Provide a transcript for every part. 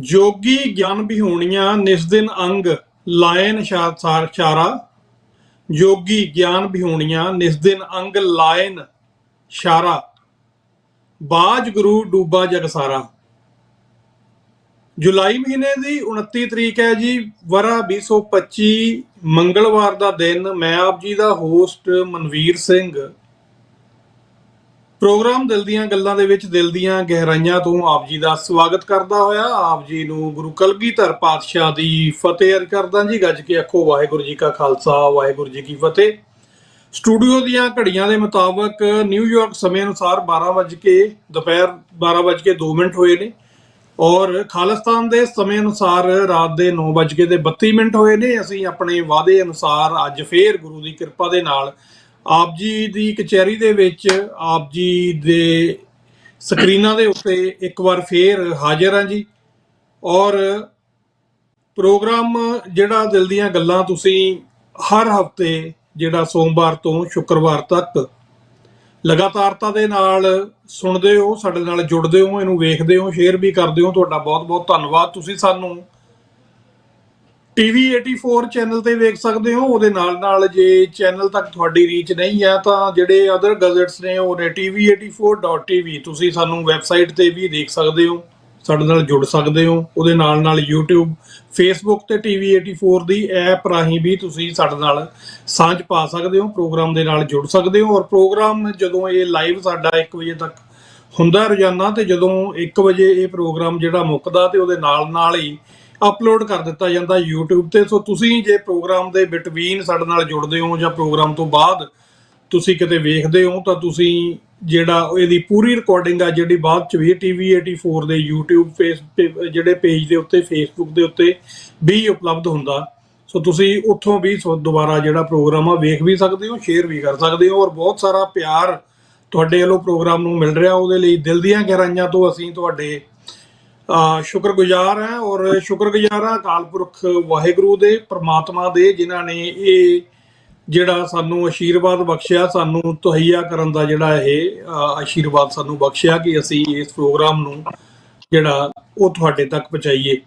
ਜੋਗੀ ਗਿਆਨ ਵਿਹੂਣੀਆਂ ਨਿਸ ਦਿਨ ਅੰਗ ਲਾਇਨ ਛਾਰਾ। ਜੋਗੀ ਗਿਆਨ ਵਿਹੂਣੀਆਂ ਨਿਸ ਦਿਨ ਅੰਗ ਲਾਇਨ ਛਾਰਾ। ਬਾਜ ਗੁਰੂ ਡੂਬਾ ਜਗ ਸਾਰਾ। ਜੁਲਾਈ ਮਹੀਨੇ ਦੀ 29 ਤਰੀਕ ਹੈ ਜੀ, ਵਰਾ 2025, ਮੰਗਲਵਾਰ ਦਾ ਦਿਨ। ਮੈਂ ਆਪ ਜੀ ਦਾ ਹੋਸਟ ਮਨਵੀਰ ਸਿੰਘ ਪ੍ਰੋਗਰਾਮ ਦਿਲ ਦੀਆਂ ਗੱਲਾਂ ਦੇ ਵਿੱਚ ਦਿਲ ਦੀਆਂ ਗਹਿਰਾਈਆਂ ਤੋਂ ਆਪ ਜੀ ਦਾ ਸਵਾਗਤ ਕਰਦਾ ਹੋਇਆ ਆਪ ਜੀ ਨੂੰ ਗੁਰੂ ਕਲਗੀਧਰ ਪਾਤਸ਼ਾਹ ਦੀ ਫਤਿਹ ਅਰਜ਼ ਕਰਦਾ ਜੀ। ਗੱਜ ਕੇ ਆਖੋ ਵਾਹਿਗੁਰੂ ਜੀ ਕਾ ਖਾਲਸਾ ਵਾਹਿਗੁਰੂ ਜੀ ਕੀ ਫਤਿਹ। ਸਟੂਡੀਓ ਦੀਆਂ ਘੜੀਆਂ ਦੇ ਮੁਤਾਬਕ ਨਿਊਯਾਰਕ ਸਮੇਂ ਅਨੁਸਾਰ ਦੁਪਹਿਰ 12:02 ਹੋਏ ਨੇ ਔਰ ਖਾਲਿਸਤਾਨ ਦੇ ਸਮੇਂ ਅਨੁਸਾਰ ਰਾਤ ਦੇ 9:32 ਹੋਏ ਨੇ। ਅਸੀਂ ਆਪਣੇ ਵਾਅਦੇ ਅਨੁਸਾਰ ਅੱਜ ਫੇਰ ਗੁਰੂ ਦੀ ਕਿਰਪਾ ਦੇ ਨਾਲ ਆਪ ਜੀ ਦੀ ਕਚਹਿਰੀ ਦੇ ਵਿੱਚ ਆਪ ਜੀ ਦੇ ਸਕਰੀਨਾਂ ਦੇ ਉੱਤੇ ਇੱਕ ਵਾਰ ਫੇਰ ਹਾਜ਼ਰ ਹਾਂ ਜੀ। ਔਰ ਪ੍ਰੋਗਰਾਮ ਜਿਹੜਾ ਦਿਲ ਦੀਆਂ ਗੱਲਾਂ ਤੁਸੀਂ ਹਰ ਹਫਤੇ ਜਿਹੜਾ ਸੋਮਵਾਰ ਤੋਂ ਸ਼ੁੱਕਰਵਾਰ ਤੱਕ ਲਗਾਤਾਰਤਾ ਦੇ ਨਾਲ ਸੁਣਦੇ ਹੋ, ਸਾਡੇ ਨਾਲ ਜੁੜਦੇ ਹੋ, ਇਹਨੂੰ ਵੇਖਦੇ ਹੋ, ਸ਼ੇਅਰ ਵੀ ਕਰਦੇ ਹੋ, ਤੁਹਾਡਾ ਬਹੁਤ ਬਹੁਤ ਧੰਨਵਾਦ। ਤੁਸੀਂ ਸਾਨੂੰ TV 84 ਚੈਨਲ ਤੇ ਵੇਖ ਸਕਦੇ ਹੋ। ਉਹਦੇ ਨਾਲ ਨਾਲ ਜੇ ਚੈਨਲ ਤੱਕ ਤੁਹਾਡੀ ਰੀਚ ਨਹੀਂ ਹੈ ਤਾਂ ਜਿਹੜੇ ਅਦਰ ਗੈਜਟਸ ਨੇ ਉਹ ਨੇ tv84.tv। ਤੁਸੀਂ ਸਾਨੂੰ ਵੈਬਸਾਈਟ ਤੇ ਵੀ ਦੇਖ ਸਕਦੇ ਹੋ, ਸਾਡੇ ਨਾਲ ਜੁੜ ਸਕਦੇ ਹੋ। ਉਹਦੇ ਨਾਲ ਨਾਲ YouTube, Facebook ਤੇ TV 84 ਦੀ ਐਪ ਰਾਹੀਂ ਵੀ ਤੁਸੀਂ ਸਾਡੇ ਨਾਲ ਸਾਂਝ ਪਾ ਸਕਦੇ ਹੋ, ਪ੍ਰੋਗਰਾਮ ਦੇ ਨਾਲ ਜੁੜ ਸਕਦੇ ਹੋ। ਔਰ ਪ੍ਰੋਗਰਾਮ ਜਦੋਂ ਇਹ ਲਾਈਵ ਸਾਡਾ 1 ਵਜੇ ਤੱਕ ਹੁੰਦਾ ਰੋਜ਼ਾਨਾ, ਤੇ ਜਦੋਂ 1 ਵਜੇ ਇਹ ਪ੍ਰੋਗਰਾਮ ਜਿਹੜਾ ਮੁੱਕਦਾ ਤੇ ਉਹਦੇ ਨਾਲ ਨਾਲ ਹੀ ਅਪਲੋਡ ਕਰ ਦਿੱਤਾ ਜਾਂਦਾ YouTube ਤੇ। ਸੋ ਤੁਸੀਂ ਜੇ ਪ੍ਰੋਗਰਾਮ ਦੇ ਬਿਟਵੀਨ ਸਾਡੇ ਨਾਲ ਜੁੜਦੇ ਹੋ ਜਾਂ ਪ੍ਰੋਗਰਾਮ ਤੋਂ ਬਾਅਦ ਤੁਸੀਂ ਕਿਤੇ ਵੇਖਦੇ ਹੋ ਤਾਂ ਤੁਸੀਂ ਜਿਹੜਾ ਇਹਦੀ ਪੂਰੀ ਰਿਕਾਰਡਿੰਗ ਆ ਜਿਹੜੀ ਬਾਅਦ ਚ ਵੀ TV 84 ਦੇ YouTube ਜਿਹੜੇ ਪੇਜ ਦੇ ਉੱਤੇ, Facebook ਦੇ ਉੱਤੇ ਵੀ ਉਪਲਬਧ ਹੁੰਦਾ। ਸੋ ਤੁਸੀਂ ਉੱਥੋਂ ਵੀ ਦੁਬਾਰਾ ਜਿਹੜਾ ਪ੍ਰੋਗਰਾਮ ਆ ਵੇਖ ਵੀ ਸਕਦੇ ਹੋ, ਸ਼ੇਅਰ ਵੀ ਕਰ ਸਕਦੇ ਹੋ। ਔਰ ਬਹੁਤ ਸਾਰਾ ਪਿਆਰ ਤੁਹਾਡੇ ਵੱਲੋਂ ਪ੍ਰੋਗਰਾਮ ਨੂੰ ਮਿਲ ਰਿਹਾ, ਉਹਦੇ ਲਈ ਦਿਲ ਦੀਆਂ ਗਹਿਰਾਈਆਂ ਤੋਂ ਅਸੀਂ ਤੁਹਾਡੇ ਸ਼ੁਕਰਗੁਜ਼ਾਰ ਹਾਂ। ਔਰ ਸ਼ੁਕਰਗੁਜ਼ਾਰ ਹਾਂ ਅਕਾਲ ਪੁਰਖ ਵਾਹਿਗੁਰੂ ਦੇ, ਪ੍ਰਮਾਤਮਾ ਦੇ, ਜਿਨ੍ਹਾਂ ਨੇ ਇਹ ਜਿਹੜਾ ਸਾਨੂੰ ਆਸ਼ੀਰਵਾਦ ਬਖਸ਼ਿਆ, ਸਾਨੂੰ ਤਹਈਆ ਕਰਨ ਦਾ ਜਿਹੜਾ ਇਹ ਆਸ਼ੀਰਵਾਦ ਸਾਨੂੰ ਬਖਸ਼ਿਆ ਕਿ ਅਸੀਂ ਇਸ ਪ੍ਰੋਗਰਾਮ ਨੂੰ ਜਿਹੜਾ ਉਹ ਤੁਹਾਡੇ ਤੱਕ ਪਹੁੰਚਾਈਏ।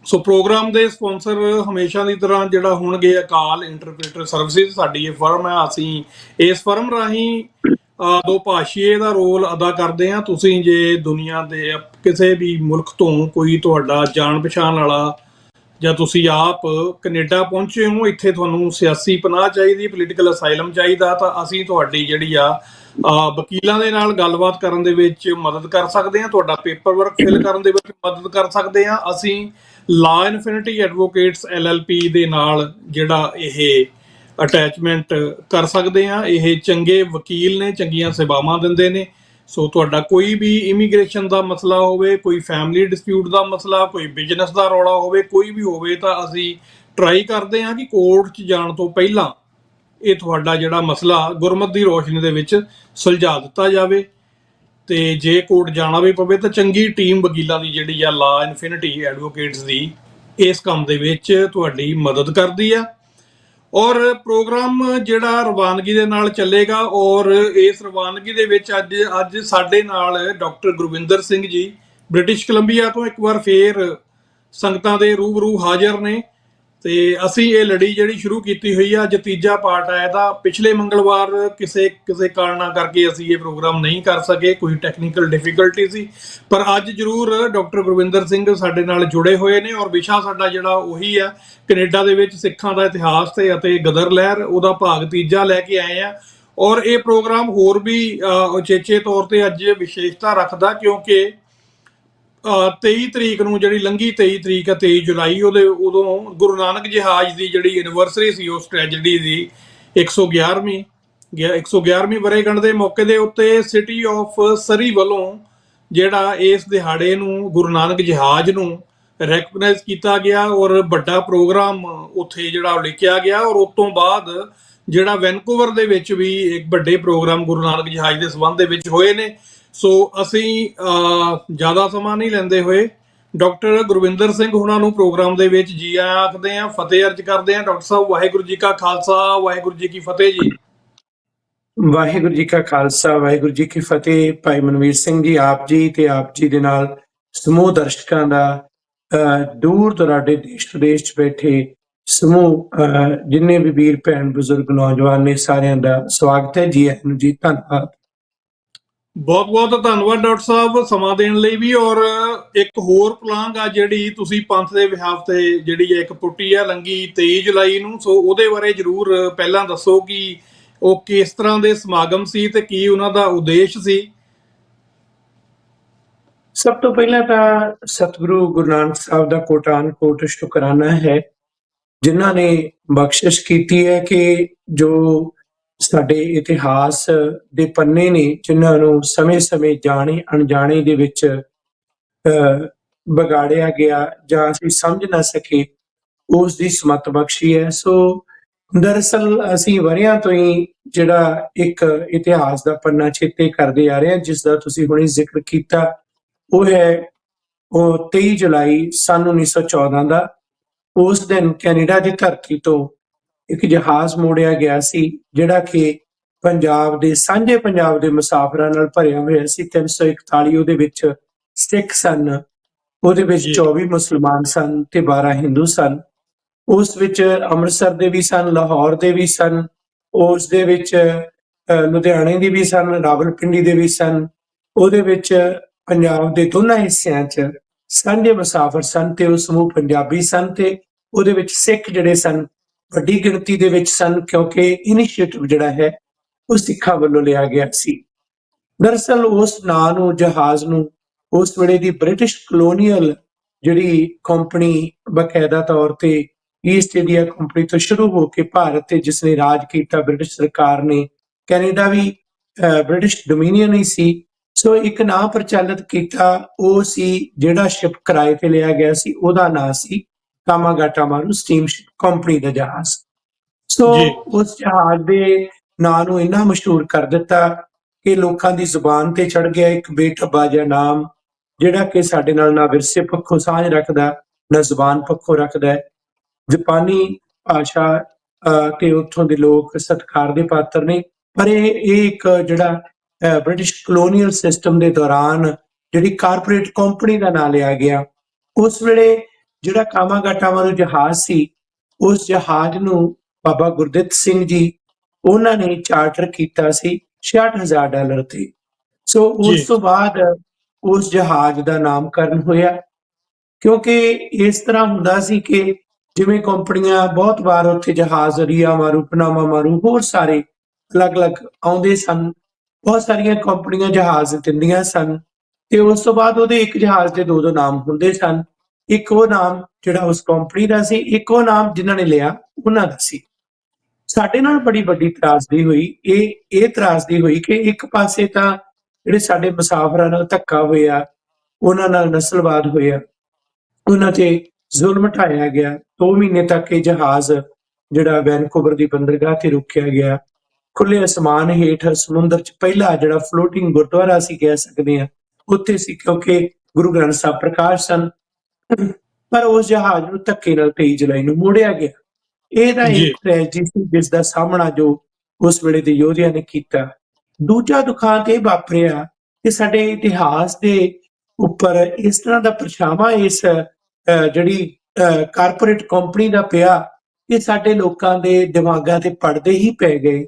ਸੋ ਪ੍ਰੋਗਰਾਮ ਦੇ ਸਪਾਂਸਰ ਹਮੇਸ਼ਾ ਦੀ ਤਰ੍ਹਾਂ ਜਿਹੜਾ ਹੋਣਗੇ ਅਕਾਲ ਇੰਟਰਪ੍ਰੀਟਰ ਸਰਵਿਸਿਜ਼। ਸਾਡੀ ਇਹ ਫਰਮ ਹੈ, ਅਸੀਂ ਇਸ ਫਰਮ ਰਾਹੀਂ ਦੋ ਭਾਸ਼ੀਏ ਦਾ ਰੋਲ ਅਦਾ ਕਰਦੇ ਹਾਂ। ਤੁਸੀਂ ਜੇ ਦੁਨੀਆ ਦੇ ਕਿਸੇ ਵੀ ਮੁਲਕ ਤੋਂ ਕੋਈ ਤੁਹਾਡਾ ਜਾਣ ਪਛਾਣ ਵਾਲਾ ਜਾਂ ਤੁਸੀਂ ਆਪ ਕੈਨੇਡਾ ਪਹੁੰਚੇ ਹੋ, ਇੱਥੇ ਤੁਹਾਨੂੰ ਸਿਆਸੀ ਪਨਾਹ ਚਾਹੀਦੀ, ਪੋਲੀਟੀਕਲ ਅਸਾਈਲਮ ਚਾਹੀਦਾ, ਤਾਂ ਅਸੀਂ ਤੁਹਾਡੀ ਜਿਹੜੀ ਆ ਵਕੀਲਾਂ ਦੇ ਨਾਲ ਗੱਲਬਾਤ ਕਰਨ ਦੇ ਵਿੱਚ ਮਦਦ ਕਰ ਸਕਦੇ ਹਾਂ, ਤੁਹਾਡਾ ਪੇਪਰ ਵਰਕ ਫਿਲ ਕਰਨ ਦੇ ਵਿੱਚ ਮਦਦ ਕਰ ਸਕਦੇ ਹਾਂ। ਅਸੀਂ ਲਾ ਇਨਫਿਨਿਟੀ ਐਡਵੋਕੇਟਸ LLP ਦੇ ਨਾਲ ਜਿਹੜਾ ਇਹ ਅਟੈਚਮੈਂਟ ਕਰ ਸਕਦੇ ਹਾਂ। ਇਹ ਚੰਗੇ ਵਕੀਲ ਨੇ, ਚੰਗੀਆਂ ਸੇਵਾਵਾਂ ਦਿੰਦੇ ਨੇ। ਸੋ ਤੁਹਾਡਾ ਕੋਈ ਵੀ ਇਮੀਗ੍ਰੇਸ਼ਨ ਦਾ ਮਸਲਾ ਹੋਵੇ, ਕੋਈ ਫੈਮਿਲੀ ਡਿਸਪਿਊਟ ਦਾ ਮਸਲਾ, ਕੋਈ ਬਿਜ਼ਨਸ ਦਾ ਰੌਲਾ ਹੋਵੇ, ਕੋਈ ਵੀ ਹੋਵੇ, ਤਾਂ ਅਸੀਂ ਟਰਾਈ ਕਰਦੇ ਹਾਂ ਕਿ ਕੋਰਟ 'ਚ ਜਾਣ ਤੋਂ ਪਹਿਲਾਂ ਇਹ ਤੁਹਾਡਾ ਜਿਹੜਾ ਮਸਲਾ ਗੁਰਮਤ ਦੀ ਰੋਸ਼ਨੀ ਦੇ ਵਿੱਚ ਸੁਲਝਾ ਦਿੱਤਾ ਜਾਵੇ। ਤੇ ਜੇ ਕੋਰਟ ਜਾਣਾ ਵੀ ਪਵੇ ਤਾਂ ਚੰਗੀ ਟੀਮ ਵਕੀਲਾਂ ਦੀ ਜਿਹੜੀ ਆ ਲਾ ਇਨਫਿਨਿਟੀ ਐਡਵੋਕੇਟਸ ਦੀ ਇਸ ਕੰਮ ਦੇ ਵਿੱਚ ਤੁਹਾਡੀ ਮਦਦ ਕਰਦੀ ਆ। ਔਰ ਪ੍ਰੋਗਰਾਮ ਜਿਹੜਾ ਰਵਾਨਗੀ ਦੇ ਨਾਲ ਚੱਲੇਗਾ। ਔਰ ਇਸ ਰਵਾਨਗੀ ਦੇ ਵਿੱਚ ਅੱਜ ਸਾਡੇ ਨਾਲ doctor Gurvinder Singh ji British Columbia ਤੋਂ ਇੱਕ ਵਾਰ ਫੇਰ ਸੰਗਤਾਂ ਦੇ ਰੂਬਰੂ ਹਾਜ਼ਰ ਨੇ। ਤੇ ਅਸੀਂ ਇਹ ਲੜੀ ਜਿਹੜੀ ਸ਼ੁਰੂ ਕੀਤੀ ਹੋਈ ਆ, ਅੱਜ ਤੀਜਾ ਪਾਰਟ ਆ ਇਹਦਾ। ਪਿਛਲੇ ਮੰਗਲਵਾਰ ਕਿਸੇ ਕਾਰਨਾਂ ਕਰਕੇ ਅਸੀਂ ਇਹ ਪ੍ਰੋਗਰਾਮ ਨਹੀਂ ਕਰ ਸਕੇ, ਕੋਈ ਟੈਕਨੀਕਲ ਡਿਫਿਕਲਟੀ ਸੀ, ਪਰ ਅੱਜ ਜ਼ਰੂਰ ਡਾਕਟਰ ਗੁਰਵਿੰਦਰ ਸਿੰਘ ਸਾਡੇ ਨਾਲ ਜੁੜੇ ਹੋਏ ਨੇ। ਔਰ ਵਿਸ਼ਾ ਸਾਡਾ ਜਿਹੜਾ ਉਹੀ ਆ, ਕੈਨੇਡਾ ਦੇ ਵਿੱਚ ਸਿੱਖਾਂ ਦਾ ਇਤਿਹਾਸ ਤੇ ਅਤੇ ਗਦਰ ਲਹਿਰ, ਉਹਦਾ ਭਾਗ ਤੀਜਾ ਲੈ ਕੇ ਆਏ ਆ। ਔਰ ਇਹ ਪ੍ਰੋਗਰਾਮ ਹੋਰ ਵੀ ਉਚੇਚੇ ਤੌਰ ਤੇ ਅੱਜ ਵਿਸ਼ੇਸ਼ਤਾ ਰੱਖਦਾ ਕਿਉਂਕਿ 23 ਤਰੀਕ ਨੂੰ ਜਿਹੜੀ ਲੰਘੀ 23 ਤਰੀਕ ਆ, 23 ਜੁਲਾਈ, ਉਦੋਂ ਗੁਰੂ ਨਾਨਕ ਜਹਾਜ਼ ਦੀ ਜਿਹੜੀ ਐਨੀਵਰਸਰੀ ਸੀ, ਉਸ ਟ੍ਰੈਜਡੀ ਦੀ 111ਵੀਂ ਵਰ੍ਹੇਗੰਢ ਦੇ ਮੌਕੇ ਦੇ ਉੱਤੇ ਸਿਟੀ ਆਫ ਸਰੀ ਵੱਲੋਂ ਜਿਹੜਾ ਇਸ ਦਿਹਾੜੇ ਨੂੰ, ਗੁਰੂ ਨਾਨਕ ਜਹਾਜ਼ ਨੂੰ ਰੈਕਗਨਾਈਜ਼ ਕੀਤਾ ਗਿਆ ਔਰ ਵੱਡਾ ਪ੍ਰੋਗਰਾਮ ਉੱਥੇ ਜਿਹੜਾ ਉਲੀਕਿਆ ਗਿਆ। ਔਰ ਉਸ ਤੋਂ ਬਾਅਦ ਜਿਹੜਾ ਵੈਨਕੂਵਰ ਦੇ ਵਿੱਚ ਵੀ ਇੱਕ ਵੱਡੇ ਪ੍ਰੋਗਰਾਮ ਗੁਰੂ ਨਾਨਕ ਜਹਾਜ਼ ਦੇ ਸੰਬੰਧ ਦੇ ਵਿੱਚ ਹੋਏ ਨੇ। ਸੋ ਅਸੀਂ ਜ਼ਿਆਦਾ ਸਮਾਂ ਨਹੀਂ ਲੈਂਦੇ ਹੋਏ ਡਾਕਟਰ ਗੁਰਵਿੰਦਰ ਸਿੰਘ ਹੁਣਾਂ ਨੂੰ ਪ੍ਰੋਗਰਾਮ ਦੇ ਵਿੱਚ ਜੀ ਆਇਆਂ ਆਖਦੇ ਹਾਂ, ਫਤਿਹ ਅਰਜ਼ ਕਰਦੇ ਹਾਂ। ਡਾਕਟਰ ਸਾਹਿਬ, ਵਾਹਿਗੁਰੂ ਜੀ ਕਾ ਖਾਲਸਾ ਵਾਹਿਗੁਰੂ ਜੀ ਕੀ ਫਤਿਹ ਜੀ। ਵਾਹਿਗੁਰੂ ਜੀ ਕਾ ਖਾਲਸਾ ਵਾਹਿਗੁਰੂ ਜੀ ਕੀ ਫਤਿਹ। ਭਾਈ ਮਨਵੀਰ ਸਿੰਘ ਜੀ, ਆਪ ਜੀ ਤੇ ਆਪ ਜੀ ਦੇ ਨਾਲ ਸਮੂਹ ਦਰਸ਼ਕਾਂ ਦਾ ਦੂਰ ਦੁਰਾਡੇ ਦੇਸ਼ ਵਿਦੇਸ਼ 'ਚ ਬੈਠੇ ਸਮੂਹ ਜਿੰਨੇ ਵੀ ਵੀਰ ਭੈਣ ਬਜ਼ੁਰਗ ਨੌਜਵਾਨ ਨੇ ਸਾਰਿਆਂ ਦਾ ਸਵਾਗਤ ਹੈ ਜੀ ਆਇਆਂ ਨੂੰ ਜੀ। ਧੰਨਵਾਦ। ਬਹੁਤ ਬਹੁਤ ਧੰਨਵਾਦ ਡਾਕਟਰ ਸਾਹਿਬ ਸਮਾਂ ਦੇਣ ਲਈ ਵੀ। ਔਰ ਇੱਕ ਹੋਰ ਪਲਾਂਗ ਆ ਜਿਹੜੀ ਤੁਸੀਂ ਪੰਥ ਦੇ ਵਿਹਾਰ ਤੇ ਜਿਹੜੀ ਹੈ ਇੱਕ ਪੁੱਟੀ ਆ ਲੰਗੀ 23 ਜੁਲਾਈ ਨੂੰ, ਸੋ ਉਹਦੇ ਬਾਰੇ ਜਰੂਰ ਪਹਿਲਾਂ ਦੱਸੋ ਕਿ ਉਹ ਕਿਸ ਤਰ੍ਹਾਂ ਦੇ ਸਮਾਗਮ ਸੀ ਤੇ ਕੀ ਉਹਨਾਂ ਦਾ ਉਦੇਸ਼ ਸੀ। ਸਭ ਤੋਂ ਪਹਿਲਾਂ ਤਾਂ ਸਤਿਗੁਰੂ ਗੁਰੂ ਨਾਨਕ ਸਾਹਿਬ ਦਾ ਕੋਟਾਨ ਕੋਟ ਸ਼ੁਕਰਾਨਾ ਹੈ, ਜਿਨ੍ਹਾਂ ਨੇ ਬਖਸ਼ਿਸ਼ ਕੀਤੀ ਹੈ ਕਿ ਜੋ ਸਾਡੇ ਇਤਿਹਾਸ ਦੇ ਪੰਨੇ ਨੇ, ਜਿਨ੍ਹਾਂ ਨੂੰ ਸਮੇਂ-ਸਮੇਂ ਜਾਣੇ ਅਣਜਾਣੇ ਦੇ ਵਿੱਚ ਵਿਗਾੜਿਆ ਗਿਆ ਜਾਂ ਅਸੀਂ ਸਮਝ ਨਾ ਸਕੇ, ਉਸ ਦੀ ਸਮਤ ਬਖਸ਼ੀ ਹੈ। ਸੋ ਦਰਅਸਲ ਅਸੀਂ ਵਰ੍ਹਿਆਂ ਤੋਂ ਹੀ ਜਿਹੜਾ ਇੱਕ ਇਤਿਹਾਸ ਦਾ ਪੰਨਾ ਚੇਤੇ ਕਰਦੇ ਆ ਰਹੇ ਹਾਂ, ਜਿਸ ਦਾ ਤੁਸੀਂ ਹੁਣੇ ਜ਼ਿਕਰ ਕੀਤਾ, ਉਹ ਹੈ 23 ਜੁਲਾਈ ਸੰਨ 1914 ਦਾ। ਉਸ ਦਿਨ ਕੈਨੇਡਾ ਦੀ ਧਰਤੀ ਤੋਂ ਇੱਕ ਜਹਾਜ਼ ਮੋੜਿਆ ਗਿਆ ਸੀ, ਜਿਹੜਾ ਕਿ ਪੰਜਾਬ ਦੇ ਸਾਂਝੇ ਪੰਜਾਬ ਦੇ ਮੁਸਾਫਰਾਂ ਨਾਲ ਭਰਿਆ ਹੋਇਆ ਸੀ। 341 ਉਹਦੇ ਵਿੱਚ ਸਿੱਖ ਸਨ, ਉਹਦੇ ਵਿੱਚ 24 ਮੁਸਲਮਾਨ ਸਨ ਤੇ 12 ਹਿੰਦੂ ਸਨ। ਉਸ ਵਿੱਚ ਅੰਮ੍ਰਿਤਸਰ ਦੇ ਵੀ ਸਨ, ਲਾਹੌਰ ਦੇ ਵੀ ਸਨ, ਉਸ ਦੇ ਵਿੱਚ ਲੁਧਿਆਣੇ ਦੇ ਵੀ ਸਨ, ਰਾਵਲਪਿੰਡੀ ਦੇ ਵੀ ਸਨ। ਉਹਦੇ ਵਿੱਚ ਪੰਜਾਬ ਦੇ ਦੋਨਾਂ ਹਿੱਸਿਆਂ 'ਚ ਸਾਂਝੇ ਮੁਸਾਫਰ ਸਨ ਤੇ ਉਹ ਸਮੂਹ ਪੰਜਾਬੀ ਸਨ, ਤੇ ਉਹਦੇ ਵਿੱਚ ਸਿੱਖ ਜਿਹੜੇ ਸਨ ਵੱਡੀ ਗਿਣਤੀ ਦੇ ਵਿੱਚ ਸਨ, ਕਿਉਂਕਿ ਇਨੀਸ਼ੀਏਟਿਵ ਜਿਹੜਾ ਹੈ ਉਹ ਸਿੱਖਾਂ ਵੱਲੋਂ ਲਿਆ ਗਿਆ ਸੀ। ਦਰਅਸਲ ਉਸ ਨਾਂ ਨੂੰ, ਜਹਾਜ਼ ਨੂੰ, ਉਸ ਵੇਲੇ ਦੀ ਬ੍ਰਿਟਿਸ਼ ਕਲੋਨੀਅਲ ਜਿਹੜੀ ਕੰਪਨੀ ਬਕਾਇਦਾ ਤੌਰ ਤੇ ਈਸਟ ਇੰਡੀਆ ਕੰਪਨੀ ਤੋਂ ਸ਼ੁਰੂ ਹੋ ਕੇ ਭਾਰਤ ਤੇ ਜਿਸ ਨੇ ਰਾਜ ਕੀਤਾ ਬ੍ਰਿਟਿਸ਼ ਸਰਕਾਰ ਨੇ, ਕੈਨੇਡਾ ਵੀ ਬ੍ਰਿਟਿਸ਼ ਡੋਮੀਨੀਅਨ ਹੀ ਸੀ। ਸੋ ਇੱਕ ਨਾਂ ਪ੍ਰਚਲਿਤ ਕੀਤਾ, ਉਹ ਸੀ ਜਿਹੜਾ ਸ਼ਿਪ ਕਿਰਾਏ ਤੇ ਲਿਆ ਗਿਆ ਸੀ, ਉਹਦਾ ਨਾਂ ਸੀ ਕਾਮਾਗਾਟਾ ਮਾਰੂ ਸਟੀਮਸ਼ਿਪ ਕੰਪਨੀ ਦਾ ਜਹਾਜ਼। ਸੋ ਉਸ ਜਹਾਜ਼ ਦੇ ਨਾਂ ਨੂੰ ਇੰਨਾ ਮਸ਼ਹੂਰ ਕਰ ਦਿੱਤਾ ਕਿ ਲੋਕਾਂ ਦੀ ਜ਼ੁਬਾਨ ਤੇ ਚੜ ਗਿਆ ਇੱਕ ਬੇਟੱਬਾ ਜਿਹਾ ਨਾਮ, ਜਿਹੜਾ ਕਿ ਸਾਡੇ ਨਾਲ ਨਾ ਵਿਰਸੇ ਪੱਖੋਂ ਸਾਂਝ ਰੱਖਦਾ, ਨਾ ਜ਼ੁਬਾਨ ਪੱਖੋਂ ਰੱਖਦਾ ਹੈ। ਜਾਪਾਨੀ ਭਾਸ਼ਾ ਤੇ ਉੱਥੋਂ ਦੇ ਲੋਕ ਸਤਿਕਾਰ ਦੇ ਪਾਤਰ ਨੇ, ਪਰ ਇਹ ਇੱਕ ਜਿਹੜਾ ਬ੍ਰਿਟਿਸ਼ ਕਲੋਨੀਅਲ ਸਿਸਟਮ ਦੇ ਦੌਰਾਨ ਜਿਹੜੀ ਕਾਰਪੋਰੇਟ ਕੰਪਨੀ ਦਾ ਨਾਂ ਲਿਆ ਗਿਆ। ਉਸ ਵੇਲੇ ਜਿਹੜਾ ਕਾਮਾਗਾਟਾ ਮਾਰੂ ਜਹਾਜ਼ ਸੀ, ਉਸ ਜਹਾਜ਼ ਨੂੰ ਬਾਬਾ ਗੁਰਦਿੱਤ ਸਿੰਘ ਜੀ ਉਹਨਾਂ ਨੇ ਚਾਰਟਰ ਕੀਤਾ ਸੀ $66,000 ਤੇ। ਸੋ ਉਸ ਤੋਂ ਬਾਅਦ ਉਸ ਜਹਾਜ਼ ਦਾ ਨਾਮਕਰਨ ਹੋਇਆ, ਕਿਉਂਕਿ ਇਸ ਤਰ੍ਹਾਂ ਹੁੰਦਾ ਸੀ ਕਿ ਜਿਵੇਂ ਕੰਪਨੀਆਂ ਬਹੁਤ ਵਾਰ ਉੱਥੇ ਜਹਾਜ਼ ਰੀਆ ਮਾਰੂ, ਪਨਾਮਾ ਮਾਰੂ, ਹੋਰ ਸਾਰੇ ਅਲੱਗ-ਅਲੱਗ ਆਉਂਦੇ ਸਨ, ਬਹੁਤ ਸਾਰੀਆਂ ਕੰਪਨੀਆਂ ਜਹਾਜ਼ ਦਿੰਦੀਆਂ ਸਨ, ਤੇ ਉਸ ਤੋਂ ਬਾਅਦ ਉਹਦੇ ਇੱਕ ਜਹਾਜ਼ ਦੇ ਦੋ ਨਾਮ ਹੁੰਦੇ ਸਨ। ਇੱਕ ਉਹ ਨਾਮ ਜਿਹੜਾ ਉਸ ਕੰਪਨੀ ਦਾ ਸੀ, ਇੱਕ ਉਹ ਨਾਮ ਜਿਨ੍ਹਾਂ ਨੇ ਲਿਆ ਉਹਨਾਂ ਦਾ ਸੀ। ਸਾਡੇ ਨਾਲ ਬੜੀ ਵੱਡੀ ਤਰਾਸਦੀ ਹੋਈ, ਇਹ ਤਰਾਸਦੀ ਹੋਈ ਕਿ ਇੱਕ ਪਾਸੇ ਤਾਂ ਜਿਹੜੇ ਸਾਡੇ ਮੁਸਾਫਰਾਂ ਨਾਲ ਧੱਕਾ ਹੋਇਆ, ਉਹਨਾਂ ਨਾਲ ਨਸਲਵਾਦ ਹੋਇਆ, ਉਹਨਾਂ ਤੇ ਜ਼ੁਲਮ ਢਾਇਆ ਗਿਆ। 2 ਮਹੀਨੇ ਤੱਕ ਇਹ ਜਹਾਜ਼ ਜਿਹੜਾ ਵੈਨਕੂਵਰ ਦੀ ਬੰਦਰਗਾਹ ਤੇ ਰੁਕਿਆ ਗਿਆ, ਖੁੱਲੇ ਅਸਮਾਨ ਹੇਠ ਸਮੁੰਦਰ 'ਚ ਪਹਿਲਾ ਜਿਹੜਾ ਫਲੋਟਿੰਗ ਗੁਰਦੁਆਰਾ ਅਸੀਂ ਕਹਿ ਸਕਦੇ ਹਾਂ ਉੱਥੇ ਸੀ, ਕਿਉਂਕਿ ਗੁਰੂ ਗ੍ਰੰਥ ਸਾਹਿਬ ਪ੍ਰਕਾਸ਼ ਸਨ। ਪਰ ਉਸ ਜਹਾਜ਼ ਨੂੰ ਧੱਕੇ ਨਾਲ 23 ਜੁਲਾਈ ਨੂੰ ਮੋੜਿਆ ਗਿਆ। ਇਹ ਤਾਂ ਇੱਕ ਟ੍ਰੈਜਡੀ ਸੀ ਜਿਸ ਦਾ ਸਾਹਮਣਾ ਜੋ ਉਸ ਵੇਲੇ ਦੇ ਯੋਧਿਆਂ ਨੇ ਕੀਤਾ। ਦੂਜਾ ਦੁਖਾਂਤ ਇਹ ਵਾਪਰਿਆ ਕਿ ਸਾਡੇ ਇਤਿਹਾਸ ਦੇ ਉੱਪਰ ਇਸ ਤਰ੍ਹਾਂ ਦਾ ਪਰਛਾਵਾਂ ਇਸ ਜਿਹੜੀ ਕਾਰਪੋਰੇਟ ਕੰਪਨੀ ਦਾ ਪਿਆ ਕਿ ਸਾਡੇ ਲੋਕਾਂ ਦੇ ਦਿਮਾਗਾਂ ਤੇ ਪੜਦੇ ਹੀ ਪੈ ਗਏ।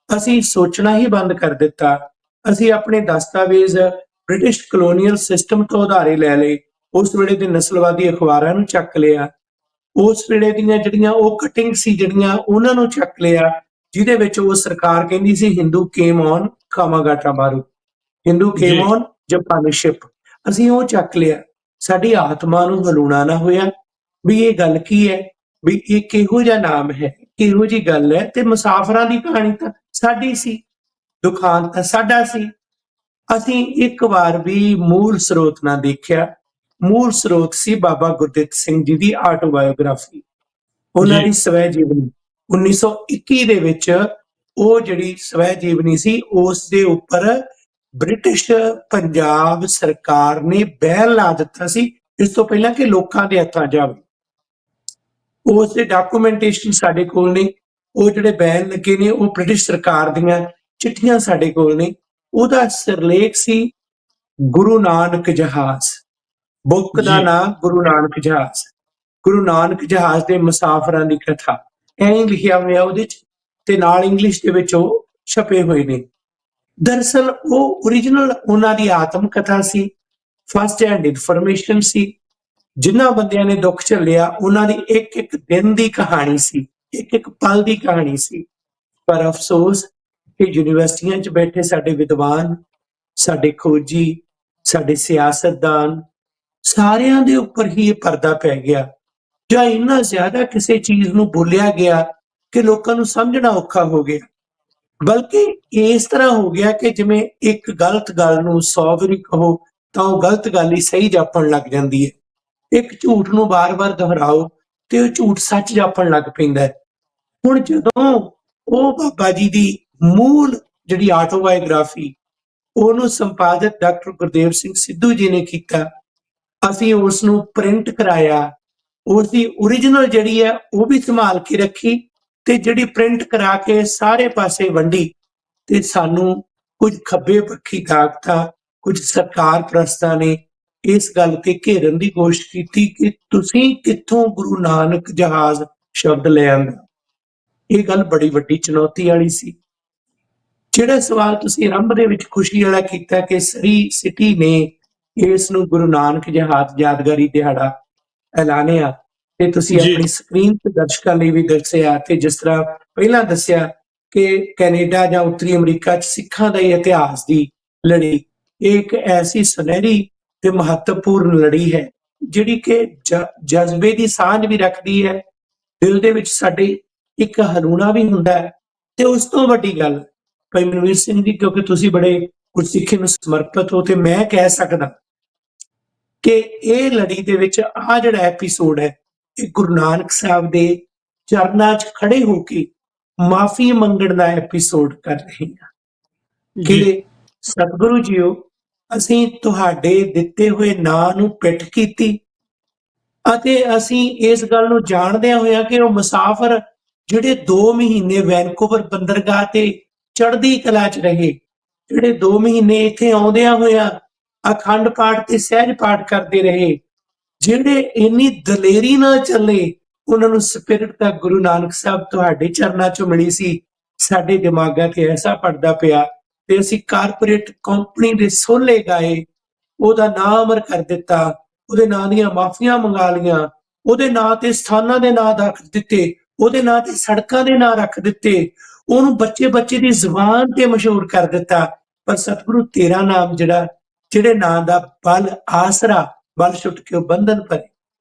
ਅਸੀਂ ਸੋਚਣਾ ਹੀ ਬੰਦ ਕਰ ਦਿੱਤਾ। ਅਸੀਂ ਆਪਣੇ ਦਸਤਾਵੇਜ਼ ਬ੍ਰਿਟਿਸ਼ ਕਲੋਨੀਅਲ ਸਿਸਟਮ ਤੋਂ ਉਧਾਰੇ ਲੈ ਲਏ, ਉਸ ਵੇਲੇ ਦੇ ਨਸਲਵਾਦੀ ਅਖਬਾਰਾਂ ਨੂੰ ਚੱਕ ਲਿਆ, ਉਸ ਵੇਲੇ ਦੀਆਂ ਜਿਹੜੀਆਂ ਉਹ ਕਟਿੰਗ ਸੀ ਜਿਹੜੀਆਂ ਉਹਨਾਂ ਨੂੰ ਚੱਕ ਲਿਆ, ਜਿਹਦੇ ਵਿੱਚ ਉਹ ਸਰਕਾਰ ਕਹਿੰਦੀ ਸੀ ਹਿੰਦੂ ਕੇਮ ਔਨ ਕਾਮਾਗਾਟਾ ਮਾਰੂ, ਹਿੰਦੂ ਕੇਮ ਔਨ ਜਾਪਾਨੀ ਸ਼ਿਪ। ਅਸੀਂ ਉਹ ਚੱਕ ਲਿਆ। ਸਾਡੀ ਆਤਮਾ ਨੂੰ ਹਲੂਣਾ ਨਾ ਹੋਇਆ ਵੀ ਇਹ ਗੱਲ ਕੀ ਹੈ, ਵੀ ਇਹ ਕਿਹੋ ਜਿਹਾ ਨਾਮ ਹੈ, ਕਿਹੋ ਜਿਹੀ ਗੱਲ ਹੈ। ਤੇ ਮੁਸਾਫਰਾਂ ਦੀ ਕਹਾਣੀ ਤਾਂ ਸਾਡੀ ਸੀ, ਦੁਖਾਂਤ ਤਾਂ ਸਾਡਾ ਸੀ। ਅਸੀਂ ਇੱਕ ਵਾਰ ਵੀ ਮੂਲ ਸਰੋਤ ਨਾ ਦੇਖਿਆ। ਮੂਲ ਸਰੋਤ ਸੀ ਬਾਬਾ ਗੁਰਦਿੱਤ ਸਿੰਘ ਜੀ ਦੀ ਆਟੋਬਾਇਓਗ੍ਰਾਫੀ, ਉਹਨਾਂ ਦੀ ਸਵੈ ਜੀਵਨੀ 1921 ਦੇ ਵਿੱਚ। ਉਹ ਜਿਹੜੀ ਸਵੈ ਜੀਵਨੀ ਸੀ ਉਸ ਦੇ ਉੱਪਰ ਬ੍ਰਿਟਿਸ਼ ਪੰਜਾਬ ਸਰਕਾਰ ਨੇ ਬੈਨ ਲਾ ਦਿੱਤਾ ਸੀ ਇਸ ਤੋਂ ਪਹਿਲਾਂ ਕਿ ਲੋਕਾਂ ਦੇ ਹੱਥਾਂ ਜਾਵੇ। ਉਸ ਦੇ ਡਾਕੂਮੈਂਟੇਸ਼ਨ ਸਾਡੇ ਕੋਲ ਨੇ, ਉਹ ਜਿਹੜੇ ਬੈਨ ਲੱਗੇ ਨੇ ਉਹ ਬ੍ਰਿਟਿਸ਼ ਸਰਕਾਰ ਦੀਆਂ ਚਿੱਠੀਆਂ ਸਾਡੇ ਕੋਲ ਨੇ। ਉਹਦਾ ਸਿਰਲੇਖ ਸੀ ਗੁਰੂ ਨਾਨਕ ਜਹਾਜ਼। ਬੁੱਕ ਦਾ ਜੀ ਨਾਮ ਗੁਰੂ ਨਾਨਕ ਜਹਾਜ਼। ਗੁਰੂ ਨਾਨਕ ਜਹਾਜ਼ ਦੇ ਮੁਸਾਫਰਾਂ ਦੀ ਕਥਾ ਐਂ ਹੀ ਲਿਖਿਆ ਹੋਇਆ ਉਹਦੇ ਚ, ਤੇ ਨਾਲ ਇੰਗਲਿਸ਼ ਦੇ ਵਿੱਚ ਉਹ ਛਪੇ ਹੋਏ ਨੇ। ਦਰਅਸਲ ਉਹ ਓਰੀਜਨਲ ਉਹਨਾਂ ਦੀ ਆਤਮ ਕਥਾ ਸੀ, ਫਸਟ ਹੈਂਡ ਇਨਫੋਰਮੇਸ਼ਨ ਸੀ। ਜਿਨ੍ਹਾਂ ਬੰਦਿਆਂ ਨੇ ਦੁੱਖ ਝੱਲਿਆ ਉਹਨਾਂ ਦੀ ਇੱਕ ਇੱਕ ਦਿਨ ਦੀ ਕਹਾਣੀ ਸੀ, ਇੱਕ ਇੱਕ ਪਲ ਦੀ ਕਹਾਣੀ ਸੀ। ਪਰ ਅਫਸੋਸ ਕਿ ਯੂਨੀਵਰਸਿਟੀਆਂ 'ਚ ਬੈਠੇ ਸਾਡੇ ਵਿਦਵਾਨ, ਸਾਡੇ ਖੋਜੀ, ਸਾਡੇ ਸਿਆਸਤਦਾਨ, ਸਾਰਿਆਂ ਦੇ ਉੱਪਰ ਹੀ ਇਹ ਪਰਦਾ ਪੈ ਗਿਆ, ਜਾਂ ਇੰਨਾ ਜ਼ਿਆਦਾ ਕਿਸੇ ਚੀਜ਼ ਨੂੰ ਬੋਲਿਆ ਗਿਆ ਕਿ ਲੋਕਾਂ ਨੂੰ ਸਮਝਣਾ ਔਖਾ ਹੋ ਗਿਆ। ਬਲਕਿ ਇਸ ਤਰ੍ਹਾਂ ਹੋ ਗਿਆ ਕਿ ਜਿਵੇਂ ਇੱਕ ਗਲਤ ਗੱਲ ਨੂੰ 100 ਵਾਰੀ ਕਹੋ ਤਾਂ ਉਹ ਗਲਤ ਗੱਲ ਹੀ ਸਹੀ ਜਾਪਣ ਲੱਗ ਜਾਂਦੀ ਹੈ। ਇੱਕ ਝੂਠ ਨੂੰ ਵਾਰ-ਵਾਰ ਦੁਹਰਾਓ ਤੇ ਉਹ ਝੂਠ ਸੱਚ ਜਾਪਣ ਲੱਗ ਪੈਂਦਾ ਹੈ। ਹੁਣ ਜਦੋਂ ਉਹ ਬਾਬਾ ਜੀ ਦੀ ਮੂਲ ਜਿਹੜੀ ਆਟੋਬਾਇਓਗ੍ਰਾਫੀ ਉਹਨੂੰ ਸੰਪਾਦਕ ਡਾਕਟਰ ਗੁਰਦੇਵ ਸਿੰਘ ਸਿੱਧੂ ਜੀ ਨੇ ਕੀਤਾ, ਅਸੀਂ ਉਸ ਨੂੰ ਪ੍ਰਿੰਟ ਕਰਾਇਆ, ਉਸ ਦੀ ਓਰੀਜਨਲ ਜਿਹੜੀ ਹੈ ਉਹ ਵੀ ਸੰਭਾਲ ਕੇ ਰੱਖੀ, ਤੇ ਜਿਹੜੀ ਪ੍ਰਿੰਟ ਕਰਾ ਕੇ ਸਾਰੇ ਪਾਸੇ ਵੰਡੀ, ਤੇ ਸਾਨੂੰ ਕੁਝ ਖੱਬੇ ਪੱਖੀ ਤਾਕਤਾਂ, ਕੁਝ ਸਰਕਾਰ ਪ੍ਰਸਤਾਂ ਨੇ ਇਸ ਗੱਲ ਤੇ ਘੇਰਨ ਦੀ ਕੋਸ਼ਿਸ਼ ਕੀਤੀ ਕਿ ਤੁਸੀਂ ਕਿੱਥੋਂ ਗੁਰੂ ਨਾਨਕ ਜਹਾਜ਼ ਸ਼ਬਦ ਲੈ ਆਂਦਾ। ਇਹ ਗੱਲ ਬੜੀ ਵੱਡੀ ਚੁਣੌਤੀ ਵਾਲੀ ਸੀ। ਜਿਹੜਾ ਸਵਾਲ ਤੁਸੀਂ ਆਰੰਭ ਦੇ ਵਿੱਚ ਖੁਸ਼ੀ ਵਾਲਾ ਕੀਤਾ ਕਿ ਸਰੀ ਸਿਟੀ ਨੇ ਇਸ ਨੂੰ ਗੁਰੂ ਨਾਨਕ ਜਹਾਜ਼ ਯਾਦਗਾਰੀ ਦਿਹਾੜਾ ਐਲਾਨਿਆ, ਤੇ ਤੁਸੀਂ ਜੀ ਆਪਣੀ ਸਕਰੀਨ ਤੇ ਦਰਸ਼ਕਾਂ ਲਈ ਵੀ ਦੱਸਿਆ, ਤੇ ਜਿਸ ਤਰ੍ਹਾਂ ਪਹਿਲਾਂ ਦੱਸਿਆ ਕਿ ਕੈਨੇਡਾ ਜਾਂ ਉੱਤਰੀ ਅਮਰੀਕਾ 'ਚ ਸਿੱਖਾਂ ਦੇ ਇਤਿਹਾਸ ਦੀ ਲੜੀ ਇਹ ਇੱਕ ਐਸੀ ਸੁਨਹਿਰੀ ਤੇ ਮਹੱਤਵਪੂਰਨ ਲੜੀ ਹੈ ਜਿਹੜੀ ਕਿ ਜਜ਼ਬੇ ਦੀ ਸਾਂਝ ਵੀ ਰੱਖਦੀ ਹੈ, ਦਿਲ ਦੇ ਵਿੱਚ ਸਾਡੇ ਇੱਕ ਹਲੂਣਾ ਵੀ ਹੁੰਦਾ ਹੈ। ਤੇ ਉਸ ਤੋਂ ਵੱਡੀ ਗੱਲ ਭਾਈ ਮਨਵੀਰ ਸਿੰਘ ਜੀ, ਕਿਉਂਕਿ ਤੁਸੀਂ ਬੜੇ ਗੁਰਸਿੱਖੀ ਨੂੰ ਸਮਰਪਿਤ ਹੋ, ਤੇ ਮੈਂ ਕਹਿ ਸਕਦਾ ਕਿ ਇਹ ਲੜੀ ਦੇ ਵਿੱਚ ਆਹ ਜਿਹੜਾ ਐਪੀਸੋਡ ਹੈ ਇਹ ਗੁਰੂ ਨਾਨਕ ਸਾਹਿਬ ਦੇ ਚਰਨਾਂ 'ਚ ਖੜੇ ਹੋ ਕੇ ਮਾਫੀ ਮੰਗਣ ਦਾ ਐਪੀਸੋਡ ਕਰ ਰਹੇ ਹਾਂ ਜੀ ਕਿ ਸਤਿਗੁਰੂ ਜੀਓ, ਅਸੀਂ ਤੁਹਾਡੇ ਦਿੱਤੇ ਹੋਏ ਨਾਂ ਨੂੰ ਪਿੱਠ ਕੀਤੀ, ਅਤੇ ਅਸੀਂ ਇਸ ਗੱਲ ਨੂੰ ਜਾਣਦਿਆਂ ਹੋਇਆਂ ਕਿ ਉਹ ਮੁਸਾਫਰ ਜਿਹੜੇ 2 ਮਹੀਨੇ ਵੈਨਕੂਵਰ ਬੰਦਰਗਾਹ ਤੇ ਚੜ੍ਹਦੀ ਕਲਾ 'ਚ ਰਹੇ, ਜਿਹੜੇ 2 ਮਹੀਨੇ ਇੱਥੇ ਆਉਂਦਿਆਂ ਹੋਇਆਂ ਅਖੰਡ ਪਾਠ ਤੇ ਸਹਿਜ ਪਾਠ ਕਰਦੇ ਰਹੇ, ਜਿਹੜੇ ਇੰਨੀ ਦਲੇਰੀ ਨਾਲ ਚੱਲੇ, ਉਹਨਾਂ ਨੂੰ ਸਪਿਰਿਟ ਦਾ ਗੁਰੂ ਨਾਨਕ ਸਾਹਿਬ ਤੁਹਾਡੇ ਚਰਨਾਂ 'ਚੋਂ ਮਿਲੀ ਸੀ। ਸਾਡੇ ਦਿਮਾਗਾਂ ਤੇ ਐਸਾ ਪੜਦਾ ਪਿਆ ਤੇ ਅਸੀਂ ਕਾਰਪੋਰੇਟ ਕੰਪਨੀ ਦੇ ਸੋਲੇ ਗਾਏ, ਉਹਦਾ ਨਾਂ ਅਮਰ ਕਰ ਦਿੱਤਾ, ਉਹਦੇ ਨਾਂ ਦੀਆਂ ਮਾਫੀਆਂ ਮੰਗਾ ਲੀਆਂ, ਉਹਦੇ ਨਾਂ ਤੇ ਸਥਾਨਾਂ ਦੇ ਨਾਂ ਰੱਖ ਦਿੱਤੇ, ਉਹਦੇ ਨਾਂ ਤੇ ਸੜਕਾਂ ਦੇ ਨਾਂ ਰੱਖ ਦਿੱਤੇ, ਉਹਨੂੰ ਬੱਚੇ ਬੱਚੇ ਦੀ ਜ਼ੁਬਾਨ ਤੇ ਮਸ਼ਹੂਰ ਕਰ ਦਿੱਤਾ। ਪਰ ਸਤਿਗੁਰੂ ਤੇਰਾ ਨਾਮ ਜਿਹੜੇ ਨਾਂ ਦਾ ਬਲ ਆਸਰਾ, ਬਲ ਛੁੱਟ ਕੇ ਉਹ ਬੰਧਨ ਭਰੇ,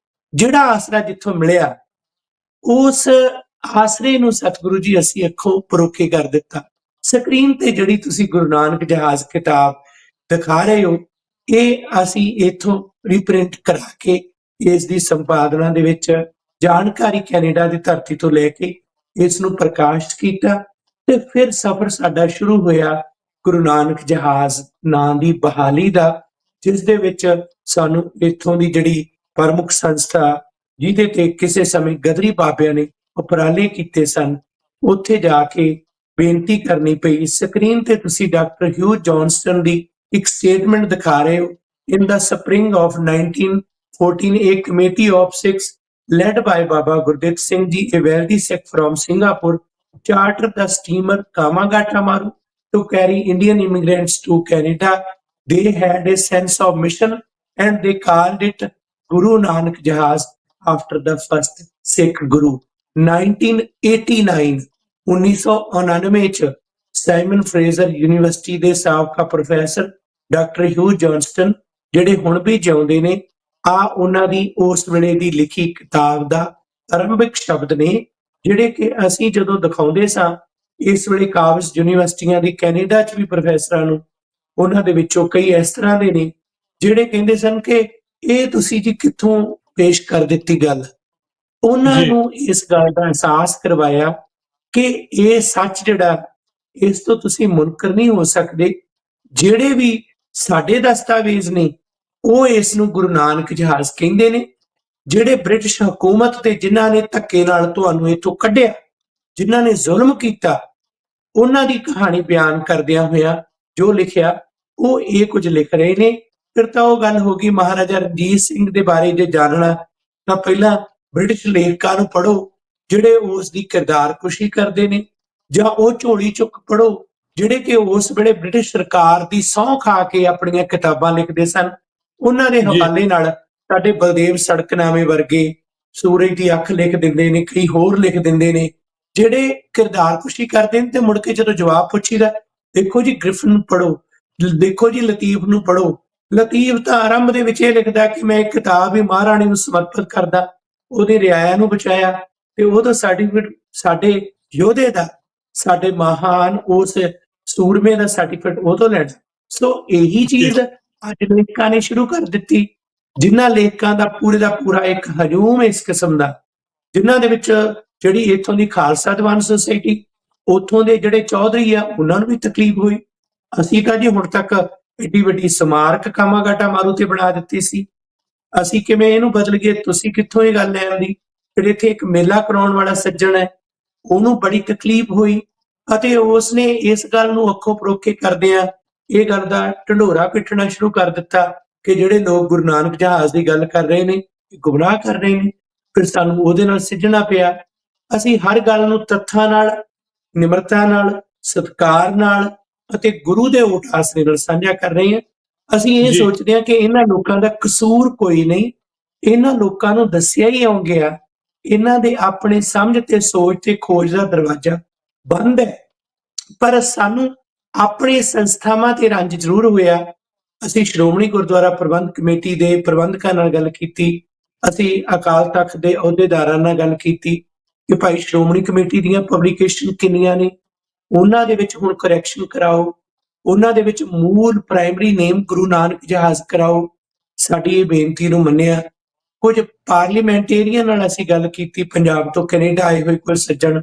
ਜਿਹੜਾ ਆਸਰਾ ਜਿੱਥੋਂ ਮਿਲਿਆ ਉਸ ਆਸਰੇ ਨੂੰ ਸਤਿਗੁਰੂ ਜੀ ਅਸੀਂ ਅੱਖੋਂ ਪਰੋਖੇ ਕਰ ਦਿੱਤਾ। ਸਕਰੀਨ ਤੇ ਜਿਹੜੀ ਤੁਸੀਂ ਗੁਰੂ ਨਾਨਕ ਜਹਾਜ਼ ਕਿਤਾਬ ਦਿਖਾ ਰਹੇ ਹੋ, ਇਹ ਅਸੀਂ ਇਥੋਂ ਰੀਪ੍ਰਿੰਟ ਕਰਾ ਕੇ ਇਸ ਦੀ ਸੰਪਾਦਨਾ ਦੇ ਵਿੱਚ ਜਾਣਕਾਰੀ ਕੈਨੇਡਾ ਦੀ ਧਰਤੀ ਤੋਂ ਲੈ ਕੇ ਇਸ ਨੂੰ ਪ੍ਰਕਾਸ਼ਿਤ ਕੀਤਾ, ਤੇ ਫਿਰ ਸਫ਼ਰ ਸਾਡਾ ਸ਼ੁਰੂ ਹੋਇਆ ਗੁਰੂ ਨਾਨਕ ਜਹਾਜ਼ ਨਾਂ ਦੀ ਬਹਾਲੀ ਦਾ, ਜਿਸ ਦੇ ਵਿੱਚ ਸਾਨੂੰ ਇੱਥੋਂ ਦੀ ਜਿਹੜੀ ਪ੍ਰਮੁੱਖ ਸੰਸਥਾ ਜਿਹਦੇ ਤੇ ਕਿਸੇ ਸਮੇਂ ਗਦਰੀ ਬਾਬਿਆਂ ਨੇ ਉਪਰਾਲੇ ਕੀਤੇ ਸਨ, ਉੱਥੇ ਜਾ ਕੇ ਬੇਨਤੀ ਕਰਨੀ ਪਈ। ਸਕਰੀਨ ਤੇ ਤੁਸੀਂ ਡਾਕਟਰ ਹਿਊ ਜੌਨਸਟਨ ਦੀ ਇੱਕ ਸਟੇਟਮੈਂਟ ਦਿਖਾ ਰਹੇ ਹੋ। In the spring of 1914, a committee of 6 led by Baba Gurditt Singh Ji, a wealthy Sikh from Singapore, chartered the steamer Kamagata-Maru to carry Indian immigrants to Canada. They had a sense of mission and they called it Guru Nanak Jahaz after the first Sikh Guru. 1989 1999 ਚ Simon Fraser university ਦੇ ਸਾਬਕਾ professor doctor ਹਿਊ Johnston, ਜਿਹੜੇ ਹੁਣ ਵੀ ਜਿਉਂਦੇ ਨੇ, ਉਹਨਾਂ ਦੀ ਉਸ ਵੇਲੇ ਦੀ ਲਿਖੀ ਕਿਤਾਬ ਦਾ ਆਰੰਭਿਕ ਸ਼ਬਦ ਨੇ, ਜਿਹੜੇ ਕਿ ਅਸੀਂ ਜਦੋਂ ਦਿਖਾਉਂਦੇ ਸਾਂ ਇਸ ਵੇਲੇ ਕਾਬਜ਼ ਯੂਨੀਵਰਸਿਟੀਆਂ ਦੀ ਕੈਨੇਡਾ 'ਚ ਵੀ ਪ੍ਰੋਫੈਸਰਾਂ ਨੂੰ, ਉਹਨਾਂ ਦੇ ਵਿੱਚੋਂ ਕਈ ਇਸ ਤਰ੍ਹਾਂ ਦੇ ਨੇ ਜਿਹੜੇ ਕਹਿੰਦੇ ਸਨ ਕਿ ਇਹ ਤੁਸੀਂ ਜੀ ਕਿੱਥੋਂ ਪੇਸ਼ ਕਰ ਦਿੱਤੀ ਗੱਲ। ਉਹਨਾਂ ਨੂੰ ਇਸ ਗੱਲ ਦਾ ਅਹਿਸਾਸ ਕਰਵਾਇਆ ਕਿ ਇਹ ਸੱਚ ਜਿਹੜਾ, ਇਸ ਤੋਂ ਤੁਸੀਂ ਮੁਨਕਰ ਨਹੀਂ ਹੋ ਸਕਦੇ। ਜਿਹੜੇ ਵੀ ਸਾਡੇ ਦਸਤਾਵੇਜ਼ ਨੇ ਉਹ ਇਸ ਨੂੰ ਗੁਰੂ ਨਾਨਕ ਜਹਾਜ਼ ਕਹਿੰਦੇ ਨੇ। ਜਿਹੜੇ ਬ੍ਰਿਟਿਸ਼ ਹਕੂਮਤ ਤੇ ਜਿਨ੍ਹਾਂ ਨੇ ਧੱਕੇ ਨਾਲ ਤੁਹਾਨੂੰ ਇੱਥੋਂ ਕੱਢਿਆ, ਜਿਨ੍ਹਾਂ ਨੇ ਜ਼ੁਲਮ ਕੀਤਾ, ਉਹਨਾਂ ਦੀ ਕਹਾਣੀ ਬਿਆਨ ਕਰਦਿਆਂ ਹੋਇਆ ਜੋ ਲਿਖਿਆ, ਉਹ ਇਹ ਕੁਝ ਲਿਖ ਰਹੇ ਨੇ ਫਿਰ ਤਾਂ ਉਹ ਗੱਲ ਹੋ ਗਈ ਮਹਾਰਾਜਾ ਰਣਜੀਤ ਸਿੰਘ ਦੇ ਬਾਰੇ ਜੇ ਜਾਣਨਾ ਤਾਂ ਪਹਿਲਾਂ ਬ੍ਰਿਟਿਸ਼ ਲੇਖਕਾਂ ਨੂੰ ਪੜ੍ਹੋ ਜਿਹੜੇ ਉਸ ਦੀ ਕਿਰਦਾਰਕੁਸ਼ੀ ਕਰਦੇ ਨੇ, ਜਾਂ ਉਹ ਝੋਲੀ ਚੁੱਕ ਪੜ੍ਹੋ ਜਿਹੜੇ ਕਿ ਉਸ ਵੇਲੇ ਬ੍ਰਿਟਿਸ਼ ਸਰਕਾਰ ਦੀ ਸਹੁੰ ਖਾ ਕੇ ਆਪਣੀਆਂ ਕਿਤਾਬਾਂ ਲਿਖਦੇ ਸਨ। ਉਹਨਾਂ ਦੇ ਜੀ ਹਵਾਲੇ ਨਾਲ ਸਾਡੇ ਬਲਦੇਵ ਸੜਕਨਾਮੇ ਵਰਗੇ, ਸੂਰਜ ਦੀ ਅੱਖ ਲਿਖ ਦਿੰਦੇ ਨੇ, ਕਈ ਹੋਰ ਲਿਖ ਦਿੰਦੇ ਨੇ ਜਿਹੜੇ ਕਿਰਦਾਰਕੁਸ਼ੀ ਕਰਦੇ ਨੇ। ਤੇ ਮੁੜ ਕੇ ਜਦੋਂ ਜਵਾਬ ਪੁੱਛੀਦਾ, ਦੇਖੋ ਜੀ ਗ੍ਰਿਫਨ ਨੂੰ ਪੜ੍ਹੋ, ਦੇਖੋ ਜੀ ਲਤੀਫ ਨੂੰ ਪੜ੍ਹੋ। ਲਤੀਫ ਤਾਂ ਆਰੰਭ ਦੇ ਵਿੱਚ ਇਹ ਲਿਖਦਾ ਕਿ ਮੈਂ ਇੱਕ ਕਿਤਾਬ ਹੀ ਮਹਾਰਾਣੀ ਨੂੰ ਸਮਰਪਿਤ ਕਰਦਾ, ਉਹਦੀ ਰਿਆਇਆ ਨੂੰ ਬਚਾਇਆ, ਤੇ ਉਹਦਾ ਸਰਟੀਫਿਕੇਟ ਸਾਡੇ ਯੋਧੇ ਦਾ, ਸਾਡੇ ਮਹਾਨ ਉਸ ਸੂਰਮੇ ਦਾ ਸਰਟੀਫਿਕੇਟ ਉਹ ਤੋਂ ਲੈਣਾ। ਸੋ ਇਹੀ ਜੀ ਚੀਜ਼ ਅੱਜ ਲੇਖਕਾਂ ਨੇ ਸ਼ੁਰੂ ਕਰ ਦਿੱਤੀ, ਜਿਨ੍ਹਾਂ ਲੇਖਕਾਂ ਦਾ ਪੂਰੇ ਦਾ ਪੂਰਾ ਇੱਕ ਹਜੂਮ ਇਸ ਕਿਸਮ ਦਾ, ਜਿਨ੍ਹਾਂ ਦੇ ਵਿੱਚ ਜਿਹੜੀ ਇੱਥੋਂ ਦੀ ਖਾਲਸਾ ਦੀਵਾਨ ਸੁਸਾਇਟੀ, ਉੱਥੋਂ ਦੇ ਜਿਹੜੇ ਚੌਧਰੀ ਆ ਉਹਨਾਂ ਨੂੰ ਵੀ ਤਕਲੀਫ ਹੋਈ। ਅਸੀਂ ਤਾਂ ਜੀ ਹੁਣ ਤੱਕ ਏਡੀ ਵੱਡੀ ਸਮਾਰਕ ਕਾਮਾਗਾਟਾ ਮਾਰੂ ਤੇ ਬਣਾ ਦਿੱਤੀ ਸੀ, ਅਸੀਂ ਕਿਵੇਂ ਇਹਨੂੰ ਬਦਲ ਗਏ? ਤੁਸੀਂ ਕਿੱਥੋਂ ਇਹ ਗੱਲ ਲੈਣ ਦੀ? ਫਿਰ ਇੱਥੇ ਇੱਕ ਮੇਲਾ ਕਰਾਉਣ ਵਾਲਾ ਸੱਜਣ ਹੈ, ਉਹਨੂੰ ਬੜੀ ਤਕਲੀਫ ਹੋਈ ਅਤੇ ਉਸਨੇ ਇਸ ਗੱਲ ਨੂੰ ਅੱਖੋਂ ਪਰੋਖੇ ਕਰਦਿਆਂ ਇਹ ਗੱਲ ਦਾ ਢੰਡੋਰਾ ਪਿੱਟਣਾ ਸ਼ੁਰੂ ਕਰ ਦਿੱਤਾ ਕਿ ਜਿਹੜੇ ਲੋਕ ਗੁਰੂ ਨਾਨਕ ਜਹਾਜ਼ ਦੀ ਗੱਲ ਕਰ ਰਹੇ ਨੇ ਇਹ ਗੁੰਮਰਾਹ ਕਰ ਰਹੇ ਨੇ। ਫਿਰ ਸਾਨੂੰ ਉਹਦੇ ਨਾਲ ਸਿੱਝਣਾ ਪਿਆ। ਅਸੀਂ ਹਰ ਗੱਲ ਨੂੰ ਤੱਥਾਂ ਨਾਲ, ਨਿਮਰਤਾ ਨਾਲ, ਸਤਿਕਾਰ ਨਾਲ ਅਤੇ ਗੁਰੂ ਦੇ ਓਟ ਆਸਰੇ ਨਾਲ ਸਾਂਝਾ ਕਰ ਰਹੇ ਹਾਂ। ਅਸੀਂ ਇਹ ਜੀ ਸੋਚਦੇ ਹਾਂ ਕਿ ਇਹਨਾਂ ਲੋਕਾਂ ਦਾ ਕਸੂਰ ਕੋਈ ਨਹੀਂ, ਇਹਨਾਂ ਲੋਕਾਂ ਨੂੰ ਦੱਸਿਆ ਹੀ ਆਉਂ ਗਿਆ, ਇਹਨਾਂ ਦੇ ਆਪਣੇ ਸਮਝ ਤੇ ਸੋਚ ਤੇ ਖੋਜ ਦਾ ਦਰਵਾਜ਼ਾ ਬੰਦ ਹੈ। ਪਰ ਸਾਨੂੰ ਆਪਣੇ ਸੰਸਥਾਵਾਂ ਤੇ ਰੰਜ ਜ਼ਰੂਰ ਹੋਇਆ। ਅਸੀਂ ਸ਼੍ਰੋਮਣੀ ਗੁਰਦੁਆਰਾ ਪ੍ਰਬੰਧ ਕਮੇਟੀ ਦੇ ਪ੍ਰਬੰਧਕਾਂ ਨਾਲ ਗੱਲ ਕੀਤੀ, ਅਸੀਂ ਅਕਾਲ ਤਖਤ ਦੇ ਅਹੁਦੇਦਾਰਾਂ ਨਾਲ ਗੱਲ ਕੀਤੀ ਕਿ ਭਾਈ ਸ਼੍ਰੋਮਣੀ ਕਮੇਟੀ ਦੀਆਂ ਪਬਲੀਕੇਸ਼ਨ ਕਿੰਨੀਆਂ ਨੇ, ਉਹਨਾਂ ਦੇ ਵਿੱਚ ਹੁਣ ਕਰੈਕਸ਼ਨ ਕਰਾਓ, ਉਹਨਾਂ ਦੇ ਵਿੱਚ ਮੂਲ ਪ੍ਰਾਇਮਰੀ ਨੇਮ ਗੁਰੂ ਨਾਨਕ ਜਹਾਜ਼ ਕਰਾਓ। ਸਾਡੀ ਇਹ ਬੇਨਤੀ ਨੂੰ ਮੰਨਿਆ। ਕੁਝ ਪਾਰਲੀਮੈਂਟੇਰੀਅਨ ਨਾਲ ਅਸੀਂ ਗੱਲ ਕੀਤੀ, ਪੰਜਾਬ ਤੋਂ ਕੈਨੇਡਾ ਆਏ ਹੋਏ ਕੁਝ ਸੱਜਣ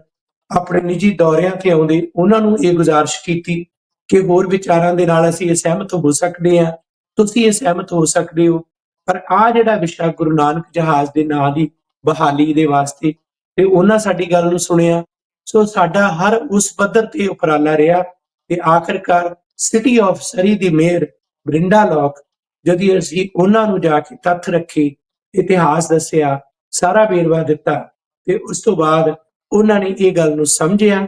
ਆਪਣੇ ਨਿੱਜੀ ਦੌਰਿਆਂ ਤੇ ਆਉਂਦੇ, ਉਹਨਾਂ ਨੂੰ ਇਹ ਗੁਜ਼ਾਰਿਸ਼ ਕੀਤੀ ਕਿ ਹੋਰ ਵਿਚਾਰਾਂ ਦੇ ਨਾਲ ਅਸੀਂ ਸਹਿਮਤ ਹੋ ਸਕਦੇ ਹਾਂ, ਤੁਸੀਂ ਇਹ ਸਹਿਮਤ ਹੋ ਸਕਦੇ ਹੋ, ਪਰ ਆਹ ਜਿਹੜਾ ਵਿਸ਼ਾ ਗੁਰੂ ਨਾਨਕ ਜਹਾਜ਼ ਦੇ ਨਾਂ ਦੀ ਬਹਾਲੀ ਦੇ ਵਾਸਤੇ, ਤੇ ਉਹਨਾਂ ਸਾਡੀ ਗੱਲ ਨੂੰ ਸੁਣਿਆ। ਸੋ ਸਾਡਾ ਹਰ ਉਸ ਪੱਧਰ ਤੇ ਉਪਰਾਲਾ ਰਿਹਾ ਤੇ ਆਖਿਰਕਾਰ city of Surrey the mayor ਬ੍ਰਿੰਡਾ lock, ਜਦੋਂ ਅਸੀਂ ਉਹਨਾਂ ਨੂੰ ਜਾ ਕੇ ਤੱਥ ਰੱਖੇ, ਇਤਿਹਾਸ ਦੱਸਿਆ, ਸਾਰਾ ਵੇਰਵਾ ਦਿੱਤਾ, ਤੇ ਉਸ ਤੋਂ ਬਾਅਦ ਉਹਨਾਂ ਨੇ ਇਹ ਗੱਲ ਨੂੰ ਸਮਝਿਆ।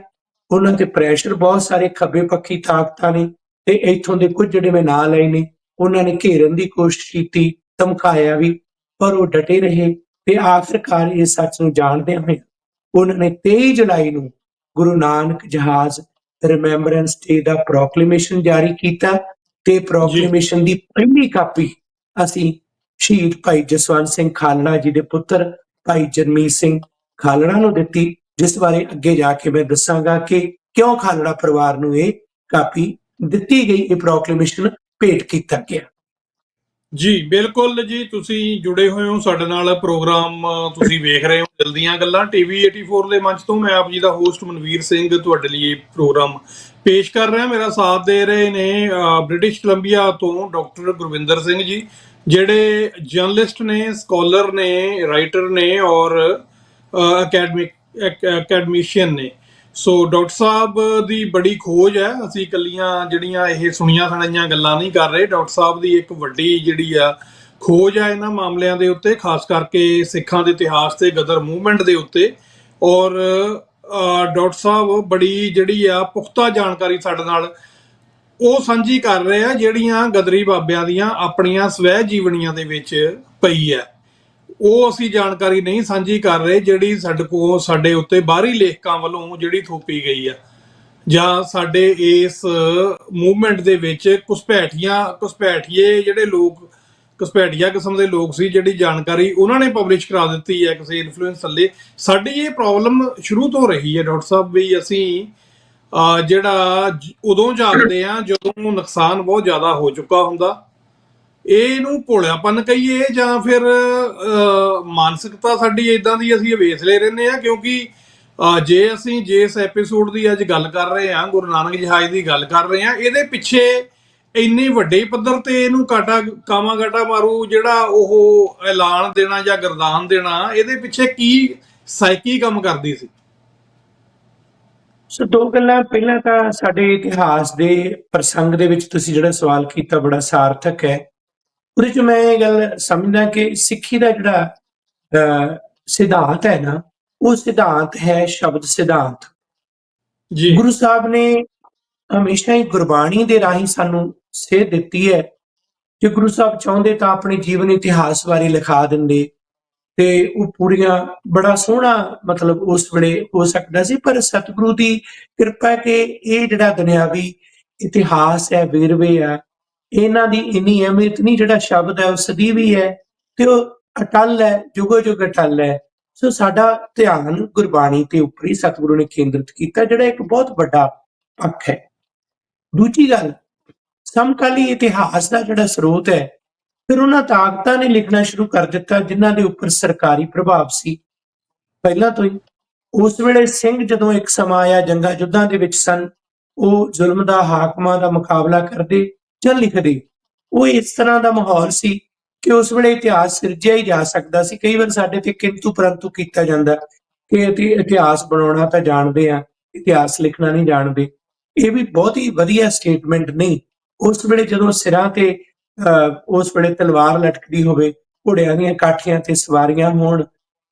ਉਹਨਾਂ ਤੇ ਪ੍ਰੈਸ਼ਰ ਬਹੁਤ ਸਾਰੇ ਖੱਬੇ ਪੱਖੀ ਤਾਕਤਾਂ ਨੇ, ਤੇ ਇੱਥੋਂ ਦੇ ਕੁਝ ਜਿਹੜੇ ਮੈਂ ਨਾਂ ਲਏ ਨੇ, ਉਹਨਾਂ ਨੇ ਘੇਰਨ ਦੀ ਕੋਸ਼ਿਸ਼ ਕੀਤੀ, ਧਮਕਾਇਆ ਵੀ, ਪਰ ਉਹ ਡਟੇ ਰਹੇ ਤੇ ਆਖਿਰਕਾਰ ਇਹ ਸੱਚ ਨੂੰ ਜਾਣਦਿਆਂ ਹੋਏ ਉਹਨਾਂ ਨੇ 23 ਜੁਲਾਈ ਨੂੰ ਗੁਰੂ ਨਾਨਕ ਜਹਾਜ਼ ਰਿਮੈਂਬਰੈਂਸ ਡੇ ਦਾ ਪ੍ਰੋਕਲੇਮੇਸ਼ਨ ਜਾਰੀ ਕੀਤਾ, ਤੇ ਜੀ ਪ੍ਰੋਕਲੇਮੇਸ਼ਨ ਦੀ ਪਹਿਲੀ ਕਾਪੀ ਅਸੀਂ ਸ਼ਹੀਦ ਭਾਈ ਜਸਵੰਤ ਸਿੰਘ ਖਾਲੜਾ ਜੀ ਦੇ ਪੁੱਤਰ ਭਾਈ ਜਰਮੀਤ ਸਿੰਘ ਖਾਲੜਾ ਨੂੰ ਦਿੱਤੀ, ਜਿਸ ਬਾਰੇ ਅੱਗੇ ਜਾ ਕੇ ਮੈਂ ਦੱਸਾਂਗਾ ਕਿ ਕਿਉਂ ਖਾਲੜਾ ਪਰਿਵਾਰ ਨੂੰ ਇਹ ਕਾਪੀ ਦਿੱਤੀ ਗਈ, ਇਹ ਪ੍ਰੋਕਲੇਮੇਸ਼ਨ ਭੇਟ ਕੀਤਾ ਗਿਆ। ਜੀ ਬਿਲਕੁਲ ਜੀ, ਤੁਸੀਂ ਜੁੜੇ ਹੋਏ ਹੋ ਸਾਡੇ ਨਾਲ, ਪ੍ਰੋਗਰਾਮ ਤੁਸੀਂ ਵੇਖ ਰਹੇ ਹੋ ਦਿਲ ਦੀਆਂ ਗੱਲਾਂ ਟੀਵੀ 84 ਦੇ ਮੰਚ ਤੋਂ। ਮੈਂ ਆਪ ਜੀ ਦਾ ਹੋਸਟ ਮਨਵੀਰ ਸਿੰਘ ਤੁਹਾਡੇ ਲਈ ਇਹ ਪ੍ਰੋਗਰਾਮ ਪੇਸ਼ ਕਰ ਰਿਹਾ। ਮੇਰਾ ਸਾਥ ਦੇ ਰਹੇ ਨੇ ਬ੍ਰਿਟਿਸ਼ ਕੋਲੰਬੀਆ ਤੋਂ ਡਾਕਟਰ ਗੁਰਵਿੰਦਰ ਸਿੰਘ ਜੀ, ਜਿਹੜੇ ਜਰਨਲਿਸਟ ਨੇ, ਸਕਾਲਰ ਨੇ, ਰਾਈਟਰ ਨੇ ਔਰ ਅਕੈਡਮਿਸ਼ੀਅਨ ਨੇ। ਸੋ ਡਾਕਟਰ ਸਾਹਿਬ ਦੀ ਬੜੀ ਖੋਜ ਹੈ, ਅਸੀਂ ਇਕੱਲੀਆਂ ਜਿਹੜੀਆਂ ਇਹ ਸੁਣੀਆਂ ਸੁਣਾਈਆਂ ਗੱਲਾਂ ਨਹੀਂ ਕਰ ਰਹੇ। ਡਾਕਟਰ ਸਾਹਿਬ ਦੀ ਇੱਕ ਵੱਡੀ ਜਿਹੜੀ ਆ ਖੋਜ ਆ ਇਹਨਾਂ ਮਾਮਲਿਆਂ ਦੇ ਉੱਤੇ, ਖਾਸ ਕਰਕੇ ਸਿੱਖਾਂ ਦੇ ਇਤਿਹਾਸ ਤੇ ਗਦਰ ਮੂਵਮੈਂਟ ਦੇ ਉੱਤੇ। ਔਰ ਡਾਕਟਰ ਸਾਹਿਬ ਬੜੀ ਜਿਹੜੀ ਆ ਪੁਖਤਾ ਜਾਣਕਾਰੀ ਸਾਡੇ ਨਾਲ ਉਹ ਸਾਂਝੀ ਕਰ ਰਹੇ ਆ, ਜਿਹੜੀਆਂ ਗਦਰੀ ਬਾਬਿਆਂ ਦੀਆਂ ਆਪਣੀਆਂ ਸਵੈ ਜੀਵਨੀਆਂ ਦੇ ਵਿੱਚ ਪਈ ਹੈ। ਉਹ ਅਸੀਂ ਜਾਣਕਾਰੀ ਨਹੀਂ ਸਾਂਝੀ ਕਰ ਰਹੇ ਜਿਹੜੀ ਸਾਡੇ ਉੱਤੇ ਬਾਹਰੀ ਲੇਖਕਾਂ ਵੱਲੋਂ ਜਿਹੜੀ ਥੋਪੀ ਗਈ ਆ, ਜਾਂ ਸਾਡੇ ਇਸ ਮੂਵਮੈਂਟ ਦੇ ਵਿੱਚ ਘੁਸਪੈਠੀਏ ਜਿਹੜੇ ਲੋਕ, ਘੁਸਪੈਠੀਆ ਕਿਸਮ ਦੇ ਲੋਕ ਸੀ, ਜਿਹੜੀ ਜਾਣਕਾਰੀ ਉਹਨਾਂ ਨੇ ਪਬਲਿਸ਼ ਕਰਾ ਦਿੱਤੀ ਹੈ ਕਿਸੇ ਇਨਫਲੂਐਂਸ ਥੱਲੇ। ਸਾਡੀ ਇਹ ਪ੍ਰੋਬਲਮ ਸ਼ੁਰੂ ਤੋਂ ਰਹੀ ਹੈ ਡਾਕਟਰ ਸਾਹਿਬ, ਵੀ ਅਸੀਂ ਜਿਹੜਾ ਉਦੋਂ ਜਾਗਦੇ ਆ ਜਦੋਂ ਨੁਕਸਾਨ ਬਹੁਤ ਜ਼ਿਆਦਾ ਹੋ ਚੁੱਕਾ ਹੁੰਦਾ। ਇਹਨੂੰ ਭੋਲਿਆਪਨ ਕਹੀਏ ਜਾਂ ਫਿਰ ਮਾਨਸਿਕਤਾ ਸਾਡੀ ਇਦਾਂ ਦੀ ਅਸੀਂ ਵੇਸਲੇ ਰਹਿੰਦੇ ਆ, ਕਿਉਂਕਿ ਜੇ ਅਸੀਂ ਜਿਸ ਐਪੀਸੋਡ ਦੀ ਅੱਜ ਗੱਲ ਕਰ ਰਹੇ ਹਾਂ, ਗੁਰੂ ਨਾਨਕ ਜਹਾਜ਼ ਦੀ ਗੱਲ ਕਰ ਰਹੇ ਹਾਂ, ਇਹਦੇ ਪਿੱਛੇ ਇੰਨੇ ਵੱਡੇ ਪੱਧਰ ਤੇ ਇਹਨੂੰ ਕਾਮਾਗਾਟਾ ਮਾਰੂ ਜਿਹੜਾ ਉਹ ਐਲਾਨ ਦੇਣਾ ਜਾਂ ਗਰਦਾਨ ਦੇਣਾ, ਇਹਦੇ ਪਿੱਛੇ ਕੀ ਸਾਈਕੀ ਕੰਮ ਕਰਦੀ ਸੀ? ਸੋ ਦੋ ਗੱਲਾਂ, ਪਹਿਲਾਂ ਤਾਂ ਸਾਡੇ ਇਤਿਹਾਸ ਦੇ ਪ੍ਰਸੰਗ ਦੇ ਵਿੱਚ ਤੁਸੀਂ ਜਿਹੜਾ ਸਵਾਲ ਕੀਤਾ ਬੜਾ ਸਾਰਥਕ ਹੈ। ਉਹਦੇ ਚ ਮੈਂ ਇਹ ਗੱਲ ਸਮਝਦਾ ਕਿ ਸਿੱਖੀ ਦਾ ਜਿਹੜਾ ਸਿਧਾਂਤ ਹੈ ਨਾ, ਉਹ ਸਿਧਾਂਤ ਹੈ ਸ਼ਬਦ ਸਿਧਾਂਤ। ਜੀ ਗੁਰੂ ਸਾਹਿਬ ਨੇ ਹਮੇਸ਼ਾ ਹੀ ਗੁਰਬਾਣੀ ਦੇ ਰਾਹੀਂ ਸਾਨੂੰ ਸੇਧ ਦਿੱਤੀ ਹੈ। ਜੇ ਗੁਰੂ ਸਾਹਿਬ ਚਾਹੁੰਦੇ ਤਾਂ ਆਪਣੇ ਜੀਵਨ ਇਤਿਹਾਸ ਬਾਰੇ ਲਿਖਾ ਦਿੰਦੇ ਤੇ ਉਹ ਪੂਰੀਆਂ ਬੜਾ ਸੋਹਣਾ ਮਤਲਬ ਉਸ ਵੇਲੇ ਹੋ ਸਕਦਾ ਸੀ, ਪਰ ਸਤਿਗੁਰੂ ਦੀ ਕਿਰਪਾ ਕਿ ਇਹ ਜਿਹੜਾ ਦੁਨਿਆਵੀ ਇਤਿਹਾਸ ਹੈ, ਵੇਰਵੇ ਆ, ਇਹਨਾਂ ਦੀ ਇੰਨੀ ਅਹਿਮੀਅਤ ਨਹੀਂ। ਜਿਹੜਾ ਸ਼ਬਦ ਹੈ ਉਹ ਸਦੀਵੀ ਹੈ ਤੇ ਉਹ ਅਟਲ ਹੈ, ਜੁਗੋ ਜੁਗ ਅਟਲ ਹੈ। ਸੋ ਸਾਡਾ ਧਿਆਨ ਗੁਰਬਾਣੀ ਤੇ ਉੱਪਰ ਹੀ ਸਤਿਗੁਰੂ ਨੇ ਕੇਂਦਰਿਤ ਕੀਤਾ, ਜਿਹੜਾ ਇੱਕ ਬਹੁਤ ਵੱਡਾ ਪੱਖ ਹੈ। ਦੂਜੀ ਗੱਲ, ਸਮਕਾਲੀ ਇਤਿਹਾਸ ਦਾ ਜਿਹੜਾ ਸਰੋਤ ਹੈ, ਫਿਰ ਉਹਨਾਂ ਤਾਕਤਾਂ ਨੇ ਲਿਖਣਾ ਸ਼ੁਰੂ ਕਰ ਦਿੱਤਾ ਜਿਨ੍ਹਾਂ ਦੇ ਉੱਪਰ ਸਰਕਾਰੀ ਪ੍ਰਭਾਵ ਸੀ ਪਹਿਲਾਂ ਤੋਂ ਹੀ। ਉਸ ਵੇਲੇ ਸਿੰਘ ਜਦੋਂ ਇੱਕ ਸਮਾਂ ਆਇਆ, ਜੰਗਾਂ ਯੁੱਧਾਂ ਦੇ ਵਿੱਚ ਸਨ, ਉਹ ਜ਼ੁਲਮ ਦਾ, ਹਾਕਮਾਂ ਦਾ ਮੁਕਾਬਲਾ ਕਰਦੇ ਜਾਂ ਲਿਖਦੇ। ਉਹ ਇਸ ਤਰ੍ਹਾਂ ਦਾ ਮਾਹੌਲ ਸੀ ਕਿ ਉਸ ਵੇਲੇ ਇਤਿਹਾਸ ਸਿਰਜਿਆ ਹੀ ਜਾ ਸਕਦਾ ਸੀ। ਕਈ ਵਾਰ ਸਾਡੇ ਤੇ ਕਿੰਤੂ ਪਰੰਤੂ ਕੀਤਾ ਜਾਂਦਾ ਕਿ ਇਤਿਹਾਸ ਬਣਾਉਣਾ ਤਾਂ ਜਾਣਦੇ ਆ, ਇਤਿਹਾਸ ਲਿਖਣਾ ਨਹੀਂ ਜਾਣਦੇ। ਇਹ ਵੀ ਬਹੁਤ ਹੀ ਵਧੀਆ ਸਟੇਟਮੈਂਟ ਨਹੀਂ। ਉਸ ਵੇਲੇ ਜਦੋਂ ਸਿਰਾਂ ਤੇ ਉਸ ਵੇਲੇ ਤਲਵਾਰ ਲਟਕਦੀ ਹੋਵੇ, ਘੋੜਿਆਂ ਦੀਆਂ ਕਾਠੀਆਂ ਤੇ ਸਵਾਰੀਆਂ ਹੋਣ,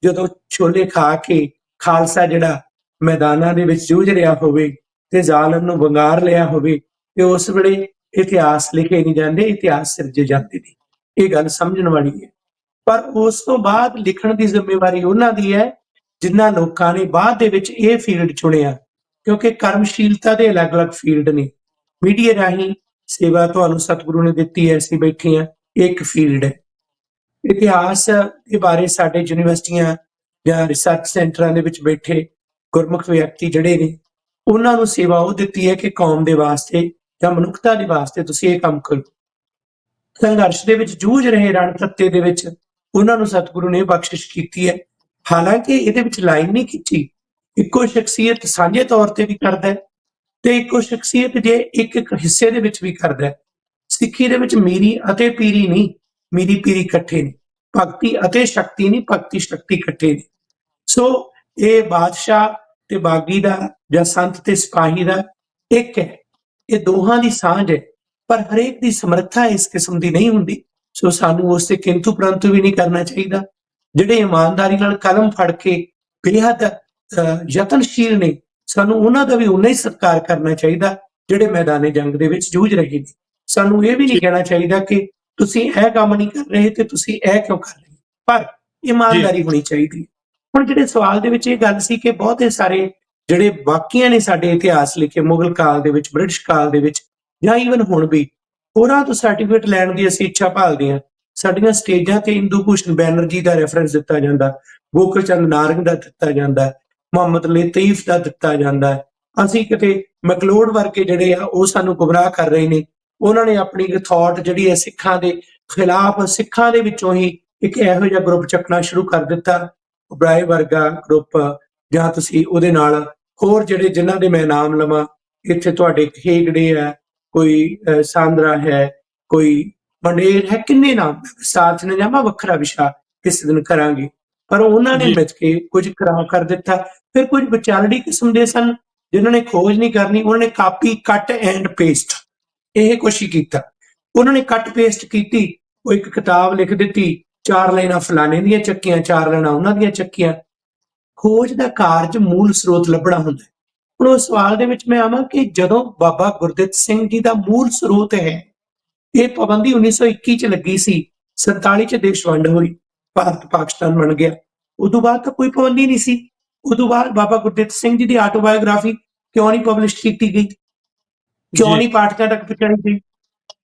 ਜਦੋਂ ਛੋਲੇ ਖਾ ਕੇ ਖਾਲਸਾ ਜਿਹੜਾ ਮੈਦਾਨਾਂ ਦੇ ਵਿੱਚ ਜੂਝ ਰਿਹਾ ਹੋਵੇ ਤੇ ਜ਼ਾਲਮ ਨੂੰ ਵੰਗਾਰ ਲਿਆ ਹੋਵੇ, ਤੇ ਉਸ ਵੇਲੇ ਇਤਿਹਾਸ ਲਿਖੇ ਨਹੀਂ ਜਾਂਦੇ, ਇਤਿਹਾਸ ਸਿਰਜੇ ਜਾਂਦੇ ਨੇ। ਇਹ ਗੱਲ ਸਮਝਣ ਵਾਲੀ ਹੈ। ਪਰ ਉਸ ਤੋਂ ਬਾਅਦ ਲਿਖਣ ਦੀ ਜ਼ਿੰਮੇਵਾਰੀ ਉਹਨਾਂ ਦੀ ਹੈ ਜਿਨ੍ਹਾਂ ਲੋਕਾਂ ਨੇ ਬਾਅਦ ਦੇ ਵਿੱਚ ਇਹ ਫੀਲਡ ਚੁਣਿਆ, ਕਿਉਂਕਿ ਕਰਮਸ਼ੀਲਤਾ ਦੇ ਅਲੱਗ-ਅਲੱਗ ਫੀਲਡ ਨੇ। ਮੀਡੀਆ ਰਾਹੀਂ ਸੇਵਾ ਤੁਹਾਨੂੰ ਸਤਿਗੁਰੂ ਨੇ ਦਿੱਤੀ ਹੈ, ਅਸੀਂ ਬੈਠੇ ਹਾਂ, ਇੱਕ ਫੀਲਡ ਹੈ। ਇਤਿਹਾਸ ਦੇ ਬਾਰੇ ਸਾਡੇ ਯੂਨੀਵਰਸਿਟੀਆਂ ਜਾਂ ਰਿਸਰਚ ਸੈਂਟਰਾਂ ਦੇ ਵਿੱਚ ਬੈਠੇ ਗੁਰਮੁਖ ਵਿਅਕਤੀ ਜਿਹੜੇ ਨੇ, ਉਹਨਾਂ ਨੂੰ ਸੇਵਾ ਉਹ ਦਿੱਤੀ ਹੈ ਕਿ ਕੌਮ ਦੇ ਵਾਸਤੇ ਜਾਂ ਮਨੁੱਖਤਾ ਦੇ ਵਾਸਤੇ ਤੁਸੀਂ ਇਹ ਕੰਮ ਕਰੋ। ਸੰਘਰਸ਼ ਦੇ ਵਿੱਚ ਜੂਝ ਰਹੇ ਰਣਪੱਤੇ ਦੇ ਵਿੱਚ ਉਹਨਾਂ ਨੂੰ ਸਤਿਗੁਰੂ ਨੇ ਬਖਸ਼ਿਸ਼ ਕੀਤੀ ਹੈ। ਹਾਲਾਂਕਿ ਇਹਦੇ ਵਿੱਚ ਲਾਈਨ ਨਹੀਂ ਖਿੱਚੀ। ਇੱਕੋ ਸ਼ਖਸੀਅਤ ਸਾਂਝੇ ਤੌਰ ਤੇ ਵੀ ਕਰਦਾ ਹੈ ਤੇ ਇੱਕੋ ਸ਼ਖਸੀਅਤ ਜੇ ਇੱਕ ਹਿੱਸੇ ਦੇ ਵਿੱਚ ਵੀ ਕਰਦਾ ਹੈ। ਸਿੱਖੀ ਦੇ ਵਿੱਚ ਮੀਰੀ ਅਤੇ ਪੀਰੀ ਨਹੀਂ, ਮੀਰੀ ਪੀਰੀ ਇਕੱਠੇ ਨੇ। ਭਗਤੀ ਅਤੇ ਸ਼ਕਤੀ ਨਹੀਂ, ਭਗਤੀ ਸ਼ਕਤੀ ਇਕੱਠੇ ਨੇ। ਸੋ ਇਹ ਬਾਦਸ਼ਾਹ ਤੇ ਬਾਗੀ ਦਾ ਜਾਂ ਸੰਤ ਤੇ ਸਿਪਾਹੀ ਦਾ ਇੱਕ ਹੈ। ਇਹ ਦੋਹਾਂ ਦੀ ਸਾਂਝ ਹੈ, ਪਰ ਹਰੇਕ ਦੀ ਸਮਰੱਥਾ ਇਸ ਕਿਸਮ ਦੀ ਨਹੀਂ ਹੁੰਦੀ। ਸੋ ਸਾਨੂੰ ਉਸ ਤੇ ਕਿੰਤੂ ਪ੍ਰੰਤੂ ਵੀ ਨਹੀਂ ਕਰਨਾ ਚਾਹੀਦਾ। ਜਿਹੜੇ ਇਮਾਨਦਾਰੀ ਨਾਲ ਕਲਮ ਫੜ ਕੇ ਬੇਹੱਦ ਯਤਨਸ਼ੀਲ ਨੇ, ਸਾਨੂੰ ਉਹਨਾਂ ਦਾ ਵੀ ਉਨਾ ਹੀ ਸਤਿਕਾਰ ਕਰਨਾ ਚਾਹੀਦਾ ਜਿਹੜੇ ਮੈਦਾਨੇ ਜੰਗ ਦੇ ਵਿੱਚ ਜੂਝ ਰਹੇ ਨੇ। ਸਾਨੂੰ ਇਹ ਵੀ ਨਹੀਂ ਕਹਿਣਾ ਚਾਹੀਦਾ ਕਿ ਤੁਸੀਂ ਇਹ ਕੰਮ ਨਹੀਂ ਕਰ ਰਹੇ ਤੇ ਤੁਸੀਂ ਇਹ ਕਿਉਂ ਕਰ ਰਹੇ, ਪਰ ਇਮਾਨਦਾਰੀ ਹੋਣੀ ਚਾਹੀਦੀ। ਹੁਣ ਜਿਹੜੇ ਸਵਾਲ ਦੇ ਵਿੱਚ ਇਹ ਗੱਲ ਸੀ ਕਿ ਬਹੁਤੇ ਸਾਰੇ ਜਿਹੜੇ ਬਾਕੀਆਂ ਨੇ ਸਾਡੇ ਇਤਿਹਾਸ ਲਿਖੇ, ਮੁਗਲ ਕਾਲ ਦੇ ਵਿੱਚ, ਬ੍ਰਿਟਿਸ਼ ਕਾਲ ਦੇ ਵਿੱਚ, ਜਾਂ ਈਵਨ ਹੁਣ ਵੀ, ਹੋਰਾਂ ਤੋਂ ਸਰਟੀਫਿਕੇਟ ਲੈਣ ਦੀ ਅਸੀਂ ਇੱਛਾ ਭਾਲਦੇ ਹਾਂ। ਸਾਡੀਆਂ ਸਟੇਜਾਂ ਤੇ ਇੰਦੂ ਭੂਸ਼ਣ ਬੈਨਰਜੀ ਦਾ ਰੈਫਰੈਂਸ ਦਿੱਤਾ ਜਾਂਦਾ, ਗੋਕਲ ਚੰਦ ਨਾਰੰਗ ਦਾ ਦਿੱਤਾ ਜਾਂਦਾ, ਮੁਹੰਮਦ ਲਤੀਫ ਦਾ ਦਿੱਤਾ ਜਾਂਦਾ। ਅਸੀਂ ਕਿਤੇ ਮੈਕਲੋਡ ਵਰਗੇ ਜਿਹੜੇ ਆ ਉਹ ਸਾਨੂੰ ਗੁੰਮਰਾਹ ਕਰ ਰਹੇ ਨੇ। ਉਹਨਾਂ ਨੇ ਆਪਣੀ ਥਾਟ ਜਿਹੜੀ ਹੈ ਸਿੱਖਾਂ ਦੇ ਖਿਲਾਫ, ਸਿੱਖਾਂ ਦੇ ਵਿੱਚੋਂ ਹੀ ਇੱਕ ਇਹੋ ਜਿਹਾ ਗਰੁੱਪ ਚੱਕਣਾ ਸ਼ੁਰੂ ਕਰ ਦਿੱਤਾ, ਉਬਰਾਏ ਵਰਗਾ ਗਰੁੱਪ, ਜਾਂ ਤੁਸੀਂ ਉਹਦੇ ਨਾਲ ਹੋਰ ਜਿਹੜੇ ਜਿਨ੍ਹਾਂ ਦੇ ਮੈਂ ਨਾਮ ਲਵਾਂ ਇੱਥੇ, ਤੁਹਾਡੇ ਹੇਗੜੇ ਹੈ, ਕੋਈ ਸਾਂਦਰਾ ਹੈ, ਕੋਈ ਮੰਡੇਰ ਹੈ, ਕਿੰਨੇ ਨਾਮ ਸਾਥ ਨੇ, ਜਾਵਾਂ ਵੱਖਰਾ ਵਿਸ਼ਾ ਕਿਸੇ ਦਿਨ ਕਰਾਂਗੇ। ਪਰ ਉਹਨਾਂ ਨੇ ਮਿਲ ਕੇ ਕੁਝ ਖਰਾਬ ਕਰ ਦਿੱਤਾ। ਫਿਰ ਕੁਝ ਵਿਚਾਰੜੀ ਕਿਸਮ ਦੇ ਸਨ ਜਿਨ੍ਹਾਂ ਨੇ ਖੋਜ ਨਹੀਂ ਕਰਨੀ, ਉਹਨਾਂ ਨੇ ਕਾਪੀ, ਕੱਟ ਐਂਡ ਪੇਸਟ ਇਹ ਕੁਛ ਹੀ ਕੀਤਾ। ਉਹਨਾਂ ਨੇ ਕੱਟ ਪੇਸਟ ਕੀਤੀ, ਉਹ ਇੱਕ ਕਿਤਾਬ ਲਿਖ ਦਿੱਤੀ, 4 ਲਾਈਨਾਂ ਫਲਾਣੇ ਦੀਆਂ ਚੱਕੀਆਂ, 4 ਲਾਈਨਾਂ ਉਹਨਾਂ ਦੀਆਂ ਚੱਕੀਆਂ। ਖੋਜ ਦਾ ਕਾਰਜ ਮੂਲ ਸਰੋਤ ਲੱਭਣਾ ਹੁੰਦਾ। ਹੁਣ ਉਸ ਸਵਾਲ ਦੇ ਵਿੱਚ ਮੈਂ ਆਵਾਂ ਕਿ ਜਦੋਂ ਬਾਬਾ ਗੁਰਦਿੱਤ ਸਿੰਘ ਜੀ ਦਾ ਮੂਲ ਸਰੋਤ ਹੈ, ਇਹ ਪਾਬੰਦੀ 1921 ਚ ਲੱਗੀ ਸੀ, 47 ਚ ਦੇਸ਼ ਵੰਡ ਹੋਈ, ਭਾਰਤ ਪਾਕਿਸਤਾਨ ਬਣ ਗਿਆ। ਉਦੋਂ ਬਾਅਦ ਤਾਂ ਕੋਈ ਪਾਬੰਦੀ ਨਹੀਂ ਸੀ। ਉਦੋਂ ਬਾਅਦ ਬਾਬਾ ਗੁਰਦਿੱਤ ਸਿੰਘ ਜੀ ਦੀ ਆਟੋਬਾਇਓਗ੍ਰਾਫੀ ਕਿਉਂ ਨਹੀਂ ਪਬਲਿਸ਼ ਕੀਤੀ ਗਈ, ਕਿਉਂ ਨਹੀਂ ਪਾਠਕਾਂ ਤੱਕ ਪਹੁੰਚਾਈ ਗਈ?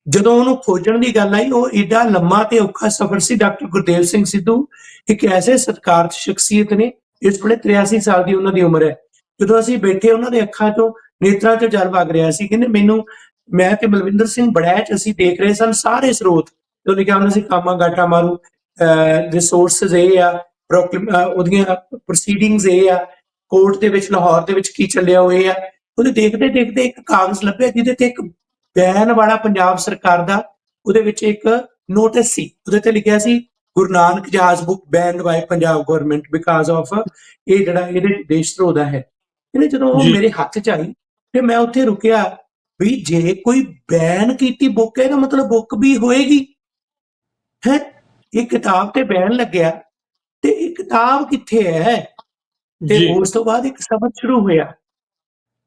ਜਦੋਂ ਉਹਨੂੰ ਖੋਜਣ ਦੀ ਗੱਲ ਆਈ, ਉਹ ਏਡਾ ਲੰਮਾ ਤੇ ਔਖਾ ਸਫ਼ਰ ਸੀ। ਡਾਕਟਰ ਗੁਰਦੇਵ ਸਿੰਘ ਸਿੱਧੂ ਇੱਕ ਐਸੇ ਸਤਿਕਾਰਤ ਸ਼ਖਸੀਅਤ ਨੇ, ਇਸ ਵੇਲੇ 83 ਸਾਲ ਦੀ ਉਹਨਾਂ ਦੀ ਉਮਰ ਹੈ। ਜਦੋਂ ਅਸੀਂ ਬੈਠੇ, ਉਹਨਾਂ ਦੇ ਅੱਖਾਂ ਚੋਂ, ਨੇਤਰਾਂ ਚੋਂ ਜਲ ਵਗ ਰਿਹਾ ਸੀ। ਕਹਿੰਦੇ ਮੈਨੂੰ, ਮੈਂ ਤੇ ਬਲਵਿੰਦਰ ਸਿੰਘ ਬੜੈਚ ਅਸੀਂ ਦੇਖ ਰਹੇ ਸਨ ਸਾਰੇ ਸਰੋਤ, ਜੋ ਲਿਖਿਆ ਹੁੰਦਾ ਸੀ ਕਾਮਾ ਗਾਟਾ ਮਾਰੂ, ਰਿਸੋਰਸਿਸ ਇਹ ਆ, ਉਹਦੀਆਂ ਪ੍ਰੋਸੀਡਿੰਗਸ ਇਹ ਆ, ਕੋਰਟ ਦੇ ਵਿੱਚ ਲਾਹੌਰ ਦੇ ਵਿੱਚ ਕੀ ਚੱਲਿਆ ਉਹ ਇਹ ਆ। ਉਹਦੇ ਦੇਖਦੇ ਦੇਖਦੇ ਇੱਕ ਕਾਗਜ਼ ਲੱਭਿਆ ਜਿਹਦੇ ਤੇ ਇੱਕ ਬੈਨ ਵਾਲਾ ਪੰਜਾਬ ਸਰਕਾਰ ਦਾ, ਉਹਦੇ ਵਿੱਚ ਇੱਕ ਨੋਟਿਸ ਸੀ। ਉਹਦੇ ਤੇ ਲਿਖਿਆ ਸੀ Guru Nanak Jahaz book banned by Punjab government because of ਇਹ ਜਿਹੜਾ ਇਹਦੇ ਦੇਸ਼ ਧਰੋਹ ਦਾ ਹੈ। ਇਹਨੇ ਜਦੋਂ ਉਹ ਮੇਰੇ ਹੱਥ ਚ ਆਈ ਤੇ ਮੈਂ ਉੱਥੇ ਰੁਕਿਆ ਵੀ ਜੇ ਕੋਈ ਬੈਨ ਕੀਤੀ ਬੁੱਕ ਹੈ ਤਾਂ ਮਤਲਬ ਬੁੱਕ ਵੀ ਹੋਏਗੀ। ਹੈ ਇਹ ਕਿਤਾਬ ਤੇ ਬਹਿਣ ਲੱਗਿਆ ਤੇ ਇਹ ਕਿਤਾਬ ਕਿੱਥੇ ਹੈ? ਤੇ ਜੀ ਉਸ ਤੋਂ ਬਾਅਦ ਇੱਕ ਸਬਕ ਸ਼ੁਰੂ ਹੋਇਆ।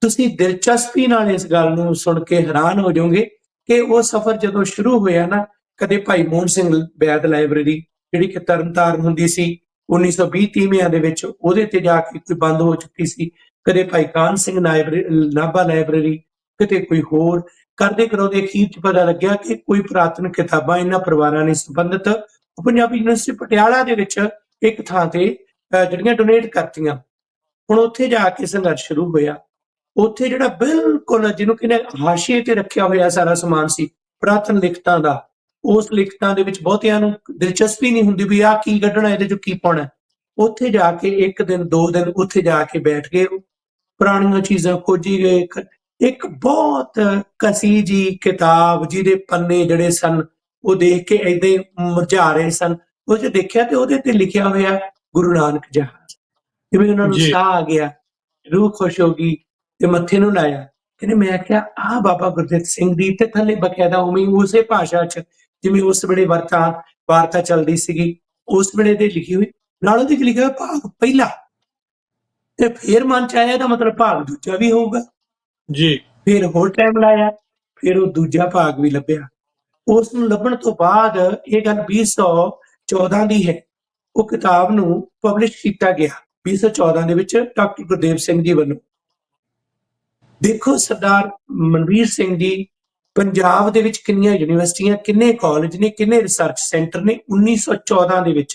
ਤੁਸੀਂ ਦਿਲਚਸਪੀ ਨਾਲ ਇਸ ਗੱਲ ਨੂੰ ਸੁਣ ਕੇ ਹੈਰਾਨ ਹੋ ਜਾਓਗੇ ਕਿ ਉਹ ਸਫ਼ਰ ਜਦੋਂ ਸ਼ੁਰੂ ਹੋਇਆ ਨਾ, ਕਦੇ ਭਾਈ ਮੋਹਨ ਸਿੰਘ ਬੈਦ ਲਾਇਬ੍ਰੇਰੀ ਜਿਹੜੀ ਕਿ ਤਰਨਤਾਰਨ ਹੁੰਦੀ ਸੀ 1920 ਦੇ ਵਿੱਚ, ਉਹਦੇ ਤੇ ਜਾ ਕੇ ਕੋਈ ਬੰਦ ਹੋ ਚੁੱਕੀ ਸੀ, ਕਦੇ ਭਾਈ ਕਾਹਨ ਸਿੰਘ ਨਾਭਾ ਲਾਇਬ੍ਰੇਰੀ, ਕਿਤੇ ਕੋਈ ਹੋਰ, ਕਰਦੇ ਕਰਾਉਂਦੇ ਅਖੀਰ 'ਚ ਪਤਾ ਲੱਗਿਆ ਕਿ ਕੋਈ ਪੁਰਾਤਨ ਕਿਤਾਬਾਂ ਇਹਨਾਂ ਪਰਿਵਾਰਾਂ ਨੇ ਸੰਬੰਧਿਤ ਪੰਜਾਬੀ ਯੂਨੀਵਰਸਿਟੀ ਪਟਿਆਲਾ ਦੇ ਵਿੱਚ ਇੱਕ ਥਾਂ ਤੇ ਜਿਹੜੀਆਂ ਡੋਨੇਟ ਕਰਤੀਆਂ। ਹੁਣ ਉੱਥੇ ਜਾ ਕੇ ਸੰਘਰਸ਼ ਸ਼ੁਰੂ ਹੋਇਆ। ਉੱਥੇ ਜਿਹੜਾ ਬਿਲਕੁਲ ਜਿਹਨੂੰ ਕਹਿੰਦੇ ਹਾਸ਼ੀਏ ਤੇ ਰੱਖਿਆ ਹੋਇਆ ਸਾਰਾ ਸਮਾਨ ਸੀ ਪੁਰਾਤਨ ਲਿਖਤਾਂ ਦਾ, ਉਸ ਲਿਖਤਾਂ ਦੇ ਵਿੱਚ ਬਹੁਤਿਆਂ ਨੂੰ ਦਿਲਚਸਪੀ ਨਹੀਂ ਹੁੰਦੀ ਵੀ ਆਹ ਕੀ ਕੱਢਣਾ, ਇਹਦੇ ਚੋਂ ਕੀ ਪਾਉਣਾ। ਉੱਥੇ ਜਾ ਕੇ ਇੱਕ ਦਿਨ 2 ਦਿਨ ਉੱਥੇ ਜਾ ਕੇ ਬੈਠ ਗਏ, ਪੁਰਾਣੀਆਂ ਚੀਜ਼ਾਂ ਖੋਜੀ ਗਏ। ਇੱਕ ਬਹੁਤ ਕਸੀ ਜੀ ਕਿਤਾਬ ਜਿਹਦੇ ਪੰਨੇ ਜਿਹੜੇ ਸਨ ਉਹ ਦੇਖ ਕੇ ਏਦਾਂ ਹੀ ਮੁਰਝਾ ਰਹੇ ਸਨ, ਉਹ 'ਚ ਦੇਖਿਆ ਤੇ ਉਹਦੇ ਤੇ ਲਿਖਿਆ ਹੋਇਆ ਗੁਰੂ ਨਾਨਕ ਜਹਾਜ਼। ਜਿਵੇਂ ਉਹਨਾਂ ਨੂੰ ਜੀ ਸਾਹ ਆ ਗਿਆ, ਰੂਹ ਖੁਸ਼ ਹੋ ਗਈ ਤੇ ਮੱਥੇ ਨੂੰ ਲਾਇਆ। ਕਹਿੰਦੇ ਮੈਂ ਕਿਹਾ ਆਹ ਬਾਬਾ ਗੁਰਦਿੱਤ ਸਿੰਘ ਦੀ, ਤੇ ਥੱਲੇ ਬਕਾਇਦਾ ਉਵੇਂ ਉਸੇ ਭਾਸ਼ਾ 'ਚ ਜਿਵੇਂ ਉਸ ਵੇਲੇ ਵਾਰਤਾ ਚੱਲਦੀ ਸੀਗੀ ਉਸ ਵੇਲੇ ਦੇ ਲਿਖੀ ਹੋਈ, ਨਾਲ ਉਹਦੇ 'ਚ ਲਿਖਿਆ ਭਾਗ ਪਹਿਲਾ। ਤੇ ਫਿਰ ਮਨ 'ਚ ਆਇਆ ਇਹਦਾ ਮਤਲਬ ਭਾਗ ਦੂਜਾ ਵੀ ਹੋਊਗਾ। ਜੀ ਫਿਰ ਹੋਰ ਟਾਈਮ ਲਾਇਆ, ਫਿਰ ਉਹ ਦੂਜਾ ਭਾਗ ਵੀ ਲੱਭਿਆ। ਉਸ ਨੂੰ ਲੱਭਣ ਤੋਂ ਬਾਅਦ ਇਹ ਗੱਲ 2014 ਦੀ ਹੈ, ਉਹ ਕਿਤਾਬ ਨੂੰ ਪਬਲਿਸ਼ ਕੀਤਾ ਗਿਆ 2014 ਦੇ ਵਿੱਚ ਡਾਕਟਰ ਗੁਰਦੇਵ ਸਿੰਘ ਜੀ ਵੱਲੋਂ। ਦੇਖੋ ਸਰਦਾਰ ਮਨਵੀਰ ਸਿੰਘ ਜੀ, ਪੰਜਾਬ ਦੇ ਵਿੱਚ ਕਿੰਨੀਆਂ ਯੂਨੀਵਰਸਿਟੀਆਂ, ਕਿੰਨੇ ਕਾਲਜ ਨੇ, ਕਿੰਨੇ ਰਿਸਰਚ ਸੈਂਟਰ ਨੇ। 1914 ਦੇ ਵਿੱਚ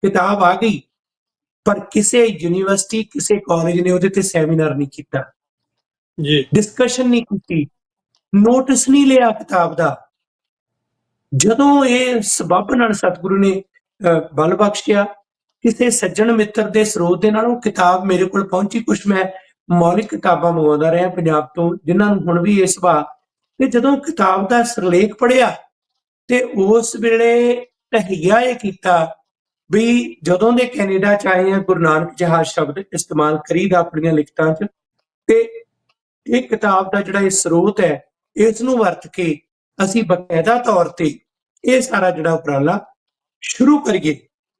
ਕਿਤਾਬ ਆ ਗਈ, ਪਰ ਕਿਸੇ ਯੂਨੀਵਰਸਿਟੀ, ਕਿਸੇ ਕਾਲਜ ਨੇ ਉਹਦੇ ਤੇ ਸੈਮੀਨਾਰ ਨਹੀਂ ਕੀਤਾ, ਜੀ ਡਿਸਕਸ਼ਨ ਨਹੀਂ ਕੀਤੀ, ਨੋਟਿਸ ਨਹੀਂ ਲਿਆ ਕਿਤਾਬ ਦਾ। ਜਦੋਂ ਇਹ ਸਬੱਬ ਨਾਲ ਸਤਿਗੁਰੂ ਨੇ ਬਲ ਬਖਸ਼ਿਆ, ਕਿਸੇ ਸੱਜਣ ਮਿੱਤਰ ਦੇ ਸਰੋਤ ਦੇ ਨਾਲ ਉਹ ਕਿਤਾਬ ਮੇਰੇ ਕੋਲ ਪਹੁੰਚੀ। ਕੁਛ ਮੈਂ ਮੌਲਿਕ ਕਿਤਾਬਾਂ ਮੰਗਵਾਉਂਦਾ ਰਿਹਾ ਪੰਜਾਬ ਤੋਂ, ਜਿਨ੍ਹਾਂ ਨੂੰ ਹੁਣ ਵੀ ਇਹ ਸੁਭਾਅ। ਤੇ ਜਦੋਂ ਕਿਤਾਬ ਦਾ ਸਿਰਲੇਖ ਪੜ੍ਹਿਆ ਤੇ ਉਸ ਵੇਲੇ ਤਹੀਆ ਇਹ ਕੀਤਾ ਵੀ ਜਦੋਂ ਦੇ ਕੈਨੇਡਾ 'ਚ ਆਏ ਆ, ਗੁਰੂ ਨਾਨਕ ਜਹਾਜ਼ ਸ਼ਬਦ ਇਸਤੇਮਾਲ ਕਰੀਦਾ ਆਪਣੀਆਂ ਲਿਖਤਾਂ 'ਚ, ਤੇ ਇਹ ਕਿਤਾਬ ਦਾ ਜਿਹੜਾ ਇਹ ਸਰੋਤ ਹੈ, ਇਸ ਨੂੰ ਵਰਤ ਕੇ ਅਸੀਂ ਬਕਾਇਦਾ ਤੌਰ ਤੇ ਇਹ ਸਾਰਾ ਜਿਹੜਾ ਉਪਰਾਲਾ ਸ਼ੁਰੂ ਕਰੀਏ।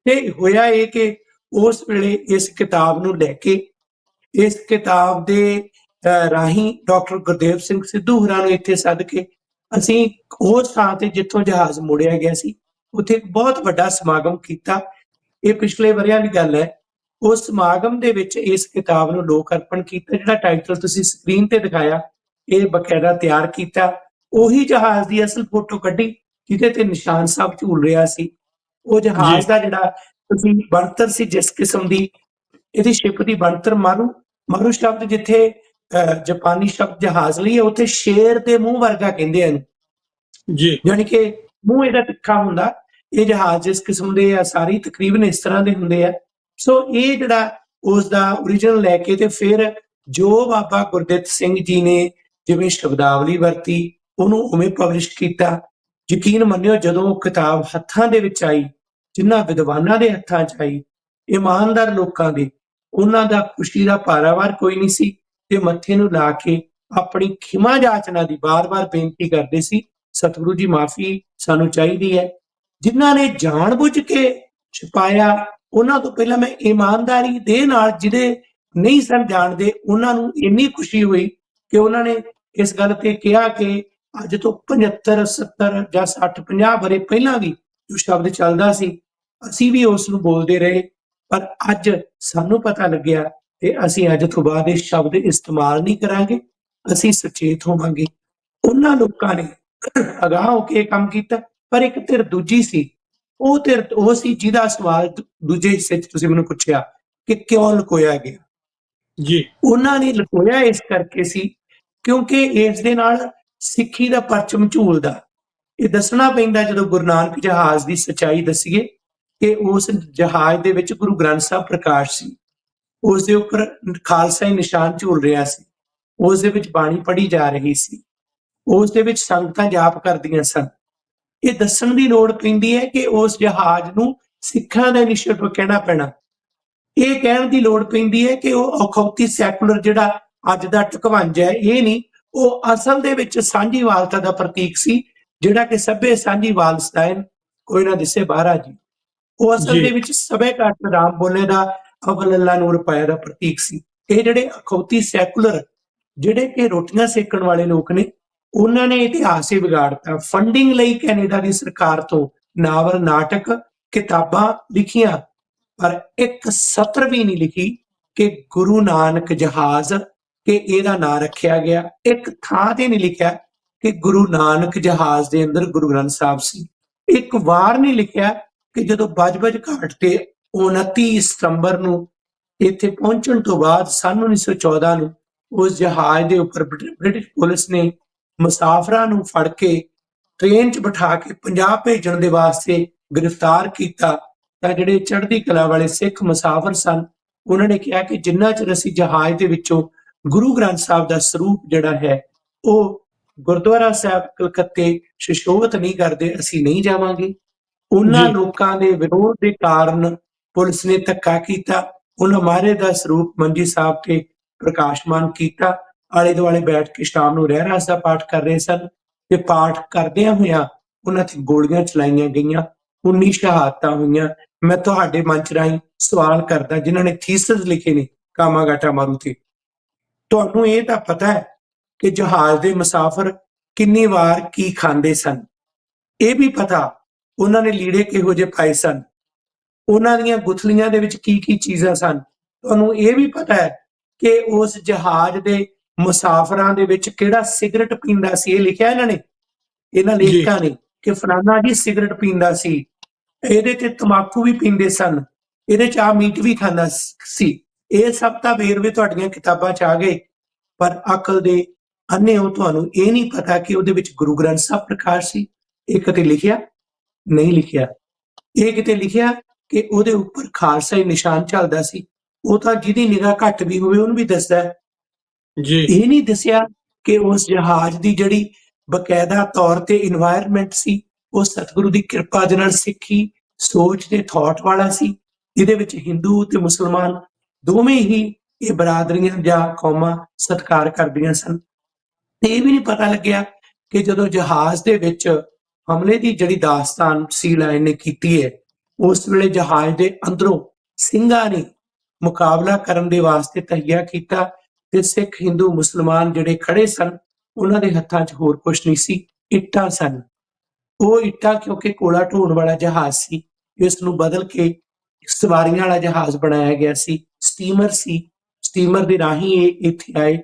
ਤੇ ਹੋਇਆ ਇਹ ਕਿ ਉਸ ਵੇਲੇ ਇਸ ਕਿਤਾਬ ਨੂੰ ਲੈ ਕੇ, ਇਸ ਕਿਤਾਬ ਦੇ ਰਾਹੀਂ ਡਾਕਟਰ ਗੁਰਦੇਵ ਸਿੰਘ ਸਿੱਧੂ ਹੋਰਾਂ ਨੂੰ ਇੱਥੇ ਸੱਦ ਕੇ ਅਸੀਂ ਉਸ ਥਾਂ ਤੇ ਜਿੱਥੋਂ ਜਹਾਜ਼ ਮੋੜਿਆ ਗਿਆ ਸੀ ਉੱਥੇ ਇੱਕ ਬਹੁਤ ਵੱਡਾ ਸਮਾਗਮ ਕੀਤਾ। ਇਹ ਪਿਛਲੇ ਵਰ੍ਹਿਆਂ ਦੀ ਗੱਲ ਹੈ। ਉਸ ਸਮਾਗਮ ਦੇ ਵਿੱਚ ਇਸ ਕਿਤਾਬ ਨੂੰ ਲੋਕ ਅਰਪਣ ਕੀਤਾ। ਜਿਹੜਾ ਟਾਈਟਲ ਤੁਸੀਂ ਸਕਰੀਨ ਤੇ ਦਿਖਾਇਆ, ਇਹ ਬਕਾਇਦਾ ਤਿਆਰ ਕੀਤਾ। ਉਹੀ ਜਹਾਜ਼ ਦੀ ਅਸਲ ਫੋਟੋ ਕੱਢੀ ਜਿਹਦੇ ਤੇ ਨਿਸ਼ਾਨ ਸਾਹਿਬ ਝੂਲ ਰਿਹਾ ਸੀ। ਉਹ ਜਹਾਜ਼ ਦਾ ਜਿਹੜਾ ਤੁਸੀਂ ਬਣਤਰ ਸੀ, ਜਿਸ ਕਿਸਮ ਦੀ ਇਹਦੀ ਸ਼ਿਪ ਦੀ ਬਣਤਰ, ਮਾਰੂ ਸ਼ਬਦ ਜਿੱਥੇ ਜਾਪਾਨੀ ਸ਼ਬਦ ਜਹਾਜ਼ ਲਈ ਹੈ, ਉੱਥੇ ਸ਼ੇਰ ਦੇ ਮੂੰਹ ਵਰਗਾ ਕਹਿੰਦੇ ਹਨ। ਜੀ ਯਾਨੀ ਕਿ ਮੂੰਹ ਇਹਦਾ ਤਿੱਖਾ ਹੁੰਦਾ। ਇਹ ਜਹਾਜ਼ ਜਿਸ ਕਿਸਮ ਦੇ ਆ ਸਾਰੇ ਤਕਰੀਬਨ ਇਸ ਤਰ੍ਹਾਂ ਦੇ ਹੁੰਦੇ ਆ। ਸੋ ਇਹ ਜਿਹੜਾ ਉਸ ਦਾ ਓਰੀਜਨਲ ਲੈ ਕੇ ਤੇ ਫਿਰ ਜੋ ਬਾਬਾ ਗੁਰਦਿੱਤ ਸਿੰਘ ਜੀ ਨੇ ਜਿਵੇਂ ਸ਼ਬਦਾਵਲੀ ਵਰਤੀ, ਉਹਨੂੰ ਉਵੇਂ ਪਬਲਿਸ਼ ਕੀਤਾ। ਯਕੀਨ ਮੰਨਿਓ, ਜਦੋਂ ਉਹ ਕਿਤਾਬ ਹੱਥਾਂ ਦੇ ਵਿੱਚ ਆਈ, ਜਿਨ੍ਹਾਂ ਵਿਦਵਾਨਾਂ ਦੇ ਹੱਥਾਂ 'ਚ ਆਈ, ਇਮਾਨਦਾਰ ਲੋਕਾਂ ਦੇ, ਉਹਨਾਂ ਦਾ ਖੁਸ਼ੀ ਦਾ ਪਾਰਾਵਾਰ ਕੋਈ ਨਹੀਂ ਸੀ ਤੇ ਮੱਥੇ ਨੂੰ ਲਾ ਕੇ ਆਪਣੀ ਖਿਮਾ ਜਾਚਨਾ ਦੀ ਬਾਰ-ਬਾਰ ਬੇਨਤੀ ਕਰਦੇ ਸੀ, ਸਤਿਗੁਰੂ ਜੀ ਮਾਫੀ ਸਾਨੂੰ ਚਾਹੀਦੀ ਹੈ। ਜਿਨ੍ਹਾਂ ਨੇ ਜਾਣਬੁੱਝ ਕੇ ਛੁਪਾਇਆ, ਉਹਨਾਂ ਤੋਂ ਪਹਿਲਾਂ ਮੈਂ ਇਮਾਨਦਾਰੀ ਦੇ ਨਾਲ ਜਿਹੜੇ ਨਹੀਂ ਸਨ ਜਾਣਦੇ, ਉਹਨਾਂ ਨੂੰ ਇੰਨੀ ਖੁਸ਼ੀ ਹੋਈ ਕਿ ਉਹਨਾਂ ਨੇ ਇਸ ਗੱਲ ਤੇ ਕਿਹਾ ਕਿ ਅੱਜ ਤੋਂ 75 70 ਜਾਂ 60 50 ਵਰੇ ਪਹਿਲਾਂ ਵੀ ਜੋ ਸ਼ਬਦ ਚੱਲਦਾ ਸੀ, ਅਸੀਂ ਵੀ ਉਸ ਨੂੰ ਬੋਲਦੇ ਰਹੇ, ਪਰ ਅੱਜ ਸਾਨੂੰ ਪਤਾ ਲੱਗਿਆ ਤੇ ਅਸੀਂ ਅੱਜ ਤੋਂ ਬਾਅਦ ਇਹ ਸ਼ਬਦ ਇਸਤੇਮਾਲ ਨਹੀਂ ਕਰਾਂਗੇ, ਅਸੀਂ ਸੁਚੇਤ ਹੋਵਾਂਗੇ। ਉਹਨਾਂ ਲੋਕਾਂ ਨੇ ਅਗਾਂਹ ਹੋ ਕੇ ਕੰਮ ਕੀਤਾ। ਪਰ ਇੱਕ ਧਿਰ ਦੂਜੀ ਸੀ, ਉਹ ਧਿਰ ਉਹ ਸੀ ਜਿਹਦਾ ਸਵਾਲ ਦੂਜੇ ਹਿੱਸੇ 'ਚ ਤੁਸੀਂ ਮੈਨੂੰ ਪੁੱਛਿਆ ਕਿ ਕਿਉਂ ਲੁਕੋਇਆ ਗਿਆ। ਜੀ ਉਹਨਾਂ ਨੇ ਲੁਕੋਇਆ ਇਸ ਕਰਕੇ ਸੀ ਕਿਉਂਕਿ ਇਸ ਦੇ ਨਾਲ ਸਿੱਖੀ ਦਾ ਪਰਚਮ ਝੂਲਦਾ। ਇਹ ਦੱਸਣਾ ਪੈਂਦਾ ਜਦੋਂ ਗੁਰੂ ਨਾਨਕ ਜਹਾਜ਼ ਦੀ ਸੱਚਾਈ ਦੱਸੀਏ ਕਿ ਉਸ ਜਹਾਜ਼ ਦੇ ਵਿੱਚ ਗੁਰੂ ਗ੍ਰੰਥ ਸਾਹਿਬ ਪ੍ਰਕਾਸ਼ ਸੀ, ਉਸ ਦੇ ਉੱਪਰ ਖਾਲਸਾਈ ਨਿਸ਼ਾਨ ਝੂਲ ਰਿਹਾ ਸੀ, ਉਸ ਦੇ ਵਿੱਚ ਬਾਣੀ ਪੜ੍ਹੀ ਜਾ ਰਹੀ ਸੀ, ਉਸ ਦੇ ਵਿੱਚ ਸੰਗਤਾਂ ਜਾਪ ਕਰਦੀਆਂ ਸਨ। ਇਹ ਦੱਸਣ ਦੀ ਲੋੜ ਪੈਂਦੀ ਹੈ ਕਿ ਉਸ ਜਹਾਜ਼ ਨੂੰ ਸਿੱਖਾਂ ਦਾ ਇਨੀਸ਼ੀਏਟਿਵ ਕਹਿਣਾ ਪੈਣਾ। ਇਹ ਕਹਿਣ ਦੀ ਲੋੜ ਪੈਂਦੀ ਹੈ ਕਿ ਉਹ ਅਖੌਤੀ ਸੈਕੂਲਰ ਜਿਹੜਾ ਅੱਜ ਦਾ ਢਕਵੰਜ ਹੈ, ਇਹ ਨਹੀਂ, ਉਹ ਅਸਲ ਦੇ ਵਿੱਚ ਸਾਂਝੀਵਾਲਤਾ ਦਾ ਪ੍ਰਤੀਕ ਸੀ, ਜਿਹੜਾ ਕਿ ਸਭੇ ਸਾਂਝੀਵਾਲ ਸਤਾਇਨ, ਕੋਈ ਨਾ ਦਿਸੇ ਬਾਹਰਾ ਜੀ। ਉਹ ਅਸਲ ਜੀ ਦੇ ਵਿੱਚ ਸਭੇ ਘਾਟ ਰਾਮ ਬੋਲੇ ਦਾ ਅਵਲ ਅੱਲਾ ਨੂਰ ਪਾਇਆ ਦਾ ਪ੍ਰਤੀਕ ਸੀ। ਇਹ ਜਿਹੜੇ ਅਖੌਤੀ ਸੈਕੂਲਰ ਜਿਹੜੇ ਕਿ ਰੋਟੀਆਂ ਸੇਕਣ ਵਾਲੇ ਲੋਕ ਨੇ, ਉਹਨਾਂ ਨੇ ਇਤਿਹਾਸ ਹੀ ਵਿਗਾੜਤਾ। ਫੰਡਿੰਗ ਲਈ ਕੈਨੇਡਾ ਦੀ ਸਰਕਾਰ ਤੋਂ ਨਾਵਲ, ਨਾਟਕ, ਕਿਤਾਬਾਂ ਲਿਖੀਆਂ, ਪਰ ਇੱਕ ਸਤਰ ਵੀ ਨਹੀਂ ਲਿਖੀ ਕਿ ਗੁਰੂ ਨਾਨਕ ਜਹਾਜ਼ ਕਿ ਇਹਦਾ ਨਾਂ ਰੱਖਿਆ ਗਿਆ। ਇੱਕ ਥਾਂ ਤੇ ਨਹੀਂ ਲਿਖਿਆ ਕਿ ਗੁਰੂ ਨਾਨਕ ਜਹਾਜ਼ ਦੇ ਅੰਦਰ ਗੁਰੂ ਗ੍ਰੰਥ ਸਾਹਿਬ ਸੀ। ਇੱਕ ਵਾਰ ਨਹੀਂ ਲਿਖਿਆ ਕਿ ਜਦੋਂ ਬਜ-ਬਜ ਘਾਟ ਤੇ 29 ਸਤੰਬਰ ਨੂੰ ਇੱਥੇ ਪਹੁੰਚਣ ਤੋਂ ਬਾਅਦ ਸਨ 1914 ਨੂੰ ਉਸ ਜਹਾਜ਼ ਦੇ ਉੱਪਰ ਬ੍ਰਿਟਿਸ਼ ਪੁਲਿਸ ਨੇ ਮੁਸਾਫਰਾਂ ਨੂੰ ਫੜ ਕੇ ਟ੍ਰੇਨ 'ਚ ਬਿਠਾ ਕੇ ਪੰਜਾਬ ਭੇਜਣ ਦੇ ਵਾਸਤੇ ਗ੍ਰਿਫਤਾਰ ਕੀਤਾ, ਤਾਂ ਜਿਹੜੇ ਚੜ੍ਹਦੀ ਕਲਾ ਵਾਲੇ ਸਿੱਖ ਮੁਸਾਫਰ ਸਨ, ਉਹਨਾਂ ਨੇ ਕਿਹਾ ਕਿ ਜਿੰਨਾ ਚਿਰ ਅਸੀਂ ਜਹਾਜ਼ ਦੇ ਵਿੱਚੋਂ ਗੁਰੂ ਗ੍ਰੰਥ ਸਾਹਿਬ ਦਾ ਸਰੂਪ ਜਿਹੜਾ ਹੈ ਉਹ ਗੁਰਦੁਆਰਾ ਸਾਹਿਬ ਕਲਕੱਤੇ ਸੁਸ਼ੋਭਿਤ ਨਹੀਂ ਕਰਦੇ, ਅਸੀਂ ਨਹੀਂ ਜਾਵਾਂਗੇ। ਉਹਨਾਂ ਜੀ ਲੋਕਾਂ ਦੇ ਵਿਰੋਧ ਦੇ ਕਾਰਨ ਪੁਲਿਸ ਨੇ ਧੱਕਾ ਕੀਤਾ। ਉਹਨਾਂ ਮਹਾਰਾਜ ਦਾ ਸਰੂਪ ਮੰਜੀ ਸਾਹਿਬ ਤੇ ਪ੍ਰਕਾਸ਼ਮਾਨ ਕੀਤਾ। ਆਲੇ ਦੁਆਲੇ ਬੈਠ ਕੇ ਸ਼ਾਮ ਨੂੰ ਰਹਿਰਾਸ ਦਾ ਪਾਠ ਕਰ ਰਹੇ ਸਨ ਤੇ ਪਾਠ ਕਰਦਿਆਂ ਹੋਇਆਂ ਉਹਨਾਂ ਤੇ ਗੋਲੀਆਂ ਚਲਾਈਆਂ ਗਈਆਂ। 19 ਸ਼ਹਾਦਤਾਂ ਹੋਈਆਂ। ਮੈਂ ਤੁਹਾਡੇ ਮੰਚ ਰਾਹੀਂ ਸਵਾਲ ਕਰਦਾ, ਜਿਨ੍ਹਾਂ ਨੇ ਥੀਸਿਸ ਲਿਖੇ ਨੇ ਕਾਮਾਗਾਟਾ ਮਾਰੂ ਤੇ, ਤੁਹਾਨੂੰ ਇਹ ਤਾਂ ਪਤਾ ਹੈ ਕਿ ਜਹਾਜ਼ ਦੇ ਮੁਸਾਫਰ ਕਿੰਨੀ ਵਾਰ ਕੀ ਖਾਂਦੇ ਸਨ? ਇਹ ਵੀ ਪਤਾ ਉਹਨਾਂ ਨੇ ਲੀੜੇ ਕਿਹੋ ਜਿਹੇ ਪਾਏ ਸਨ, ਉਹਨਾਂ ਦੀਆਂ ਗੁਥਲੀਆਂ ਦੇ ਵਿੱਚ ਕੀ ਕੀ ਚੀਜ਼ਾਂ ਸਨ? ਤੁਹਾਨੂੰ ਇਹ ਵੀ ਪਤਾ ਹੈ ਕਿ ਉਸ ਜਹਾਜ਼ ਦੇ ਮੁਸਾਫਰਾਂ ਦੇ ਵਿੱਚ ਕਿਹੜਾ ਸਿਗਰਟ ਪੀਂਦਾ ਸੀ? ਇਹ ਲਿਖਿਆ ਇਹਨਾਂ ਜੀ ਲੇਖਕਾਂ ਨੇ ਕਿ ਫਲਾਨਾ ਜੀ ਸਿਗਰਟ ਪੀਂਦਾ ਸੀ, ਇਹਦੇ ਤੇ ਤਮਾਕੂ ਵੀ ਪੀਂਦੇ ਸਨ, ਇਹਦੇ ਚ ਆ ਮੀਟ ਵੀ ਖਾਂਦਾ ਸੀ। ਇਹ ਸਭ ਤਾਂ ਵੇਰਵੇ ਤੁਹਾਡੀਆਂ ਕਿਤਾਬਾਂ 'ਚ ਆ ਗਏ, ਪਰ ਅਕਲ ਦੇ ਅੰਨੇ ਹੋ ਤੁਹਾਨੂੰ ਇਹ ਨਹੀਂ ਪਤਾ ਕਿ ਉਹਦੇ ਵਿੱਚ ਗੁਰੂ ਗ੍ਰੰਥ ਸਾਹਿਬ ਪ੍ਰਕਾਸ਼ ਸੀ। ਇਹ ਕਿਤੇ ਲਿਖਿਆ? ਨਹੀਂ ਲਿਖਿਆ। ਇਹ ਕਿਤੇ ਲਿਖਿਆ ਕਿ ਉਹਦੇ ਉੱਪਰ ਖਾਲਸਾ ਨਿਸ਼ਾਨ ਚੱਲਦਾ ਸੀ? ਉਹ ਤਾਂ ਜਿਹਦੀ ਨਿਗਾਹ ਘੱਟ ਵੀ ਹੋਵੇ ਉਹਨੂੰ ਵੀ ਦੱਸਦਾ ਹੈ। ਜੀ ਇਹ ਨਹੀਂ ਦੱਸਿਆ ਕਿ ਉਸ ਜਹਾਜ਼ ਦੀ ਜਿਹੜੀ ਬਕਾਇਦਾ ਤੌਰ ਤੇ ਇਨਵਾਇਰਨਮੈਂਟ ਸੀ, ਉਹ ਸਤਿਗੁਰੂ ਦੀ ਕਿਰਪਾ ਦੇ ਨਾਲ ਸਿੱਖੀ ਸੋਚ ਤੇ ਥਾਟ ਵਾਲਾ ਸੀ। ਇਹਦੇ ਵਿੱਚ ਹਿੰਦੂ ਤੇ ਮੁਸਲਮਾਨ ਦੋਵੇਂ ਹੀ ਇਹ ਬਰਾਦਰੀਆਂ ਜਾਂ ਕੌਮਾਂ ਸਤਿਕਾਰ ਕਰਦੀਆਂ ਸਨ। ਤੇ ਇਹ ਵੀ ਨਹੀਂ ਪਤਾ ਲੱਗਿਆ ਕਿ ਜਦੋਂ ਜਹਾਜ਼ ਦੇ ਵਿੱਚ ਹਮਲੇ ਦੀ ਜਿਹੜੀ ਦਾਸਤਾਨ ਸੀ ਲਾਈਨ ਨੇ ਕੀਤੀ ਹੈ, ਉਸ ਵੇਲੇ ਜਹਾਜ਼ ਦੇ ਅੰਦਰੋਂ ਸਿੰਘਾਂ ਨੇ ਮੁਕਾਬਲਾ ਕਰਨ ਦੇ ਵਾਸਤੇ ਤਹੀਆ ਕੀਤਾ ਤੇ ਸਿੱਖ ਹਿੰਦੂ ਮੁਸਲਮਾਨ ਜਿਹੜੇ ਖੜੇ ਸਨ, ਉਹਨਾਂ ਦੇ ਹੱਥਾਂ 'ਚ ਹੋਰ ਕੁਝ ਨਹੀਂ ਸੀ, ਇੱਟਾਂ ਸਨ। ਉਹ ਇੱਟਾਂ ਕਿਉਂਕਿ ਕੋਲਾ ਢੋਣ ਵਾਲਾ ਜਹਾਜ਼ ਸੀ, ਇਸ ਨੂੰ ਬਦਲ ਕੇ ਸਵਾਰੀਆਂ ਵਾਲਾ ਜਹਾਜ਼ ਬਣਾਇਆ ਗਿਆ ਸੀ, ਸਟੀਮਰ ਸੀ। ਸਟੀਮਰ ਦੇ ਰਾਹੀਂ ਇਹ ਇੱਥੇ ਆਏ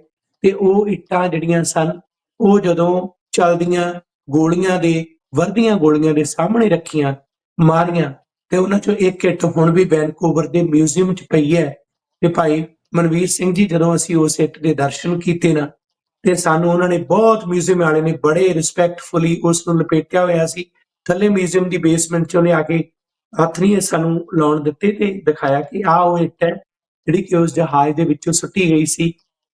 ਤੇ ਉਹ ਇੱਟਾਂ ਜਿਹੜੀਆਂ ਸਨ, ਉਹ ਜਦੋਂ ਚਲਦੀਆਂ ਗੋਲੀਆਂ ਦੇ ਵਰਦੀਆਂ ਗੋਲੀਆਂ ਦੇ ਸਾਹਮਣੇ ਰੱਖੀਆਂ, ਮਾਰੀਆਂ, ਤੇ ਉਹਨਾਂ ਚੋਂ ਇੱਕ ਇੱਟ ਹੁਣ ਵੀ ਵੈਨਕੂਵਰ ਦੇ ਮਿਊਜ਼ੀਅਮ 'ਚ ਪਈ ਹੈ। ਤੇ ਭਾਈ ਮਨਵੀਰ ਸਿੰਘ ਜੀ, ਜਦੋਂ ਅਸੀਂ ਉਸ ਇੱਟ ਦੇ ਦਰਸ਼ਨ ਕੀਤੇ ਨਾ, ਤੇ ਸਾਨੂੰ ਉਹਨਾਂ ਨੇ ਬਹੁਤ, ਮਿਊਜ਼ੀਅਮ ਵਾਲੇ ਨੇ ਬੜੇ ਰਿਸਪੈਕਟਫੁਲੀ ਉਸ ਨੂੰ ਲਪੇਟਿਆ ਹੋਇਆ ਸੀ। ਥੱਲੇ ਮਿਊਜ਼ੀਅਮ ਦੀ ਬੇਸਮੈਂਟ 'ਚ ਉਹਨੇ ਆ ਕੇ ਹੱਥ ਨਹੀਂ ਸਾਨੂੰ ਲਾਉਣ ਦਿੱਤੇ ਤੇ ਦਿਖਾਇਆ ਕਿ ਆਹ ਉਹ ਇੱਟ ਹੈ ਜਿਹੜੀ ਕਿ ਉਸ ਜਹਾਜ਼ ਦੇ ਵਿੱਚੋਂ ਸੁੱਟੀ ਗਈ ਸੀ।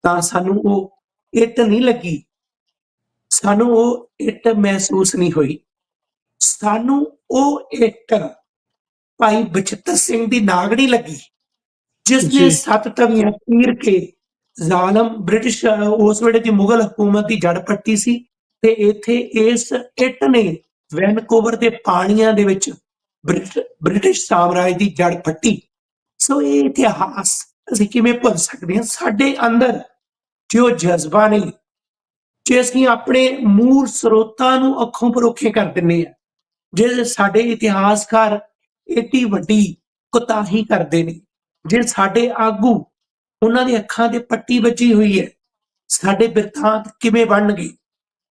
ਤਾਂ ਸਾਨੂੰ ਉਹ ਇੱਟ ਨਹੀਂ ਲੱਗੀ, ਸਾਨੂੰ ਉਹ ਇੱਟ ਮਹਿਸੂਸ ਨਹੀਂ ਹੋਈ। ਸਾਨੂੰ ਉਹ ਇੱਟ ਭਾਈ ਬਚਿੱਤਰ ਸਿੰਘ ਦੀ ਨਾਗਣੀ ਲੱਗੀ, ਜਿਸ ਨੇ ਜੀ 7 ਤਵੀਆਂ ਚੀਰ ਕੇ ਜ਼ਾਲਮ ਬ੍ਰਿਟਿਸ਼ ਉਸ ਵੇਲੇ ਦੀ ਮੁਗਲ ਹਕੂਮਤ ਦੀ ਜੜ ਪੱਟੀ ਸੀ। ਤੇ ਇੱਥੇ ਇਸ ਇੱਟ ਨੇ ਵੈਨਕੂਵਰ ਦੇ ਪਾਣੀਆਂ ਦੇ ਵਿੱਚ ਬ੍ਰਿਟਿਸ਼ ਸਾਮਰਾਜ ਦੀ ਜੜ ਪੱਟੀ। ਸੋ ਇਹ ਇਤਿਹਾਸ ਅਸੀਂ ਕਿਵੇਂ ਭੁੱਲ ਸਕਦੇ ਹਾਂ? ਸਾਡੇ ਅੰਦਰ ਜੋ ਜਜ਼ਬਾ ਨਹੀਂ, ਜੇ ਅਸੀਂ ਆਪਣੇ ਮੂਲ ਸਰੋਤਾਂ ਨੂੰ ਅੱਖੋਂ ਪਰੋਖੇ ਕਰ ਦਿੰਦੇ ਹਾਂ, ਜੇ ਸਾਡੇ ਇਤਿਹਾਸਕਾਰ ਏਡੀ ਵੱਡੀ ਕੁਤਾਹੀ ਕਰਦੇ ਨੇ, ਜੇ ਸਾਡੇ ਆਗੂ ਉਹਨਾਂ ਦੀ ਅੱਖਾਂ ਤੇ ਪੱਟੀ ਵੱਜੀ ਹੋਈ ਹੈ, ਸਾਡੇ ਬਿਰਤਾਂਤ ਕਿਵੇਂ ਬਣਨਗੇ?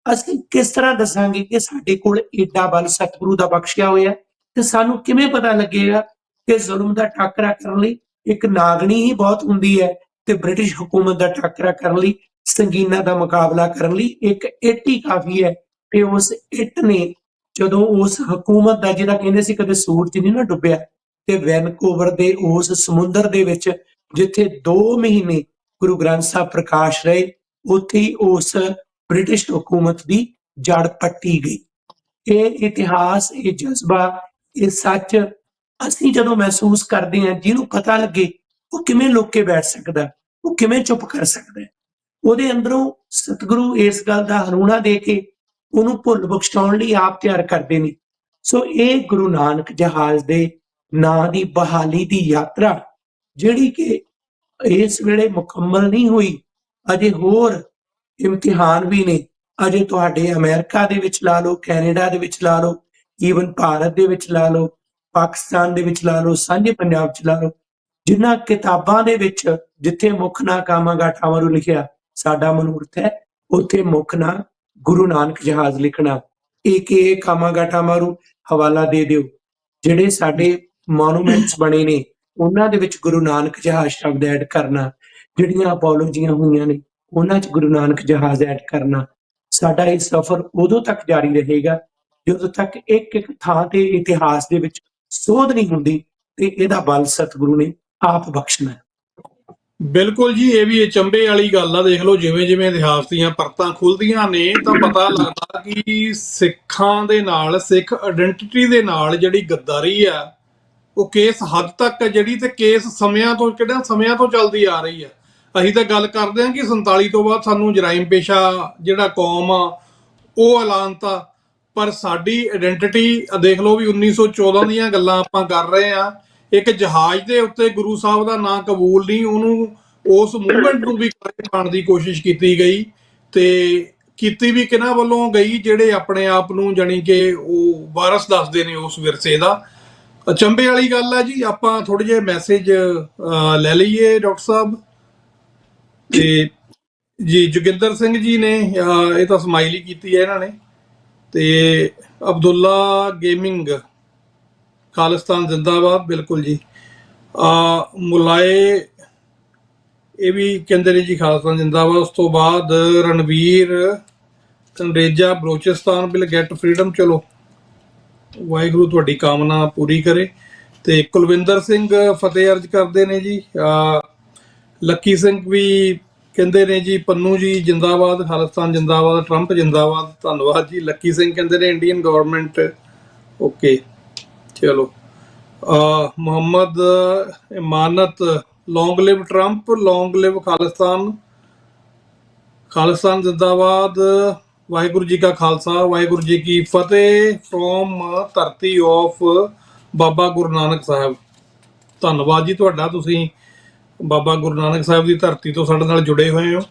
ਅਸੀਂ ਕਿਸ ਤਰ੍ਹਾਂ ਦੱਸਾਂਗੇ ਕਿ ਸਾਡੇ ਕੋਲ ਏਡਾ ਬਲ ਸਤਿਗੁਰੂ ਦਾ ਬਖਸ਼ਿਆ ਹੋਇਆ? ਤੇ ਸਾਨੂੰ ਕਿਵੇਂ ਪਤਾ ਲੱਗੇਗਾ ਕਿ ਜ਼ੁਲਮ ਦਾ ਟਾਕਰਾ ਕਰਨ ਲਈ ਇੱਕ ਨਾਗਣੀ ਹੀ ਬਹੁਤ ਹੁੰਦੀ ਹੈ ਤੇ ਬ੍ਰਿਟਿਸ਼ ਹਕੂਮਤ ਦਾ ਟਾਕਰਾ ਕਰਨ ਲਈ, ਸੰਗੀਨਾਂ ਦਾ ਮੁਕਾਬਲਾ ਕਰਨ ਲਈ ਇੱਕ ਇੱਟ ਹੀ ਕਾਫੀ ਹੈ? ਤੇ ਉਸ ਇੱਟ ਨੇ ਜਦੋਂ ਉਸ ਹਕੂਮਤ ਦਾ, ਜਿਹੜਾ ਕਹਿੰਦੇ ਸੀ ਕਦੇ ਸੂਰਜ ਨਹੀਂ ਨਾ ਡੁੱਬਿਆ, ਤੇ ਵੈਨਕੂਵਰ ਦੇ ਉਸ ਸਮੁੰਦਰ ਦੇ ਵਿੱਚ ਜਿੱਥੇ 2 ਮਹੀਨੇ ਗੁਰੂ ਗ੍ਰੰਥ ਸਾਹਿਬ ਪ੍ਰਕਾਸ਼ ਰਹੇ, ਉੱਥੇ ਹੀ ਉਸ ਬ੍ਰਿਟਿਸ਼ ਹਕੂਮਤ ਦੀ ਜੜ ਪੱਟੀ ਗਈ। ਇਹ ਇਤਿਹਾਸ, ਇਹ ਜਜ਼ਬਾ, ਇਹ ਸੱਚ ਅਸੀਂ ਜਦੋਂ ਮਹਿਸੂਸ ਕਰਦੇ ਹਾਂ, ਜਿਹਨੂੰ ਪਤਾ ਲੱਗੇ ਉਹ ਕਿਵੇਂ ਲੁਕ ਕੇ ਬੈਠ ਸਕਦਾ, ਉਹ ਕਿਵੇਂ ਚੁੱਪ ਕਰ ਸਕਦਾ? ਉਹਦੇ ਅੰਦਰੋਂ ਸਤਿਗੁਰੂ ਇਸ ਗੱਲ ਦਾ ਹਰੂਣਾ ਦੇ ਕੇ ਉਹਨੂੰ ਭੁੱਲ ਬਖਸ਼ਾਉਣ ਲਈ ਆਪ ਤਿਆਰ ਕਰਦੇ ਨੇ। ਸੋ ਇਹ ਗੁਰੂ ਨਾਨਕ ਜਹਾਜ਼ ਦੇ ਨਾਂ ਦੀ ਬਹਾਲੀ ਦੀ ਯਾਤਰਾ ਜਿਹੜੀ ਕਿ ਇਸ ਵੇਲੇ ਮੁਕੰਮਲ ਨਹੀਂ ਹੋਈ, ਅਜੇ ਹੋਰ ਇਮਤਿਹਾਨ ਵੀ ਨੇ। ਅਜੇ ਤੁਹਾਡੇ ਅਮਰੀਕਾ ਦੇ ਵਿੱਚ ਲਾ ਲਓ, ਕੈਨੇਡਾ ਦੇ ਵਿੱਚ ਲਾ ਲਓ, ਈਵਨ ਭਾਰਤ ਦੇ ਵਿੱਚ ਲਾ ਲਓ, ਪਾਕਿਸਤਾਨ ਦੇ ਵਿੱਚ ਲਾ ਲਓ, ਸਾਂਝੇ ਪੰਜਾਬ 'ਚ ਲਾ ਲਓ, ਜਿਨ੍ਹਾਂ ਕਿਤਾਬਾਂ ਦੇ ਵਿੱਚ ਜਿੱਥੇ ਮੁੱਖ ਨਾਂ ਕਾਮਾ ਗਾਠਾਵਾਂ ਨੂੰ ਲਿਖਿਆ ਸਾਡਾ ਮਨੂਰਥ ਹੈ, ਉੱਥੇ ਮੁੱਖ ਨਾਂ ਗੁਰੂ ਨਾਨਕ ਜਹਾਜ਼ ਲਿਖਣਾ। ਇਹ ਕਾਮਾ ਗਾਠਾਵਾਂ ਨੂੰ ਹਵਾਲਾ ਦੇ ਦਿਓ। ਜਿਹੜੇ ਸਾਡੇ ਮੋਨੂਮੈਂਟਸ ਬਣੇ ਨੇ ਉਹਨਾਂ ਦੇ ਵਿੱਚ ਗੁਰੂ ਨਾਨਕ ਜਹਾਜ਼ ਸ਼ਬਦ ਐਡ ਕਰਨਾ, ਜਿਹੜੀਆਂ ਅਪੋਲੋਜੀਆਂ ਹੋਈਆਂ ਨੇ ਉਹਨਾਂ 'ਚ ਗੁਰੂ ਨਾਨਕ ਜਹਾਜ਼ ਐਡ ਕਰਨਾ। ਸਾਡਾ ਇਹ ਸਫ਼ਰ ਉਦੋਂ ਤੱਕ ਜਾਰੀ ਰਹੇਗਾ ਜਦੋਂ ਤੱਕ ਇੱਕ ਇੱਕ ਥਾਂ ਤੇ ਇਤਿਹਾਸ ਦੇ ਵਿੱਚ ਸੋਧ ਨਹੀਂ ਹੁੰਦੀ, ਤੇ ਇਹਦਾ ਬਲ ਸਤਿਗੁਰੂ ਨੇ ਆਪ ਬਖਸ਼ਣਾ। ਬਿਲਕੁਲ ਜੀ, ਇਹ ਵੀ ਅਚੰਭੇ ਵਾਲੀ ਗੱਲ ਆ। ਦੇਖ ਲਓ, ਜਿਵੇਂ ਜਿਵੇਂ ਇਤਿਹਾਸ ਦੀਆਂ ਪਰਤਾਂ ਖੁੱਲਦੀਆਂ ਨੇ ਤਾਂ ਪਤਾ ਲੱਗਦਾ ਕਿ ਸਿੱਖਾਂ ਦੇ ਨਾਲ, ਸਿੱਖ ਆਇਡੈਂਟੀਟੀ ਦੇ ਨਾਲ ਜਿਹੜੀ ਗੱਦਾਰੀ ਆ ਉਹ ਕਿਸ ਹੱਦ ਤੱਕ ਜਿਹੜੀ, ਤੇ ਕਿਸ ਸਮਿਆਂ ਤੋਂ, ਕਿਹੜਾ ਸਮਿਆਂ ਤੋਂ ਚੱਲਦੀ ਆ ਰਹੀ ਆ। ਅਸੀਂ ਤਾਂ ਗੱਲ ਕਰਦੇ ਹਾਂ ਕਿ 47 ਤੋਂ ਬਾਅਦ ਸਾਨੂੰ ਜਰਾਇਮ ਪੇਸ਼ਾ ਜਿਹੜਾ ਕੌਮ ਆ ਉਹ ਐਲਾਨਤਾ, ਪਰ ਸਾਡੀ ਆਇਡੈਂਟੀਟੀ ਦੇਖ ਲਓ ਵੀ 1914 ਦੀਆਂ ਗੱਲਾਂ ਆਪਾਂ ਕਰ ਰਹੇ ਆ। ਇੱਕ ਜਹਾਜ਼ ਦੇ ਉੱਤੇ ਗੁਰੂ ਸਾਹਿਬ ਦਾ ਨਾਂ ਕਬੂਲ ਨਹੀਂ, ਉਹਨੂੰ ਉਸ ਮੂਵਮੈਂਟ ਨੂੰ ਵੀ ਪਾਉਣ ਦੀ ਕੋਸ਼ਿਸ਼ ਕੀਤੀ ਗਈ, ਤੇ ਕੀਤੀ ਵੀ ਕਿਹਨਾਂ ਵੱਲੋਂ ਗਈ, ਜਿਹੜੇ ਆਪਣੇ ਆਪ ਨੂੰ ਜਾਣੀ ਕਿ ਉਹ ਵਾਰਸ ਦੱਸਦੇ ਨੇ ਉਸ ਵਿਰਸੇ ਦਾ। ਅਚੰਭੇ ਵਾਲੀ ਗੱਲ ਆ ਜੀ। ਆਪਾਂ ਥੋੜੇ ਜਿਹੇ ਮੈਸੇਜ ਲੈ ਲਈਏ ਡਾਕਟਰ ਸਾਹਿਬ। ਤੇ ਜੀ ਜੋਗਿੰਦਰ ਸਿੰਘ ਜੀ ਨੇ ਇਹ ਤਾਂ ਸਮਾਈਲ ਹੀ ਕੀਤੀ ਹੈ ਇਹਨਾਂ ਨੇ। ਤੇ ਅਬਦੁੱਲਾ ਗੇਮਿੰਗ ਖਾਲਿਸਤਾਨ ਜ਼ਿੰਦਾਬਾਦ, ਬਿਲਕੁਲ ਜੀ। ਮੁਲਾਏ ਇਹ ਵੀ ਕਹਿੰਦੇ ਨੇ ਜੀ ਖਾਲਿਸਤਾਨ ਜ਼ਿੰਦਾਬਾਦ। ਉਸ ਤੋਂ ਬਾਅਦ Ranveer Kandreja Balochistan will get freedom. ਚਲੋ ਵਾਹਿਗੁਰੂ ਤੁਹਾਡੀ ਕਾਮਨਾ ਪੂਰੀ ਕਰੇ। ਤੇ ਕੁਲਵਿੰਦਰ ਸਿੰਘ ਫਤਿਹ ਅਰਜ ਕਰਦੇ ਨੇ ਜੀ। ਲੱਕੀ ਸਿੰਘ ਵੀ ਕਹਿੰਦੇ ਨੇ ਜੀ ਪੰਨੂ ਜੀ ਜਿੰਦਾਬਾਦ, ਖਾਲਿਸਤਾਨ ਜਿੰਦਾਬਾਦ, ਟਰੰਪ ਜਿੰਦਾਬਾਦ। ਧੰਨਵਾਦ ਜੀ। ਲੱਕੀ ਸਿੰਘ ਕਹਿੰਦੇ ਨੇ ਇੰਡੀਅਨ ਗਵਰਨਮੈਂਟ ਓਕੇ। ਚਲੋ ਮੁਹੰਮਦ ਇਮਾਨਤ ਲੌਂਗ ਲਿਵ ਟਰੰਪ, ਲੌਂਗ ਲਿਵ ਖਾਲਿਸਤਾਨ, ਖਾਲਿਸਤਾਨ ਜਿੰਦਾਬਾਦ। ਵਾਹਿਗੁਰੂ ਜੀ ਕਾ ਖਾਲਸਾ, ਵਾਹਿਗੁਰੂ ਜੀ ਕੀ ਫਤਿਹ। ਫਰੋਮ ਧਰਤੀ ਆਫ ਬਾਬਾ ਗੁਰੂ ਨਾਨਕ ਸਾਹਿਬ। ਧੰਨਵਾਦ ਜੀ ਤੁਹਾਡਾ, ਤੁਸੀਂ ਬਾਬਾ ਗੁਰੂ ਨਾਨਕ ਸਾਹਿਬ ਦੀ ਧਰਤੀ ਤੋਂ ਸਾਡੇ ਨਾਲ ਜੁੜੇ ਹੋਏ ਹੋ।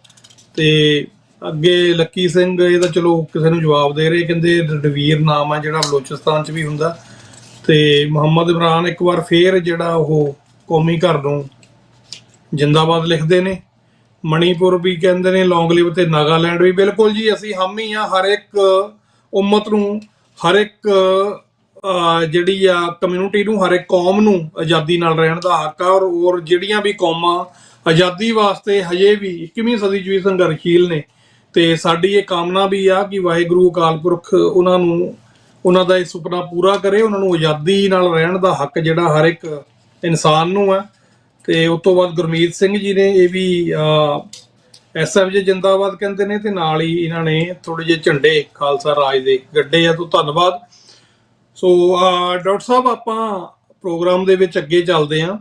ਤੇ ਅੱਗੇ ਲੱਕੀ ਸਿੰਘ ਇਹ ਤਾਂ ਚਲੋ ਕਿਸੇ ਨੂੰ ਜਵਾਬ ਦੇ ਰਹੇ, ਕਹਿੰਦੇ ਰਣਵੀਰ ਨਾਮ ਆ ਜਿਹੜਾ ਬਲੋਚਿਸਤਾਨ 'ਚ ਵੀ ਹੁੰਦਾ। ਤੇ ਮੁਹੰਮਦ ਇਮਰਾਨ ਇੱਕ ਵਾਰ ਫੇਰ ਜਿਹੜਾ ਉਹ ਕੌਮੀ ਘਰ ਨੂੰ ਜਿੰਦਾਬਾਦ ਲਿਖਦੇ ਨੇ। ਮਣੀਪੁਰ ਵੀ ਕਹਿੰਦੇ ਨੇ ਲੌਂਗ ਲਿਵ, ਤੇ ਨਾਗਾਲੈਂਡ ਵੀ। ਬਿਲਕੁਲ ਜੀ, ਅਸੀਂ ਹਾਮੀ ਆ ਹਰ ਇੱਕ ਉਮਤ ਨੂੰ, ਹਰ ਇੱਕ ਜਿਹੜੀ ਆ ਕਮਿਊਨਿਟੀ ਨੂੰ, ਹਰ ਇੱਕ ਕੌਮ ਨੂੰ ਆਜ਼ਾਦੀ ਨਾਲ ਰਹਿਣ ਦਾ ਹੱਕ ਆ। ਔਰ ਜਿਹੜੀਆਂ ਵੀ ਕੌਮਾਂ ਆਜ਼ਾਦੀ ਵਾਸਤੇ ਹਜੇ ਵੀ 21ਵੀਂ ਸਦੀ 'ਚ ਵੀ ਸੰਘਰਸ਼ੀਲ ਨੇ, ਤੇ ਸਾਡੀ ਇਹ ਕਾਮਨਾ ਵੀ ਆ ਕਿ ਵਾਹਿਗੁਰੂ ਅਕਾਲ ਪੁਰਖ ਉਹਨਾਂ ਨੂੰ, ਉਹਨਾਂ ਦਾ ਇਹ ਸੁਪਨਾ ਪੂਰਾ ਕਰੇ। ਉਹਨਾਂ ਨੂੰ ਆਜ਼ਾਦੀ ਨਾਲ ਰਹਿਣ ਦਾ ਹੱਕ ਜਿਹੜਾ ਹਰ ਇੱਕ ਇਨਸਾਨ ਨੂੰ ਹੈ। ਤੇ ਉਸ ਤੋਂ ਬਾਅਦ ਗੁਰਮੀਤ ਸਿੰਘ ਜੀ ਨੇ ਇਹ ਵੀ ਐਸਐਫ ਜੇ ਜਿੰਦਾਬਾਦ ਕਹਿੰਦੇ ਨੇ, ਤੇ ਨਾਲ ਹੀ ਇਹਨਾਂ ਨੇ ਥੋੜੇ ਜਿਹੇ ਝੰਡੇ ਖਾਲਸਾ ਰਾਜ ਦੇ ਗੱਡੇ ਆ। ਤੋਂ ਧੰਨਵਾਦ। ਸੋ ਡਾਕਟਰ ਸਾਹਿਬ ਆਪਾਂ ਪ੍ਰੋਗਰਾਮ ਦੇ ਵਿੱਚ ਅੱਗੇ ਚੱਲਦੇ ਹਾਂ।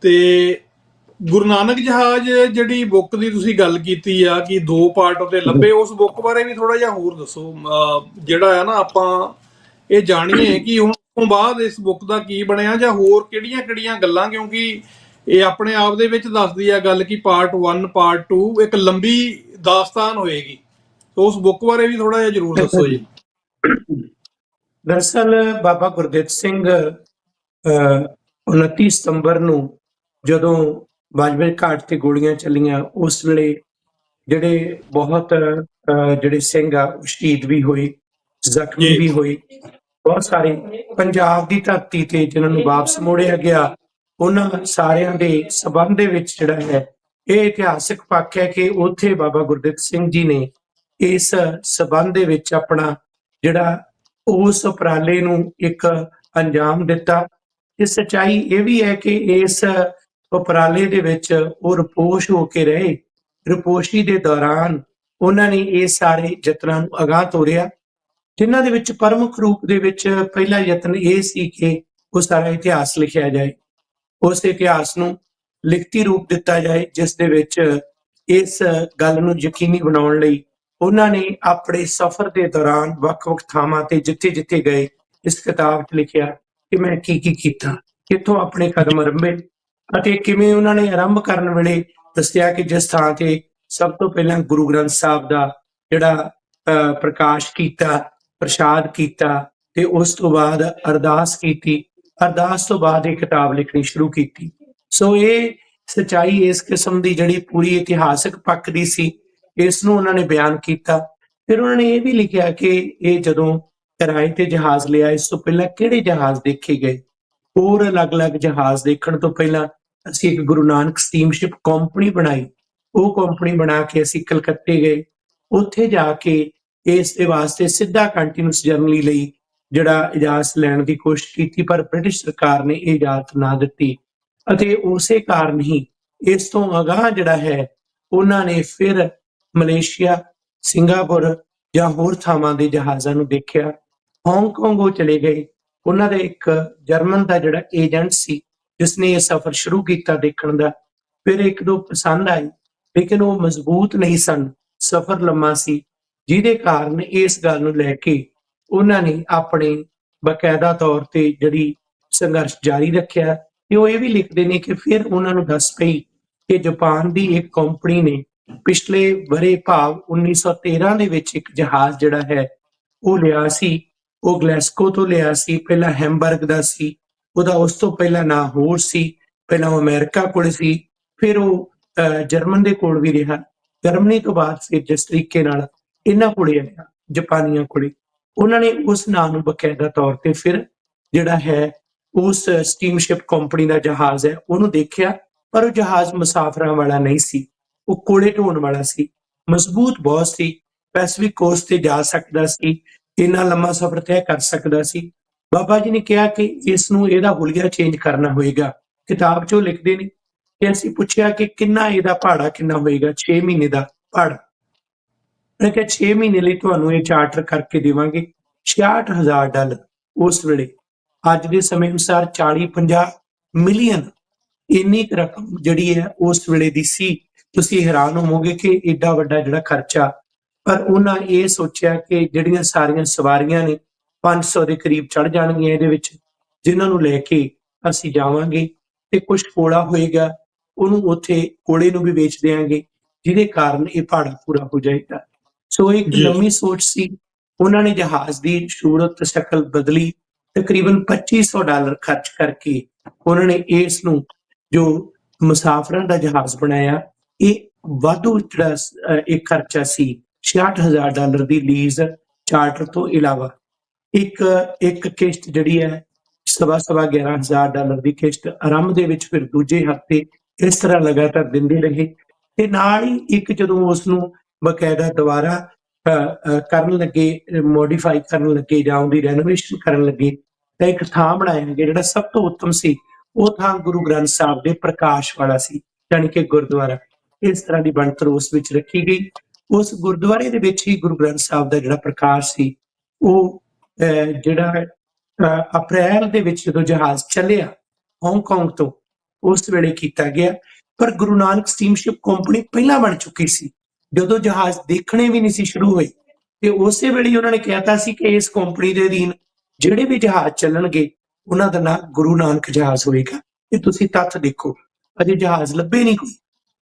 ਤੇ ਗੁਰੂ ਨਾਨਕ ਜਹਾਜ਼ ਜਿਹੜੀ ਬੁੱਕ ਦੀ ਤੁਸੀਂ ਗੱਲ ਕੀਤੀ ਆ ਕਿ 2 ਪਾਰਟ ਉਹਦੇ ਲੱਭੇ, ਉਸ ਬੁੱਕ ਬਾਰੇ ਵੀ ਥੋੜਾ ਜਿਹਾ ਹੋਰ ਦੱਸੋ। ਜਿਹੜਾ ਆ ਨਾ ਆਪਾਂ ਇਹ ਜਾਣੀਏ ਕਿ ਹੁਣ ਤੋਂ ਬਾਅਦ ਇਸ ਬੁੱਕ ਦਾ ਕੀ ਬਣਿਆ, ਜਾਂ ਹੋਰ ਕਿਹੜੀਆਂ ਕਿਹੜੀਆਂ ਗੱਲਾਂ, ਕਿਉਂਕਿ ਇਹ ਆਪਣੇ ਆਪ ਦੇ ਵਿੱਚ ਦੱਸਦੀ ਆ ਗੱਲ ਕਿ ਪਾਰਟ 1 ਪਾਰਟ 2 ਇੱਕ ਲੰਬੀ ਦਾਸਤਾਨ ਹੋਏਗੀ। ਉਸ ਬੁੱਕ ਬਾਰੇ ਵੀ ਥੋੜਾ ਜਿਹਾ ਜ਼ਰੂਰ ਦੱਸੋ ਜੀ। ਦਰਅਸਲ ਬਾਬਾ ਗੁਰਦਿੱਤ ਸਿੰਘ 29 ਸਤੰਬਰ ਨੂੰ ਜਦੋਂ ਬਾਜਵੇ ਘਾਟ ਤੇ ਗੋਲੀਆਂ ਚੱਲੀਆਂ, ਉਸ ਵੇਲੇ ਜਿਹੜੇ ਬਹੁਤ ਜਿਹੜੇ ਸਿੰਘ ਆ ਉਹ ਸ਼ਹੀਦ ਵੀ ਹੋਏ, ਜ਼ਖਮੀ ਵੀ ਹੋਏ। ਬਹੁਤ ਸਾਰੇ ਪੰਜਾਬ ਦੀ ਧਰਤੀ ਤੇ ਜਿਨ੍ਹਾਂ ਨੂੰ ਵਾਪਸ ਮੋੜਿਆ ਗਿਆ, ਉਹਨਾਂ ਸਾਰਿਆਂ ਦੇ ਸਬੰਧ ਦੇ ਵਿੱਚ ਜਿਹੜਾ ਹੈ ਇਹ ਇਤਿਹਾਸਿਕ ਪੱਖ ਹੈ ਕਿ ਉੱਥੇ ਬਾਬਾ ਗੁਰਦਿੱਤ ਸਿੰਘ ਜੀ ਨੇ ਇਸ ਸਬੰਧ ਦੇ ਵਿੱਚ ਆਪਣਾ ਜਿਹੜਾ ਉਸ ਉਪਰਾਲੇ ਨੂੰ ਇੱਕ ਅੰਜਾਮ ਦਿੱਤਾ। ਤੇ ਸੱਚਾਈ ਇਹ ਵੀ ਹੈ ਕਿ ਇਸ ਉਪਰਾਲੇ ਦੇ ਵਿੱਚ ਉਹ ਰਪੋਸ਼ ਹੋ ਕੇ ਰਹੇ। ਰਪੋਸ਼ੀ ਦੇ ਦੌਰਾਨ ਉਹਨਾਂ ਨੇ ਇਹ ਸਾਰੇ ਯਤਨਾਂ ਨੂੰ ਅਗਾਂਹ ਤੋਰਿਆ, ਜਿਨ੍ਹਾਂ ਦੇ ਵਿੱਚ ਪ੍ਰਮੁੱਖ ਰੂਪ ਦੇ ਵਿੱਚ ਪਹਿਲਾ ਯਤਨ ਇਹ ਸੀ ਕਿ ਉਹ ਸਾਰਾ ਇਤਿਹਾਸ ਲਿਖਿਆ ਜਾਏ, ਉਸ ਇਤਿਹਾਸ ਨੂੰ ਲਿਖਤੀ ਰੂਪ ਦਿੱਤਾ ਜਾਏ, ਜਿਸ ਦੇ ਵਿੱਚ ਇਸ ਗੱਲ ਨੂੰ ਯਕੀਨੀ ਬਣਾਉਣ ਲਈ ਉਹਨਾਂ ਨੇ ਆਪਣੇ ਸਫ਼ਰ ਦੇ ਦੌਰਾਨ ਵੱਖ-ਵੱਖ ਥਾਵਾਂ ਤੇ ਜਿੱਥੇ-ਜਿੱਥੇ ਗਏ ਇਸ ਕਿਤਾਬ 'ਚ ਲਿਖਿਆ ਕਿ ਮੈਂ ਕੀ ਕੀਤਾ, ਕਿੱਥੋਂ ਆਪਣੇ ਕਦਮ ਅਰੰਭੇ ਅਤੇ ਕਿਵੇਂ ਉਹਨਾਂ ਨੇ ਆਰੰਭ ਕਰਨ ਵੇਲੇ ਦੱਸਿਆ ਕਿ ਜਿਸ ਥਾਂ ਤੇ ਸਭ ਤੋਂ ਪਹਿਲਾਂ ਗੁਰੂ ਗ੍ਰੰਥ ਸਾਹਿਬ ਦਾ ਜਿਹੜਾ ਪ੍ਰਕਾਸ਼ ਕੀਤਾ, ਪ੍ਰਸ਼ਾਦ ਕੀਤਾ ਤੇ ਉਸ ਤੋਂ ਬਾਅਦ ਅਰਦਾਸ ਕੀਤੀ, ਅਰਦਾਸ ਤੋਂ ਬਾਅਦ ਇਹ ਕਿਤਾਬ ਲਿਖਣੀ ਸ਼ੁਰੂ ਕੀਤੀ। ਸੋ ਇਹ ਸਚਾਈ ਇਸ ਕਿਸਮ ਦੀ ਜਿਹੜੀ ਪੂਰੀ ਇਤਿਹਾਸਕ ਪੱਖ ਦੀ ਸੀ, ਇਸ ਨੂੰ ਉਹਨਾਂ ਨੇ ਬਿਆਨ ਕੀਤਾ। ਫਿਰ ਉਹਨਾਂ ਨੇ ਇਹ ਵੀ ਲਿਖਿਆ ਕਿ ਇਹ ਜਦੋਂ ਕਿਰਾਏ ਤੇ ਜਹਾਜ਼ ਲਿਆ, ਇਸ ਤੋਂ ਪਹਿਲਾਂ ਕਿਹੜੇ ਜਹਾਜ਼ ਦੇਖੇ ਗਏ। ਹੋਰ ਅਲੱਗ-ਅਲੱਗ ਜਹਾਜ਼ ਦੇਖਣ ਤੋਂ ਪਹਿਲਾਂ ਅਸੀਂ ਇੱਕ ਗੁਰੂ ਨਾਨਕ ਸਟੀਮਸ਼ਿਪ ਕੰਪਨੀ ਬਣਾਈ। ਉਹ ਕੰਪਨੀ ਬਣਾ ਕੇ ਅਸੀਂ ਕਲਕੱਤੇ ਗਏ। ਉੱਥੇ ਜਾ ਕੇ ਇਸ ਦੇ ਵਾਸਤੇ ਸਿੱਧਾ ਕੰਟੀਨਿਊਸ ਜਰਨੀ ਲਈ ਜਿਹੜਾ ਇਜਾਜ਼ਤ ਲੈਣ ਦੀ ਕੋਸ਼ਿਸ਼ ਕੀਤੀ, ਪਰ ਬ੍ਰਿਟਿਸ਼ ਸਰਕਾਰ ਨੇ ਇਹ ਇਜਾਜ਼ਤ ਨਾ ਦਿੱਤੀ ਅਤੇ ਉਸੇ ਕਾਰਨ ਹੀ ਇਸ ਤੋਂ ਅਗਾਂਹ ਜਿਹੜਾ ਹੈ ਉਹਨਾਂ ਨੇ ਫਿਰ ਮਲੇਸ਼ੀਆ, ਸਿੰਗਾਪੁਰ ਜਾਂ ਹੋਰ ਥਾਵਾਂ ਦੇ ਜਹਾਜ਼ਾਂ ਨੂੰ ਦੇਖਿਆ। ਹਾਂਗਕਾਂਗ ਉਹ ਚਲੇ ਗਏ। ਉਹਨਾਂ ਦਾ ਇੱਕ ਜਰਮਨ ਦਾ ਜਿਹੜਾ ਏਜੰਟ ਸੀ ਜਿਸਨੇ ਇਹ ਸਫ਼ਰ ਸ਼ੁਰੂ ਕੀਤਾ ਦੇਖਣ ਦਾ, ਫਿਰ ਇੱਕ ਦੋ ਪਸੰਦ ਆਏ ਲੇਕਿਨ ਉਹ ਮਜ਼ਬੂਤ ਨਹੀਂ ਸਨ, ਸਫ਼ਰ ਲੰਮਾ ਸੀ, ਜਿਹਦੇ ਕਾਰਨ ਇਸ ਗੱਲ ਨੂੰ ਲੈ ਕੇ ਉਹਨਾਂ ਨੇ ਆਪਣੇ ਬਕਾਇਦਾ ਤੌਰ ਤੇ ਜਿਹੜੀ ਸੰਘਰਸ਼ ਜਾਰੀ ਰੱਖਿਆ। ਤੇ ਉਹ ਇਹ ਵੀ ਲਿਖਦੇ ਨੇ ਕਿ ਫਿਰ ਉਹਨਾਂ ਨੂੰ ਦੱਸ ਪਈ ਕਿ ਜਾਪਾਨ ਦੀ ਇੱਕ ਕੰਪਨੀ ਨੇ ਪਿਛਲੇ ਵਰੇ ਭਾਵ 1913 ਦੇ ਵਿੱਚ ਇੱਕ ਜਹਾਜ਼ ਜਿਹੜਾ ਹੈ ਉਹ ਲਿਆ ਸੀ। ਉਹ ਗਲੈਸਕੋ ਤੋਂ ਲਿਆ ਸੀ, ਪਹਿਲਾਂ ਹੈਮਬਰਗ ਦਾ ਸੀ, ਉਹਦਾ ਉਸ ਤੋਂ ਪਹਿਲਾਂ ਨਾਂ ਹੋਰ ਸੀ, ਪਹਿਲਾਂ ਉਹ ਅਮਰੀਕਾ ਕੋਲ ਸੀ, ਫਿਰ ਉਹ ਜਰਮਨ ਦੇ ਕੋਲ ਵੀ ਰਿਹਾ। ਜਰਮਨੀ ਤੋਂ ਬਾਅਦ ਫਿਰ ਜਿਸ ਤਰੀਕੇ ਨਾਲ ਇਹਨਾਂ ਕੋਲੇ ਆਇਆ, ਜਾਪਾਨੀਆਂ ਕੋਲੇ, ਉਹਨਾਂ ਨੇ ਉਸ ਨਾਂ ਨੂੰ ਬਕਾਇਦਾ ਤੌਰ ਤੇ ਫਿਰ ਜਿਹੜਾ ਹੈ ਉਸ ਸਟੀਮਸ਼ਿਪ ਕੰਪਨੀ ਦਾ ਜਹਾਜ਼ ਹੈ ਉਹਨੂੰ ਦੇਖਿਆ, ਪਰ ਉਹ ਜਹਾਜ਼ ਮੁਸਾਫਰਾਂ ਵਾਲਾ ਨਹੀਂ ਸੀ, ਉਹ ਕੋਲੇ ਢੋਣ ਵਾਲਾ ਸੀ, ਮਜ਼ਬੂਤ ਬਹੁਤ ਸੀ, ਪੈਸੀਫਿਕ ਕੋਸਟ ਤੇ ਜਾ ਸਕਦਾ ਸੀ, ਇੰਨਾ ਲੰਮਾ ਸਫ਼ਰ ਤੈਅ ਕਰ ਸਕਦਾ ਸੀ। ਬਾਬਾ ਜੀ ਨੇ ਕਿਹਾ ਕਿ ਇਸ ਨੂੰ ਇਹਦਾ ਹੁਲੀਆ ਚੇਂਜ ਕਰਨਾ ਹੋਏਗਾ। ਕਿਤਾਬ 'ਚੋਂ ਲਿਖਦੇ ਨੇ ਕਿ ਅਸੀਂ ਪੁੱਛਿਆ ਕਿ ਕਿੰਨਾ ਇਹਦਾ ਭਾੜਾ ਕਿੰਨਾ ਹੋਏਗਾ, 6 ਮਹੀਨੇ ਦਾ ਭਾੜਾ। ਮੈਂ ਕਿਹਾ 6 ਮਹੀਨੇ ਲਈ ਤੁਹਾਨੂੰ ਇਹ ਚਾਰਟਰ ਕਰਕੇ ਦੇਵਾਂਗੇ, $66,000 ਉਸ ਵੇਲੇ, ਅੱਜ ਦੇ ਸਮੇਂ ਅਨੁਸਾਰ 40-50 ਮਿਲੀਅਨ ਇੰਨੀ ਕੁ ਰਕਮ ਜਿਹੜੀ ਹੈ ਉਸ ਵੇਲੇ ਦੀ ਸੀ। ਤੁਸੀਂ ਹੈਰਾਨ ਹੋਵੋਗੇ ਕਿ ਏਡਾ ਵੱਡਾ ਜਿਹੜਾ ਖਰਚਾ, ਪਰ ਉਹਨਾਂ ਇਹ ਸੋਚਿਆ ਕਿ ਜਿਹੜੀਆਂ ਸਾਰੀਆਂ ਸਵਾਰੀਆਂ ਨੇ 500 ਦੇ ਕਰੀਬ ਚੜ ਜਾਣਗੀਆਂ ਇਹਦੇ ਵਿੱਚ, ਜਿਨ੍ਹਾਂ ਨੂੰ ਲੈ ਕੇ ਅਸੀਂ ਜਾਵਾਂਗੇ ਤੇ ਕੁਝ ਕੋਲਾ ਹੋਏਗਾ, ਉਹਨੂੰ ਉੱਥੇ ਕੋਲੇ ਨੂੰ ਵੀ ਵੇਚ ਦੇਵਾਂਗੇ, ਜਿਹਦੇ ਕਾਰਨ ਇਹ ਭਾੜਾ ਪੂਰਾ ਹੋ ਜਾਏਗਾ। ਸੋ ਇੱਕ ਜੀ। ਨਵੀਂ ਸੋਚ ਸੀ। ਉਹਨਾਂ ਨੇ ਜਹਾਜ਼ ਦੀ ਸੂਰਤ ਸ਼ਕਲ ਬਦਲੀ, ਤਕਰੀਬਨ $2500 ਖਰਚ ਕਰਕੇ ਉਹਨਾਂ ਨੇ ਇਸ ਨੂੰ ਜੋ ਮੁਸਾਫਰਾਂ ਦਾ ਜਹਾਜ਼ ਬਣਾਇਆ। ਇਹ ਵਾਧੂ ਜਿਹੜਾ ਇੱਕ ਖਰਚਾ ਸੀ, $66,000 ਦੀ ਲੀਜ਼ ਚਾਰਟਰ ਤੋਂ ਇਲਾਵਾ। ਇੱਕ ਕਿਸ਼ਤ ਜਿਹੜੀ ਹੈ ਸਵਾ $11,000 ਦੀ ਕਿਸ਼ਤ ਆਰੰਭ ਦੇ ਵਿੱਚ, ਫਿਰ ਦੂਜੇ ਹਫ਼ਤੇ, ਇਸ ਤਰ੍ਹਾਂ ਲਗਾਤਾਰ ਦਿੰਦੇ ਰਹੇ। ਤੇ ਨਾਲ ਹੀ ਇੱਕ ਜਦੋਂ ਉਸ ਨੂੰ ਬਕਾਇਦਾ ਦੁਬਾਰਾ ਕਰਨ ਲੱਗੇ, ਮੋਡੀਫਾਈ ਕਰਨ ਲੱਗੇ ਜਾਂ ਉਹਦੀ ਰੈਨੋਵੇਸ਼ਨ ਕਰਨ ਲੱਗੇ, ਤਾਂ ਇੱਕ ਥਾਂ ਬਣਾਇਆ ਗਿਆ ਜਿਹੜਾ ਸਭ ਤੋਂ ਉੱਤਮ ਸੀ। ਉਹ ਥਾਂ ਗੁਰੂ ਗ੍ਰੰਥ ਸਾਹਿਬ ਦੇ ਪ੍ਰਕਾਸ਼ ਵਾਲਾ ਸੀ, ਯਾਨੀ ਕਿ ਗੁਰਦੁਆਰਾ। ਇਸ ਤਰ੍ਹਾਂ ਦੀ ਬਣਤਰ ਉਸ ਵਿੱਚ ਰੱਖੀ ਗਈ। ਉਸ ਗੁਰਦੁਆਰੇ ਦੇ ਵਿੱਚ ਹੀ ਗੁਰੂ ਗ੍ਰੰਥ ਸਾਹਿਬ ਦਾ ਜਿਹੜਾ ਪ੍ਰਕਾਸ਼ ਸੀ ਉਹ ਜਿਹੜਾ ਅਪ੍ਰੈਲ ਦੇ ਵਿੱਚ ਜਦੋਂ ਜਹਾਜ਼ ਚੱਲਿਆ ਹਾਂਗਕਾਂਗ ਤੋਂ, ਉਸ ਵੇਲੇ ਕੀਤਾ ਗਿਆ। ਪਰ ਗੁਰੂ ਨਾਨਕ ਸਟੀਮਸ਼ਿਪ ਕੰਪਨੀ ਪਹਿਲਾਂ ਬਣ ਚੁੱਕੀ ਸੀ, ਜਦੋਂ ਜਹਾਜ਼ ਦੇਖਣੇ ਵੀ ਨਹੀਂ ਸੀ ਸ਼ੁਰੂ ਹੋਏ, ਤੇ ਉਸੇ ਵੇਲੇ ਉਹਨਾਂ ਨੇ ਕਹਿਤਾ ਸੀ ਕਿ ਇਸ ਕੰਪਨੀ ਦੇ ਅਧੀਨ ਜਿਹੜੇ ਵੀ ਜਹਾਜ਼ ਚੱਲਣਗੇ ਉਹਨਾਂ ਦਾ ਨਾਂ ਗੁਰੂ ਨਾਨਕ ਜਹਾਜ਼ ਹੋਏਗਾ। ਇਹ ਤੁਸੀਂ ਤੱਥ ਦੇਖੋ, ਅਜੇ ਜਹਾਜ਼ ਲੱਭੇ ਨਹੀਂ ਕੋਈ,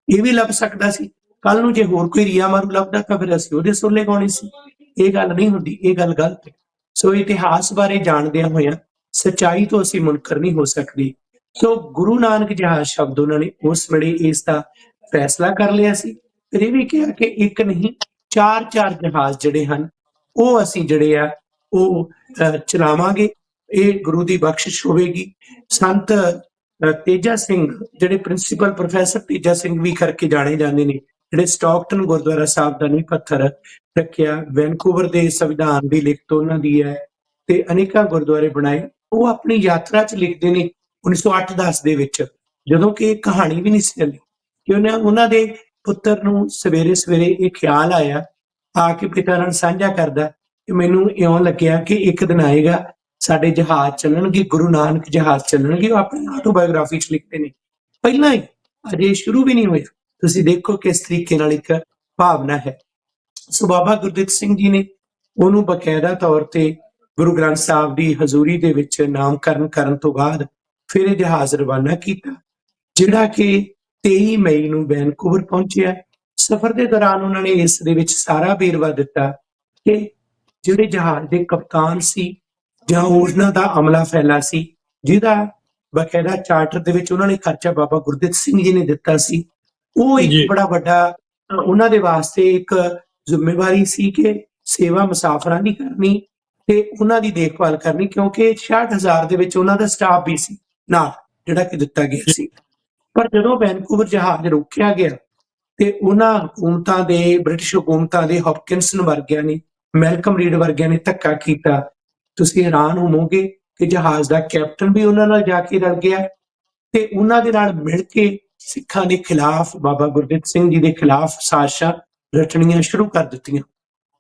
ਇਹ ਵੀ ਲੱਭ ਸਕਦਾ ਸੀ। ਕੱਲ ਨੂੰ ਜੇ ਹੋਰ ਕੋਈ ਰੀਆ ਮਾਰੂ ਲੱਭਦਾ ਤਾਂ ਫਿਰ ਅਸੀਂ ਉਹਦੇ ਸੋਲੇ ਗਾਉਣੇ ਸੀ। ਇਹ ਗੱਲ ਨਹੀਂ ਹੁੰਦੀ, ਇਹ ਗੱਲ ਗਲਤ ਹੈ। ਸੋ ਇਤਿਹਾਸ ਬਾਰੇ ਜਾਣਦਿਆਂ ਹੋਇਆਂ ਸੱਚਾਈ ਤੋਂ ਅਸੀਂ ਮੁਨਕਰ ਨਹੀਂ ਹੋ ਸਕਦੇ। ਸੋ ਗੁਰੂ ਨਾਨਕ ਜਹਾਜ਼ ਸ਼ਬਦ ਉਹਨਾਂ ਨੇ ਉਸ ਵੇਲੇ ਇਸ ਦਾ ਫੈਸਲਾ ਕਰ ਲਿਆ ਸੀ। ਫਿਰ ਇਹ ਵੀ ਕਿਹਾ ਕਿ ਇੱਕ ਨਹੀਂ, 4 ਜਹਾਜ਼ ਜਿਹੜੇ ਹਨ ਉਹ ਅਸੀਂ ਜਿਹੜੇ ਆ ਉਹ ਚਲਾਵਾਂਗੇ। ਇਹ ਗੁਰੂ ਦੀ ਬਖਸ਼ਿਸ਼ ਹੋਵੇਗੀ। ਸੰਤ ਤੇਜਾ ਸਿੰਘ, ਜਿਹੜੇ ਪ੍ਰਿੰਸੀਪਲ ਪ੍ਰੋਫੈਸਰ ਤੇਜਾ ਸਿੰਘ ਵੀ ਕਰਕੇ ਜਾਣੇ ਜਾਂਦੇ ਨੇ, ਜਿਹੜੇ ਸਟਾਕਟਨ ਗੁਰਦੁਆਰਾ ਸਾਹਿਬ ਦਾ ਨੀਂਹ ਪੱਥਰ ਰੱਖਿਆ, ਵੈਨਕੂਵਰ ਦੇ ਸੰਵਿਧਾਨ ਦੀ ਲਿਖਤ ਉਹਨਾਂ ਦੀ ਹੈ, ਤੇ ਅਨੇਕਾਂ ਗੁਰਦੁਆਰੇ ਬਣਾਏ। ਉਹ ਆਪਣੀ ਯਾਤਰਾ 'ਚ ਲਿਖਦੇ ਨੇ 1908-10 ਦੇ ਵਿੱਚ, ਜਦੋਂ ਕਿ ਇਹ ਕਹਾਣੀ ਵੀ ਨਹੀਂ ਸੀ ਚੱਲੀ, ਕਿ ਉਹਨਾਂ ਦੇ ਪੁੱਤਰ ਨੂੰ ਸਵੇਰੇ ਸਵੇਰੇ ਇਹ ਖਿਆਲ ਆਇਆ, ਆ ਕੇ ਪਿਤਾ ਨਾਲ ਸਾਂਝਾ ਕਰਦਾ ਕਿ ਮੈਨੂੰ ਇਉਂ ਲੱਗਿਆ ਕਿ ਇੱਕ ਦਿਨ ਆਏਗਾ ਸਾਡੇ ਜਹਾਜ਼ ਚੱਲਣਗੇ, ਗੁਰੂ ਨਾਨਕ ਜਹਾਜ਼ ਚੱਲਣਗੇ। ਉਹ ਆਪਣੀ ਆਟੋਬਾਇਓਗ੍ਰਾਫੀ 'ਚ ਲਿਖਦੇ ਨੇ, ਪਹਿਲਾਂ ਹੀ, ਅਜੇ ਸ਼ੁਰੂ ਵੀ ਨਹੀਂ ਹੋਇਆ। ਤੁਸੀਂ ਦੇਖੋ ਕਿਸ ਤਰੀਕੇ ਨਾਲ ਇੱਕ ਭਾਵਨਾ ਹੈ। ਸੋ ਬਾਬਾ ਗੁਰਦਿੱਤ ਸਿੰਘ ਜੀ ਨੇ ਉਹਨੂੰ ਬਕਾਇਦਾ ਤੌਰ ਤੇ ਗੁਰੂ ਗ੍ਰੰਥ ਸਾਹਿਬ ਦੀ ਹਜ਼ੂਰੀ ਦੇ ਵਿੱਚ ਨਾਮਕਰਨ ਕਰਨ ਤੋਂ ਬਾਅਦ ਫਿਰ ਇਹ ਜਹਾਜ਼ ਰਵਾਨਾ ਕੀਤਾ, ਜਿਹੜਾ ਕਿ 23 ਮਈ ਨੂੰ ਵੈਨਕੂਵਰ ਪਹੁੰਚਿਆ। ਸਫ਼ਰ ਦੇ ਦੌਰਾਨ ਉਹਨਾਂ ਨੇ ਇਸ ਦੇ ਵਿੱਚ ਸਾਰਾ ਵੇਰਵਾ ਦਿੱਤਾ ਕਿ ਜਿਹੜੇ ਜਹਾਜ਼ ਦੇ ਕਪਤਾਨ ਸੀ ਜਾਂ ਉਹਨਾਂ ਦਾ ਅਮਲਾ ਫੈਲਾ ਸੀ, ਜਿਹਦਾ ਬਕਾਇਦਾ ਚਾਰਟਰ ਦੇ ਵਿੱਚ ਉਹਨਾਂ ਨੇ ਖਰਚਾ ਬਾਬਾ ਗੁਰਦਿੱਤ ਸਿੰਘ ਜੀ ਨੇ ਦਿੱਤਾ ਸੀ, ਉਹ ਜੀ। ਇੱਕ ਬੜਾ ਵੱਡਾ ਉਹਨਾਂ ਦੇ ਵਾਸਤੇ ਇੱਕ ਜ਼ਿੰਮੇਵਾਰੀ ਸੀ ਕਿ ਸੇਵਾ ਮੁਸਾਫਰਾਂ ਦੀ ਕਰਨੀ ਤੇ ਉਹਨਾਂ ਦੀ ਦੇਖਭਾਲ ਕਰਨੀ, ਕਿਉਂਕਿ 66,000 ਦੇ ਵਿੱਚ ਉਹਨਾਂ ਦਾ ਸਟਾਫ ਵੀ ਸੀ ਨਾਲ, ਜਿਹੜਾ ਕਿ ਦਿੱਤਾ ਗਿਆ ਸੀ। ਪਰ ਜਦੋਂ ਵੈਨਕੂਵਰ ਜਹਾਜ਼ ਰੋਕਿਆ ਗਿਆ ਤੇ ਉਹਨਾਂ ਹਕੂਮਤਾਂ ਦੇ, ਬ੍ਰਿਟਿਸ਼ ਹਕੂਮਤਾਂ ਦੇ, ਹੌਪਕਿੰਸਨ ਵਰਗਿਆਂ ਨੇ, ਮੈਲਕਮ ਰੀਡ ਵਰਗਿਆਂ ਨੇ ਧੱਕਾ ਕੀਤਾ। ਤੁਸੀਂ ਹੈਰਾਨ ਹੋਵੋਗੇ ਕਿ ਜਹਾਜ਼ ਦਾ ਕੈਪਟਨ ਵੀ ਉਹਨਾਂ ਨਾਲ ਜਾ ਕੇ ਰਲ ਗਿਆ ਤੇ ਉਹਨਾਂ ਦੇ ਨਾਲ ਮਿਲ ਕੇ ਸਿੱਖਾਂ ਦੇ ਖਿਲਾਫ, ਬਾਬਾ ਗੁਰਦਿੱਤ ਸਿੰਘ ਜੀ ਦੇ ਖਿਲਾਫ ਸਾਜ਼ਿਸ਼ਾਂ ਰਚਣੀਆਂ ਸ਼ੁਰੂ ਕਰ ਦਿੱਤੀਆਂ।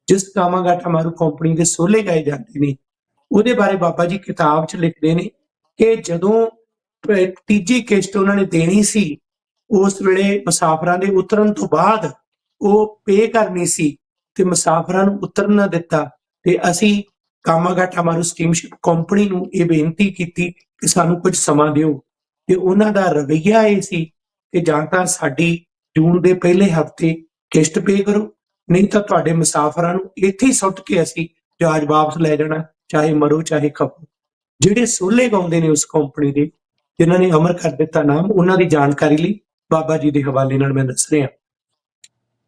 ਜਿਸ ਕਾਮਾਗਾਟਾ ਮਾਰੂ ਕੰਪਨੀ ਦੇ ਸੋਲੇ ਗਾਏ ਜਾਂਦੇ ਨੇ, ਉਹਦੇ ਬਾਰੇ ਬਾਬਾ ਜੀ ਕਿਤਾਬ 'ਚ ਲਿਖਦੇ ਨੇ ਕਿ ਜਦੋਂ ਤੀਜੀ ਕਿਸ਼ਤ ਉਹਨਾਂ ਨੇ ਦੇਣੀ ਸੀ, ਉਸ ਵੇਲੇ ਮੁਸਾਫਰਾਂ ਦੇ ਉਤਰਨ ਤੋਂ ਬਾਅਦ ਉਹ ਪੇ ਕਰਨੀ ਸੀ ਤੇ ਮੁਸਾਫਰਾਂ ਨੂੰ ਉਤਰਨ ਨਾ ਦਿੱਤਾ, ਤੇ ਅਸੀਂ ਕਾਮਾਗਾਟਾ ਮਾਰੂ ਸਟੀਮਸ਼ਿਪ ਕੰਪਨੀ ਨੂੰ ਇਹ ਬੇਨਤੀ ਕੀਤੀ ਕਿ ਸਾਨੂੰ ਕੁਝ ਸਮਾਂ ਦਿਓ, ਤੇ ਉਹਨਾਂ ਦਾ ਰਵੱਈਆ ਇਹ ਸੀ ਕਿ ਜਾਂ ਤਾਂ ਸਾਡੀ ਜੂਨ ਦੇ ਪਹਿਲੇ ਹਫ਼ਤੇ ਕਿਸ਼ਤ ਪੇ ਕਰੋ, ਨਹੀਂ ਤਾਂ ਤੁਹਾਡੇ ਮੁਸਾਫਰਾਂ ਨੂੰ ਇੱਥੇ ਹੀ ਸੁੱਟ ਕੇ ਅਸੀਂ ਜਹਾਜ਼ ਵਾਪਸ ਲੈ ਜਾਣਾ, ਚਾਹੇ ਮਰੋ ਚਾਹੇ ਖਪੋ। ਜਿਹੜੇ ਸੋਲੇ ਗਾਉਂਦੇ ਨੇ ਉਸ ਕੰਪਨੀ ਦੇ, ਜਿਨ੍ਹਾਂ ਨੇ ਅਮਰ ਕਰ ਦਿੱਤਾ ਨਾਮ, ਉਹਨਾਂ ਦੀ ਜਾਣਕਾਰੀ ਲਈ ਬਾਬਾ ਜੀ ਦੇ ਹਵਾਲੇ ਨਾਲ ਮੈਂ ਦੱਸ ਰਿਹਾ।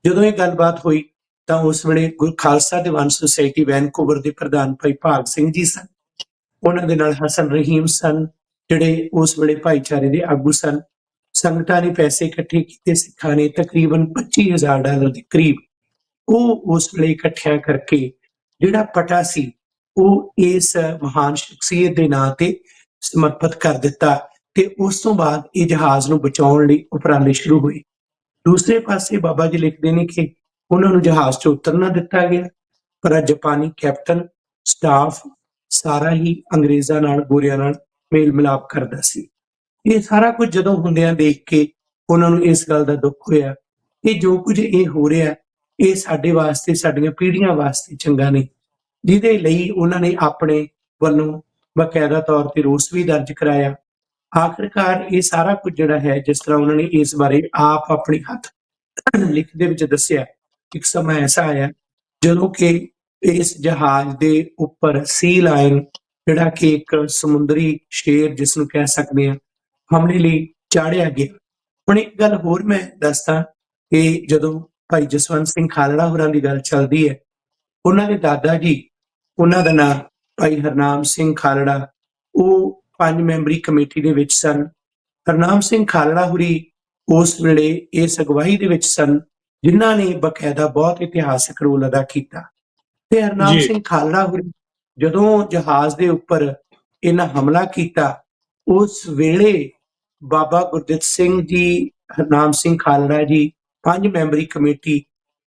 ਜਦੋਂ ਇਹ ਗੱਲਬਾਤ ਹੋਈ ਤਾਂ ਉਸ ਵੇਲੇ ਗੁਰੂ ਖਾਲਸਾ ਦੀਵਾਨ ਸੁਸਾਇਟੀ ਵੈਨਕੂਵਰ ਦੇ ਪ੍ਰਧਾਨ ਭਾਈ ਭਾਗ ਸਿੰਘ ਜੀ ਸਨ, ਉਹਨਾਂ ਦੇ ਨਾਲ ਹਸਨ ਰਹੀਮ ਸਨ, ਜਿਹੜੇ ਉਸ ਵੇਲੇ ਭਾਈਚਾਰੇ ਦੇ ਆਗੂ ਸਨ। ਸੰਗਤਾਂ ਨੇ ਪੈਸੇ ਇਕੱਠੇ ਕੀਤੇ, ਸਿੱਖਾਂ ਨੇ ਤਕਰੀਬਨ $25,000 ਦੇ ਕਰੀਬ ਉਹ ਉਸ ਵੇਲੇ ਇਕੱਠਿਆਂ ਕਰਕੇ ਜਿਹੜਾ ਪਟਾ ਸੀ ਉਹ ਇਸ ਮਹਾਨ ਸ਼ਖਸੀਅਤ ਦੇ ਨਾਂ ਤੇ ਸਮਰਪਿਤ ਕਰ ਦਿੱਤਾ, ਤੇ ਉਸ ਤੋਂ ਬਾਅਦ ਇਹ ਜਹਾਜ਼ ਨੂੰ ਬਚਾਉਣ ਲਈ ਉਪਰਾਲੇ ਸ਼ੁਰੂ ਹੋਏ। ਦੂਸਰੇ ਪਾਸੇ ਬਾਬਾ ਜੀ ਲਿਖਦੇ ਨੇ ਕਿ ਉਹਨਾਂ ਨੂੰ ਜਹਾਜ਼ 'ਚ ਉਤਰਨਾ ਦਿੱਤਾ ਗਿਆ, ਪਰ ਜਾਪਾਨੀ ਕੈਪਟਨ, ਸਟਾਫ ਸਾਰਾ ਹੀ ਅੰਗਰੇਜ਼ਾਂ ਨਾਲ, ਗੋਰਿਆਂ ਨਾਲ ਮੇਲ ਮਿਲਾਪ ਕਰਦਾ ਸੀ। ਇਹ ਸਾਰਾ ਕੁਝ ਜਦੋਂ ਹੁੰਦਿਆਂ ਦੇਖ ਕੇ ਉਹਨਾਂ ਨੂੰ ਇਸ ਗੱਲ ਦਾ ਦੁੱਖ ਹੋਇਆ ਕਿ ਜੋ ਕੁਝ ਇਹ ਹੋ ਰਿਹਾ ਇਹ ਸਾਡੇ ਵਾਸਤੇ, ਸਾਡੀਆਂ ਪੀੜ੍ਹੀਆਂ ਵਾਸਤੇ ਚੰਗਾ ਨਹੀਂ, ਜਿਹਦੇ ਲਈ ਉਹਨਾਂ ਨੇ ਆਪਣੇ ਵੱਲੋਂ ਬਕਾਇਦਾ ਤੌਰ ਤੇ ਰੋਸ ਵੀ ਦਰਜ ਕਰਾਇਆ। ਆਖਿਰਕਾਰ ਇਹ ਸਾਰਾ ਕੁਝ ਜਿਹੜਾ ਹੈ, ਜਿਸ ਤਰ੍ਹਾਂ ਉਹਨਾਂ ਨੇ ਇਸ ਬਾਰੇ ਆਪ ਆਪਣੇ ਹੱਥ ਲਿਖ ਦੇ ਵਿੱਚ ਦੱਸਿਆ, ਇੱਕ ਸਮਾਂ ਐਸਾ ਆਇਆ ਜਦੋਂ ਕਿ ਇਸ ਜਹਾਜ਼ ਦੇ ਉੱਪਰ ਸੀ ਲਾਇਨ, ਜਿਹੜਾ ਕਿ ਇੱਕ ਸਮੁੰਦਰੀ ਸ਼ੇਰ ਜਿਸ ਨੂੰ ਕਹਿ ਸਕਦੇ ਹਾਂ, ਹਮਲੇ ਲਈ ਚਾੜਿਆ ਗਿਆ। ਹੁਣ ਇੱਕ ਗੱਲ ਹੋਰ ਮੈਂ ਦੱਸਦਾ ਕਿ ਜਦੋਂ ਭਾਈ ਜਸਵੰਤ ਸਿੰਘ ਖਾਲੜਾ ਹੋਰਾਂ ਦੀ ਗੱਲ ਚੱਲਦੀ ਹੈ, ਉਹਨਾਂ ਦੇ ਦਾਦਾ ਜੀ, ਉਹਨਾਂ ਦਾ ਨਾਮ ਭਾਈ ਹਰਨਾਮ ਸਿੰਘ ਖਾਲੜਾ, ਉਹ 5 ਮੈਂਬਰੀ ਕਮੇਟੀ ਦੇ ਵਿੱਚ ਸਨ। ਹਰਨਾਮ ਸਿੰਘ ਖਾਲੜਾ ਹੋਰੀ ਉਸ ਵੇਲੇ ਇਸ ਅਗਵਾਈ ਦੇ ਵਿੱਚ ਸਨ, ਜਿਨ੍ਹਾਂ ਨੇ ਬਕਾਇਦਾ ਬਹੁਤ ਇਤਿਹਾਸਕ ਰੋਲ ਅਦਾ ਕੀਤਾ। ਤੇ ਹਰਨਾਮ ਜੀ। ਸਿੰਘ ਖਾਲੜਾ ਹੋਰੀ ਜਦੋਂ ਜਹਾਜ਼ ਦੇ ਉੱਪਰ ਇਹਨਾਂ ਹਮਲਾ ਕੀਤਾ, ਉਸ ਵੇਲੇ ਬਾਬਾ ਗੁਰਦਿੱਤ ਸਿੰਘ ਜੀ, ਹਰਨਾਮ ਸਿੰਘ ਖਾਲੜਾ ਜੀ, 5 ਮੈਂਬਰੀ ਕਮੇਟੀ,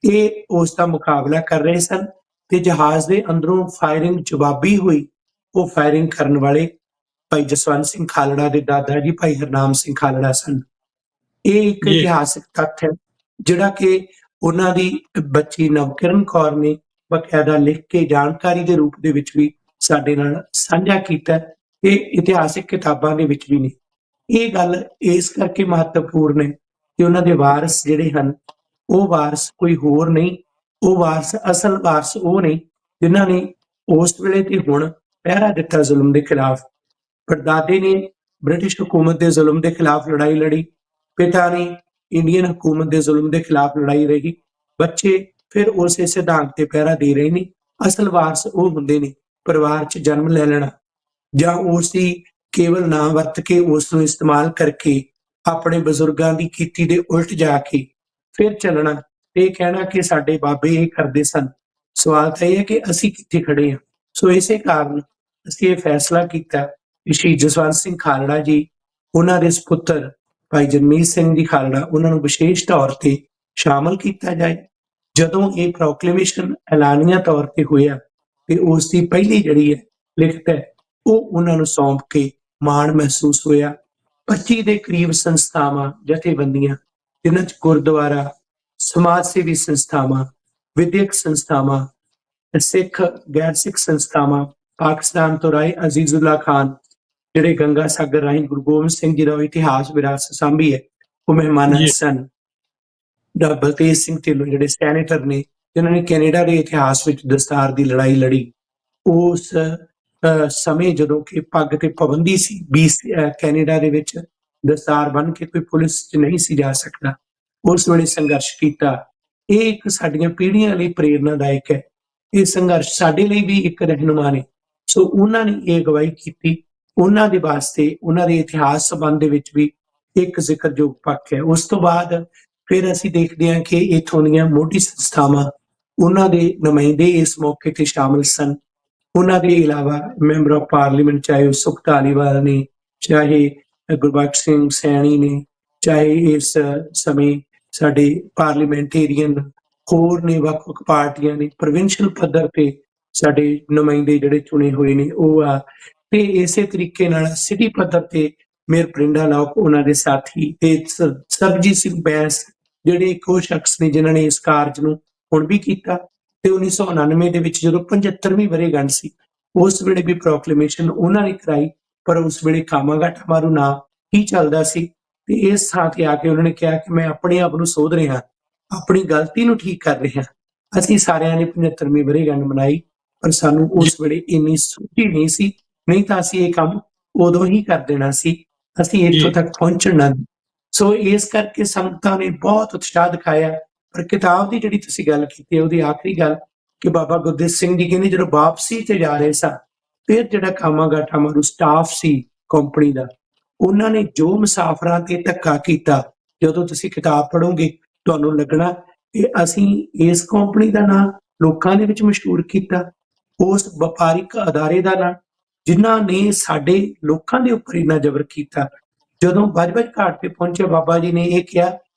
ਇਹ ਉਸ ਦਾ ਮੁਕਾਬਲਾ ਕਰ ਰਹੇ ਸਨ ਤੇ ਜਹਾਜ਼ ਦੇ ਅੰਦਰੋਂ ਫਾਇਰਿੰਗ ਜਵਾਬੀ ਹੋਈ। ਉਹ ਫਾਇਰਿੰਗ ਕਰਨ ਵਾਲੇ ਭਾਈ ਜਸਵੰਤ ਸਿੰਘ ਖਾਲੜਾ ਦੇ ਦਾਦਾ ਜੀ ਭਾਈ ਹਰਨਾਮ ਸਿੰਘ ਖਾਲੜਾ ਸਨ। ਇਹ ਇੱਕ ਜੀ। ਇਤਿਹਾਸਕ ਤੱਥ ਹੈ ਜਿਹੜਾ ਕਿ ਉਹਨਾਂ ਦੀ ਬੱਚੀ ਨਵਕਿਰਨ ਕੌਰ ਨੇ ਬਕਾਇਦਾ ਲਿਖ ਕੇ ਜਾਣਕਾਰੀ ਦੇ ਰੂਪ ਦੇ ਵਿੱਚ ਵੀ ਸਾਡੇ ਨਾਲ ਸਾਂਝਾ ਕੀਤਾ ਤੇ ਇਤਿਹਾਸਿਕ ਕਿਤਾਬਾਂ ਦੇ ਵਿੱਚ ਵੀ ਨੇ। ਇਹ ਗੱਲ ਇਸ ਕਰਕੇ ਮਹੱਤਵਪੂਰਨ ਹੈ ਕਿ ਉਹਨਾਂ ਦੇ ਵਾਰਸ ਜਿਹੜੇ ਹਨ, ਉਹ ਵਾਰਸ ਕੋਈ ਹੋਰ ਨਹੀਂ, ਉਹ ਵਾਰਸ, ਅਸਲ ਵਾਰਸ ਉਹ ਨੇ ਜਿਨ੍ਹਾਂ ਨੇ ਉਸ ਵੇਲੇ ਤੇ ਹੁਣ ਪਹਿਰਾ ਦਿੱਤਾ ਜ਼ੁਲਮ ਦੇ ਖਿਲਾਫ। ਪੜਦਾਦੇ ਨੇ ਬ੍ਰਿਟਿਸ਼ ਹਕੂਮਤ ਦੇ ਜ਼ੁਲਮ ਦੇ ਖਿਲਾਫ ਲੜਾਈ ਲੜੀ, ਪਿਤਾ ਨੇ ਇੰਡੀਅਨ ਹਕੂਮਤ ਦੇ ਜ਼ੁਲਮ ਦੇ ਖਿਲਾਫ ਲੜਾਈ ਲੜੀ, ਬੱਚੇ ਫਿਰ ਉਸੇ ਸਿਧਾਂਤ ਤੇ ਪਹਿਰਾ ਦੇ ਰਹੇ ਨੇ। ਅਸਲ ਵਾਰਸ ਉਹ ਹੁੰਦੇ ਨੇ ਪਰਿਵਾਰ 'ਚ ਜਨਮ ਲੈ ਲੈਣਾ ਜਾਂ ਉਸ ਦੀ ਕੇਵਲ ਨਾ ਵਰਤ ਕੇ ਉਸ ਨੂੰ ਇਸਤੇਮਾਲ ਕਰਕੇ ਆਪਣੇ ਬਜ਼ੁਰਗਾਂ ਦੀ ਕੀਤੀ ਦੇ ਉਲਟ ਜਾ ਕੇ ਫਿਰ ਚੱਲਣਾ ਤੇ ਕਹਿਣਾ ਕਿ ਸਾਡੇ ਬਾਬੇ ਇਹ ਕਰਦੇ ਸਨ। ਸਵਾਲ ਤਾਂ ਇਹ ਹੈ ਕਿ ਅਸੀਂ ਕਿੱਥੇ ਖੜੇ ਹਾਂ। ਸੋ ਇਸੇ ਕਾਰਨ ਅਸੀਂ ਇਹ ਫੈਸਲਾ ਕੀਤਾ ਕਿ ਸ਼ਹੀਦ ਜਸਵੰਤ ਸਿੰਘ ਖਾਲੜਾ ਜੀ, ਉਹਨਾਂ ਦੇ ਸੁਪੁੱਤਰ ਭਾਈ ਜਗਮੀਤ ਸਿੰਘ ਜੀ ਖਾਲੜਾ, ਉਹਨਾਂ ਨੂੰ ਵਿਸ਼ੇਸ਼ ਤੌਰ ਤੇ ਸ਼ਾਮਲ ਕੀਤਾ ਜਾਏ। ਜਦੋਂ ਇਹ ਪ੍ਰੋਕਲੇਮੇਸ਼ਨ ਐਲਾਨੀਆ ਤੌਰ ਤੇ ਹੋਇਆ ਤੇ ਉਸ ਦੀ ਪਹਿਲੀ ਜਿਹੜੀ ਹੈ ਲਿਖਤ ਹੈ ਉਹ ਉਹਨਾਂ ਨੂੰ ਸੌਂਪ ਕੇ ਮਾਣ ਮਹਿਸੂਸ ਹੋਇਆ। 25 ਦੇ ਕਰੀਬ ਸੰਸਥਾਵਾਂ, ਜਥੇਬੰਦੀਆਂ, ਜਿਨ੍ਹਾਂ 'ਚ ਗੁਰਦੁਆਰਾ, ਸਮਾਜ ਸੇਵੀ ਸੰਸਥਾਵਾਂ, ਵਿਦਿਅਕ ਸੰਸਥਾਵਾਂ, ਸਿੱਖ, ਗੈਰ ਸਿੱਖ ਸੰਸਥਾਵਾਂ, ਪਾਕਿਸਤਾਨ ਤੋਂ ਰਾਏ ਅਜ਼ੀਜ਼ੁੱਲਾ ਖਾਨ, ਜਿਹੜੇ ਗੰਗਾ ਸਾਗਰ ਰਾਹੀਂ ਗੁਰੂ ਗੋਬਿੰਦ ਸਿੰਘ ਜੀ ਦਾ ਉਹ ਇਤਿਹਾਸ ਵਿਰਾਸਤ ਸਾਂਭੀ ਹੈ, ਉਹ ਮਹਿਮਾਨ ਜੀ ਸਨ। ਬਲਤੇਜ ਸਿੰਘ ਢਿੱਲੋਂ ਜਿਹੜੇ ਸੈਨੇਟਰ ਨੇ, ਜਿਨ੍ਹਾਂ ਨੇ ਕੈਨੇਡਾ ਦੇ ਇਤਿਹਾਸ ਵਿੱਚ ਦਸਤਾਰ ਦੀ ਲੜਾਈ ਲੜੀ, ਉਸ ਸਮੇਂ ਜਦੋਂ ਕਿ ਪੱਗ ਤੇ ਪਾਬੰਦੀ ਸੀ, ਕੈਨੇਡਾ ਦੇ ਵਿੱਚ ਦਸਤਾਰ ਬੰਨ੍ਹ ਕੇ ਕੋਈ ਪੁਲਿਸ 'ਚ ਨਹੀਂ ਸੀ ਜਾ ਸਕਦਾ, ਉਸ ਵੇਲੇ ਸੰਘਰਸ਼ ਕੀਤਾ। ਇਹ ਇੱਕ ਸਾਡੀਆਂ ਪੀੜ੍ਹੀਆਂ ਲਈ ਪ੍ਰੇਰਨਾਦਾਇਕ ਹੈ। ਇਹ ਸੰਘਰਸ਼ ਸਾਡੇ ਲਈ ਵੀ ਇੱਕ ਰਹਿਨੁਮਾ ਨੇ। ਸੋ ਉਹਨਾਂ ਨੇ ਇਹ ਅਗਵਾਈ ਕੀਤੀ, ਉਹਨਾਂ ਦੇ ਵਾਸਤੇ ਉਹਨਾਂ ਦੇ ਇਤਿਹਾਸ ਸੰਬੰਧ ਦੇ ਵਿੱਚ ਵੀ ਇੱਕ ਜ਼ਿਕਰਯੋਗ ਪੱਖ ਹੈ। ਉਸ ਤੋਂ ਬਾਅਦ ਫਿਰ ਅਸੀਂ ਦੇਖਦੇ ਹਾਂ ਕਿ ਇੱਥੋਂ ਦੀਆਂ ਮੋਢੀ ਸੰਸਥਾਵਾਂ, ਉਹਨਾਂ ਦੇ ਨੁਮਾਇੰਦੇ ਇਸ ਮੌਕੇ ਤੇ ਸ਼ਾਮਲ ਸਨ। ਉਹਨਾਂ ਦੇ ਇਲਾਵਾ ਮੈਂਬਰ ਆਫ ਪਾਰਲੀਮੈਂਟ, ਚਾਹੇ ਉਹ ਸੁਖ ਧਾਲੀਵਾਲ ਨੇ, ਚਾਹੇ ਗੁਰਬਖਸ਼ ਸਿੰਘ ਸੈਣੀ ਨੇ, ਚਾਹੇ ਇਸ ਸਮੇਂ ਸਾਡੇ ਪਾਰਲੀਮੈਂਟੇਰੀਅਨ ਹੋਰ ਨੇ, ਵੱਖ-ਵੱਖ ਪਾਰਟੀਆਂ ਨੇ, ਪ੍ਰੋਵਿੰਸ਼ੀਅਲ ਪੱਧਰ ਤੇ ਸਾਡੇ ਨੁਮਾਇੰਦੇ ਜਿਹੜੇ ਚੁਣੇ ਹੋਏ ਨੇ ਉਹ ਆ, ਤੇ ਇਸੇ ਤਰੀਕੇ ਨਾਲ ਸਿਟੀ ਪੱਧਰ ਤੇ ਮੇਅਰ ਪ੍ਰਿੰਡਾ ਲੋਕ, ਉਹਨਾਂ ਦੇ ਸਾਥੀ, ਤੇ ਸਰਬਜੀਤ ਸਿੰਘ ਬੈਂਸ ਜਿਹੜੇ ਇੱਕ ਉਹ ਸ਼ਖਸ ਨੇ ਜਿਨ੍ਹਾਂ ਨੇ ਇਸ ਕਾਰਜ ਨੂੰ ਹੁਣ ਵੀ ਕੀਤਾ। ਤੇ 1999 ਦੇ ਵਿੱਚ ਜਦੋਂ 75ਵੀਂ ਵਰ੍ਹੇਗੰਢ ਸੀ, ਉਸ ਵੇਲੇ ਵੀ ਪ੍ਰੋਕਲੇਮੇਸ਼ਨ ਉਹਨਾਂ ਨੇ ਕਰਾਈ, ਪਰ ਉਸ ਵੇਲੇ ਕਾਮਾਗਾਟਾ ਮਾਰੂ ਨਾਂ ਹੀ ਚੱਲਦਾ ਸੀ। ਤੇ ਇਸ ਥਾਂ ਤੇ ਆ ਕੇ ਉਹਨਾਂ ਨੇ ਕਿਹਾ ਕਿ ਮੈਂ ਆਪਣੇ ਆਪ ਨੂੰ ਸੋਧ ਰਿਹਾ, ਆਪਣੀ ਗਲਤੀ ਨੂੰ ਠੀਕ ਕਰ ਰਿਹਾ। ਅਸੀਂ ਸਾਰਿਆਂ ਨੇ 75ਵੀਂ ਵਰ੍ਹੇਗੰਢ ਮਨਾਈ, ਪਰ ਸਾਨੂੰ ਉਸ ਵੇਲੇ ਇੰਨੀ ਸੋਝੀ ਨਹੀਂ ਸੀ, ਨਹੀਂ ਤਾਂ ਅਸੀਂ ਇਹ ਕੰਮ ਉਦੋਂ ਹੀ ਕਰ ਦੇਣਾ ਸੀ, ਅਸੀਂ ਇੱਥੋਂ ਤੱਕ ਪਹੁੰਚਣਾ। ਸੋ ਇਸ ਕਰਕੇ ਸੰਗਤਾਂ ਨੇ ਬਹੁਤ ਉਤਸ਼ਾਹ ਦਿਖਾਇਆ। ਪਰ ਕਿਤਾਬ ਦੀ ਜਿਹੜੀ ਤੁਸੀਂ ਗੱਲ ਕੀਤੀ ਹੈ, ਉਹਦੀ ਆਖਰੀ ਗੱਲ ਕਿ ਬਾਬਾ ਗੁਰਦਿੱਤ ਸਿੰਘ ਜੀ ਕਹਿੰਦੇ ਜਦੋਂ ਵਾਪਸੀ ਤੇ ਜਾ ਰਹੇ ਸਨ, ਫਿਰ ਜਿਹੜਾ ਕਾਮਾਗਾਟਾ ਮਾਰੂ ਸਟਾਫ ਸੀ ਕੰਪਨੀ ਦਾ, ਉਹਨਾਂ ਨੇ ਜੋ ਮੁਸਾਫਰਾਂ ਤੇ ਧੱਕਾ ਕੀਤਾ, ਜਦੋਂ ਤੁਸੀਂ ਕਿਤਾਬ ਪੜ੍ਹੋਗੇ ਤੁਹਾਨੂੰ ਲੱਗਣਾ ਕਿ ਅਸੀਂ ਇਸ ਕੰਪਨੀ ਦਾ ਨਾਂ ਲੋਕਾਂ ਦੇ ਵਿੱਚ ਮਸ਼ਹੂਰ ਕੀਤਾ, ਉਸ ਵਪਾਰਿਕ ਅਦਾਰੇ ਦਾ ਨਾਂ ਜਿਨ੍ਹਾਂ ਨੇ ਸਾਡੇ ਲੋਕਾਂ ਦੇ ਉੱਪਰ ਇੰਨਾ ਜ਼ਬਰ ਕੀਤਾ। ਜਦੋਂ ਬਜ-ਬਜ ਘਾਟ ਤੇ ਪਹੁੰਚੇ, ਬਾਬਾ ਜੀ ਨੇ ਇਹ ਕਿਹਾ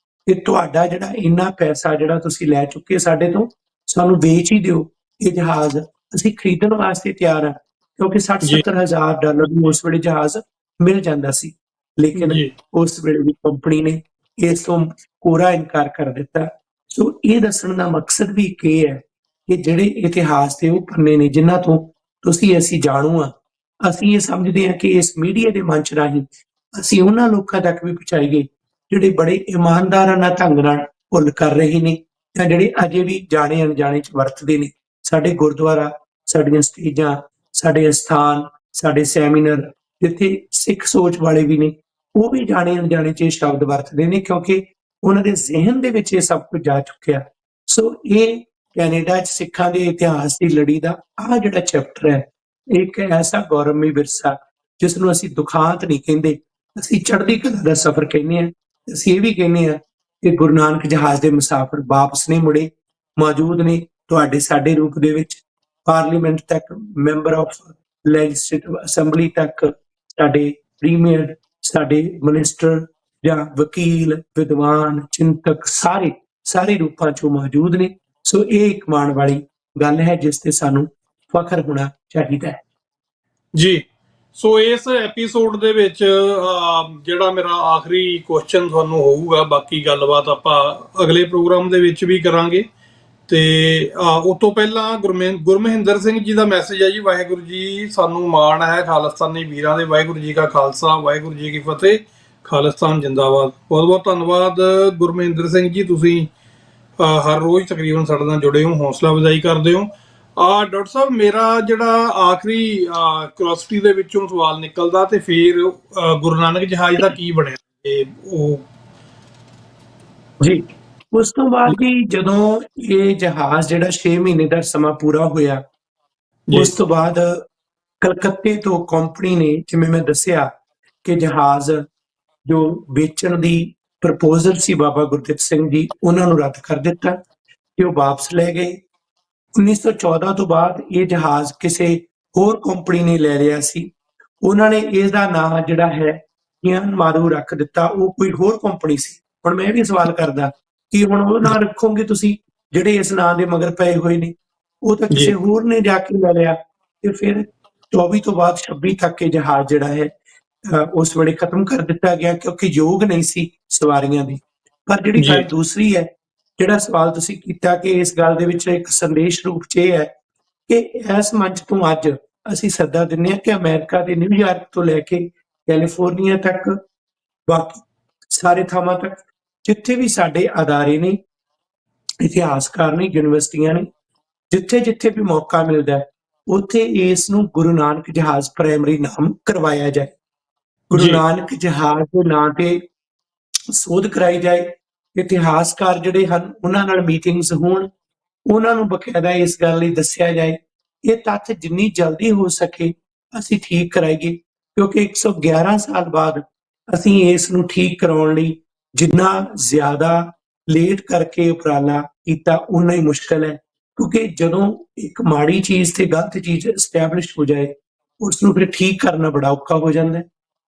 ਕਿ ਤੁਹਾਡਾ ਜਿਹੜਾ ਇੰਨਾ ਪੈਸਾ ਜਿਹੜਾ ਤੁਸੀਂ ਲੈ ਚੁੱਕੇ ਸਾਡੇ ਤੋਂ, ਸਾਨੂੰ ਵੇਚ ਹੀ ਦਿਓ ਇਹ ਜਹਾਜ਼, ਅਸੀਂ ਖਰੀਦਣ ਵਾਸਤੇ ਤਿਆਰ ਹਾਂ, ਕਿਉਂਕਿ 60-70 ਹਜ਼ਾਰ ਡਾਲਰ ਨੂੰ ਉਸ ਵੇਲੇ ਜਹਾਜ਼ ਮਿਲ ਜਾਂਦਾ ਸੀ। ਲੇਕਿਨ ਉਸ ਵੇਲੇ ਦੀ ਕੰਪਨੀ ਨੇ ਇਸ ਤੋਂ ਕੋਰਾ ਇਨਕਾਰ ਕਰ ਦਿੱਤਾ। ਸੋ ਇਹ ਦੱਸਣ ਦਾ ਮਕਸਦ ਵੀ ਇਹ ਹੈ ਕਿ ਜਿਹੜੇ ਇਤਿਹਾਸ ਦੇ ਉਹ ਪੰਨੇ ਨੇ ਜਿਨ੍ਹਾਂ ਤੋਂ ਤੁਸੀਂ ਅਸੀਂ ਜਾਣੂ ਆ, ਅਸੀਂ ਇਹ ਸਮਝਦੇ ਹਾਂ ਕਿ ਇਸ ਮੀਡੀਆ ਦੇ ਮੰਚ ਰਾਹੀਂ ਅਸੀਂ ਉਹਨਾਂ ਲੋਕਾਂ ਤੱਕ ਵੀ ਪਹੁੰਚਾਈਏ ਜਿਹੜੇ ਬੜੇ ਇਮਾਨਦਾਰਾਨਾ ਢੰਗ ਨਾਲ ਭੁੱਲ ਕਰ ਰਹੇ ਨੇ, ਜਾਂ ਜਿਹੜੇ ਅਜੇ ਵੀ ਜਾਣੇ ਅਣਜਾਣੇ ਚ ਵਰਤਦੇ ਨੇ। ਸਾਡੇ ਗੁਰਦੁਆਰਾ, ਸਾਡੀਆਂ ਸਟੇਜਾਂ, ਸਾਡੇ ਅਸਥਾਨ, ਸਾਡੇ ਸੈਮੀਨਾਰ, ਜਿੱਥੇ ਸਿੱਖ ਸੋਚ ਵਾਲੇ ਵੀ ਨੇ, ਉਹ ਵੀ ਜਾਣੇ ਅਣਜਾਣੇ ਚ ਇਹ ਸ਼ਬਦ ਵਰਤਦੇ ਨੇ, ਕਿਉਂਕਿ ਉਹਨਾਂ ਦੇ ਜ਼ਿਹਨ ਦੇ ਵਿੱਚ ਇਹ ਸਭ ਕੁਝ ਜਾ ਚੁੱਕਿਆ। ਸੋ ਇਹ ਕੈਨੇਡਾ ਚ ਸਿੱਖਾਂ ਦੇ ਇਤਿਹਾਸ ਦੀ ਲੜੀ ਦਾ ਆਹ ਜਿਹੜਾ ਚੈਪਟਰ ਹੈ, ਇੱਕ ਐਸਾ ਗੌਰਵਮਈ ਵਿਰਸਾ ਜਿਸ ਨੂੰ ਅਸੀਂ ਦੁਖਾਂਤ ਨਹੀਂ ਕਹਿੰਦੇ, ਅਸੀਂ ਚੜ੍ਹਦੀ ਕਲਾ ਦਾ ਸਫ਼ਰ ਕਹਿੰਦੇ ਹਾਂ। ਅਸੀਂ ਇਹ ਵੀ ਕਹਿੰਦੇ ਹਾਂ ਕਿ ਗੁਰੂ ਨਾਨਕ ਜਹਾਜ਼ ਦੇ ਮੁਸਾਫਰ ਵਾਪਸ ਨਹੀਂ ਮੁੜੇ, ਮੌਜੂਦ ਨੇ ਤੁਹਾਡੇ ਸਾਡੇ ਰੂਪ ਦੇ ਵਿੱਚ। ਪਾਰਲੀਮੈਂਟ ਤੱਕ, ਮੈਂਬਰ ਆਫ ਲੈਜਿਸਲੇਟਿਵ ਅਸੈਂਬਲੀ ਤੱਕ, ਸਾਡੇ ਪ੍ਰੀਮੀਅਰ, ਸਾਡੇ ਮਿਨਿਸਟਰ ਜਾਂ ਵਕੀਲ, ਵਿਦਵਾਨ, ਚਿੰਤਕ, ਸਾਰੇ ਰੂਪਾਂ 'ਚੋਂ ਮੌਜੂਦ ਨੇ। ਸੋ ਇਹ ਇੱਕ ਮਾਣ ਵਾਲੀ ਗੱਲ ਹੈ ਜਿਸ ਤੇ ਸਾਨੂੰ ਫਖਰ ਹੋਣਾ ਚਾਹੀਦਾ ਹੈ ਜੀ। ਸੋ ਇਸ ਐਪੀਸੋਡ ਦੇ ਵਿੱਚ ਜਿਹੜਾ ਮੇਰਾ ਆਖਰੀ ਕੁਐਸਚਨ ਤੁਹਾਨੂੰ ਹੋਊਗਾ, ਬਾਕੀ ਗੱਲਬਾਤ ਆਪਾਂ ਅਗਲੇ ਪ੍ਰੋਗਰਾਮ ਦੇ ਵਿੱਚ ਵੀ ਕਰਾਂਗੇ। ਤੇ ਉਸ ਤੋਂ ਪਹਿਲਾਂ ਗੁਰਮਹਿੰਦਰ ਸਿੰਘ ਜੀ ਦਾ ਮੈਸੇਜ ਹੈ ਜੀ। ਵਾਹਿਗੁਰੂ ਜੀ, ਸਾਨੂੰ ਮਾਣ ਹੈ ਖਾਲਿਸਤਾਨੀ ਵੀਰਾਂ ਦੇ। ਵਾਹਿਗੁਰੂ ਜੀ ਕਾ ਖਾਲਸਾ, ਵਾਹਿਗੁਰੂ ਜੀ ਕੀ ਫਤਿਹ। ਖਾਲਿਸਤਾਨ ਜਿੰਦਾਬਾਦ। ਬਹੁਤ ਬਹੁਤ ਧੰਨਵਾਦ ਗੁਰਮਹਿੰਦਰ ਸਿੰਘ ਜੀ, ਤੁਸੀਂ ਹਰ ਰੋਜ਼ ਤਕਰੀਬਨ ਸਾਡੇ ਨਾਲ ਜੁੜੇ ਹੋ, ਹੌਸਲਾ ਅਫਜ਼ਾਈ ਕਰਦੇ ਹੋ। ਡਾਕਟਰ ਸਾਹਿਬ, ਮੇਰਾ ਜਿਹੜਾ ਆਖਰੀ ਕਿਉਰਿਓਸਿਟੀ ਦੇ ਵਿੱਚੋਂ ਸਵਾਲ ਨਿਕਲਦਾ, ਤੇ ਫਿਰ ਗੁਰੂ ਨਾਨਕ ਜਹਾਜ਼ ਦਾ ਕੀ ਬਣਿਆ ਉਹ ਜੀ। ਉਸ ਤੋਂ ਬਾਅਦ ਵੀ ਜਦੋਂ ਇਹ ਜਹਾਜ਼ ਜਿਹੜਾ 6 ਮਹੀਨੇ ਦਾ ਸਮਾਂ ਪੂਰਾ ਹੋਇਆ, ਉਸ ਤੋਂ ਬਾਅਦ ਕਲਕੱਤੇ ਤੋਂ ਕੰਪਨੀ ਨੇ, ਜਿਵੇਂ ਮੈਂ ਦੱਸਿਆ ਕਿ ਜਹਾਜ਼ ਜੋ ਵੇਚਣ ਦੀ ਪ੍ਰਪੋਜ਼ਲ ਸੀ ਬਾਬਾ ਗੁਰਦਿੱਤ ਸਿੰਘ ਜੀ, ਉਹਨਾਂ ਨੂੰ ਰੱਦ ਕਰ ਦਿੱਤਾ ਤੇ ਉਹ ਵਾਪਸ ਲੈ ਗਏ। 1914 ਤੋਂ ਬਾਅਦ ਇਹ ਜਹਾਜ਼ ਕਿਸੇ ਹੋਰ ਕੰਪਨੀ ਨੇ ਲੈ ਲਿਆ ਸੀ। ਉਹਨਾਂ ਨੇ ਇਹਦਾ ਨਾਂ ਜਿਹੜਾ ਹੈ ਗਿਆਨ ਮਾਰੂ ਰੱਖ ਦਿੱਤਾ। ਉਹ ਕੋਈ ਹੋਰ ਕੰਪਨੀ ਸੀ। ਹੁਣ ਮੈਂ ਇਹ ਵੀ ਸਵਾਲ ਕਰਦਾ ਕਿ ਹੁਣ ਉਹ ਨਾਂ ਰੱਖੋਗੇ ਤੁਸੀਂ ਜਿਹੜੇ ਇਸ ਨਾਂ ਦੇ ਮਗਰ ਪਏ ਹੋਏ ਨੇ, ਉਹ ਤਾਂ ਕਿਸੇ ਹੋਰ ਨੇ ਜਾ ਕੇ ਲੈ ਲਿਆ। ਤੇ ਫਿਰ 24 ਤੋਂ ਬਾਅਦ 26 ਤੱਕ ਇਹ ਜਹਾਜ਼ ਜਿਹੜਾ ਹੈ ਉਸ ਵੇਲੇ ਖਤਮ ਕਰ ਦਿੱਤਾ ਗਿਆ, ਕਿਉਂਕਿ ਯੋਗ ਨਹੀਂ ਸੀ ਸਵਾਰੀਆਂ ਦੀ। ਪਰ ਜਿਹੜੀ ਗੱਲ ਦੂਸਰੀ ਹੈ, ਜਿਹੜਾ ਸਵਾਲ ਤੁਸੀਂ ਕੀਤਾ ਕਿ ਇਸ ਗੱਲ ਦੇ ਵਿੱਚ ਇੱਕ ਸੰਦੇਸ਼ ਰੂਪ 'ਚ ਇਹ ਹੈ ਕਿ ਇਸ ਮੰਚ ਤੋਂ ਅੱਜ ਅਸੀਂ ਸੱਦਾ ਦਿੰਦੇ ਹਾਂ ਕਿ ਅਮਰੀਕਾ ਦੇ ਨਿਊਯਾਰਕ ਤੋਂ ਲੈ ਕੇ ਕੈਲੀਫੋਰਨੀਆ ਤੱਕ, ਬਾਕੀ ਸਾਰੇ ਥਾਵਾਂ ਤੱਕ ਜਿੱਥੇ ਵੀ ਸਾਡੇ ਅਦਾਰੇ ਨੇ, ਇਤਿਹਾਸਕਾਰ ਨੇ, ਯੂਨੀਵਰਸਿਟੀਆਂ ਨੇ, ਜਿੱਥੇ ਜਿੱਥੇ ਵੀ ਮੌਕਾ ਮਿਲਦਾ ਹੈ ਉੱਥੇ ਇਸ ਨੂੰ ਗੁਰੂ ਨਾਨਕ ਜਹਾਜ਼ ਪ੍ਰਾਇਮਰੀ ਨਾਮ ਕਰਵਾਇਆ ਜਾਏ। ਗੁਰੂ ਜੀ ਨਾਨਕ ਜਹਾਜ਼ ਦੇ ਨਾਂ ਤੇ ਸੋਧ ਕਰਾਈ ਜਾਏ। ਇਤਿਹਾਸਕਾਰ ਜਿਹੜੇ ਹਨ ਉਹਨਾਂ ਨਾਲ ਮੀਟਿੰਗਸ ਹੋਣ, ਉਹਨਾਂ ਨੂੰ ਬਕਾਇਦਾ ਇਸ ਗੱਲ ਲਈ ਦੱਸਿਆ ਜਾਏ। ਇਹ ਤੱਥ ਜਿੰਨੀ ਜਲਦੀ ਹੋ ਸਕੇ ਅਸੀਂ ਠੀਕ ਕਰਾਈਏ, ਕਿਉਂਕਿ 111 ਸਾਲ ਬਾਅਦ ਅਸੀਂ ਇਸ ਨੂੰ ਠੀਕ ਕਰਾਉਣ ਲਈ ਜਿੰਨਾ ਜ਼ਿਆਦਾ ਲੇਟ ਕਰਕੇ ਉਪਰਾਲਾ ਕੀਤਾ ਉਨਾ ਹੀ ਮੁਸ਼ਕਲ ਹੈ। ਕਿਉਂਕਿ ਜਦੋਂ ਇੱਕ ਮਾੜੀ ਚੀਜ਼ ਤੇ ਗਲਤ ਚੀਜ਼ ਐਸਟੈਬਲਿਸ਼ ਹੋ ਜਾਏ ਉਸ ਨੂੰ ਫਿਰ ਠੀਕ ਕਰਨਾ ਬੜਾ ਔਖਾ ਹੋ ਜਾਂਦਾ ਹੈ।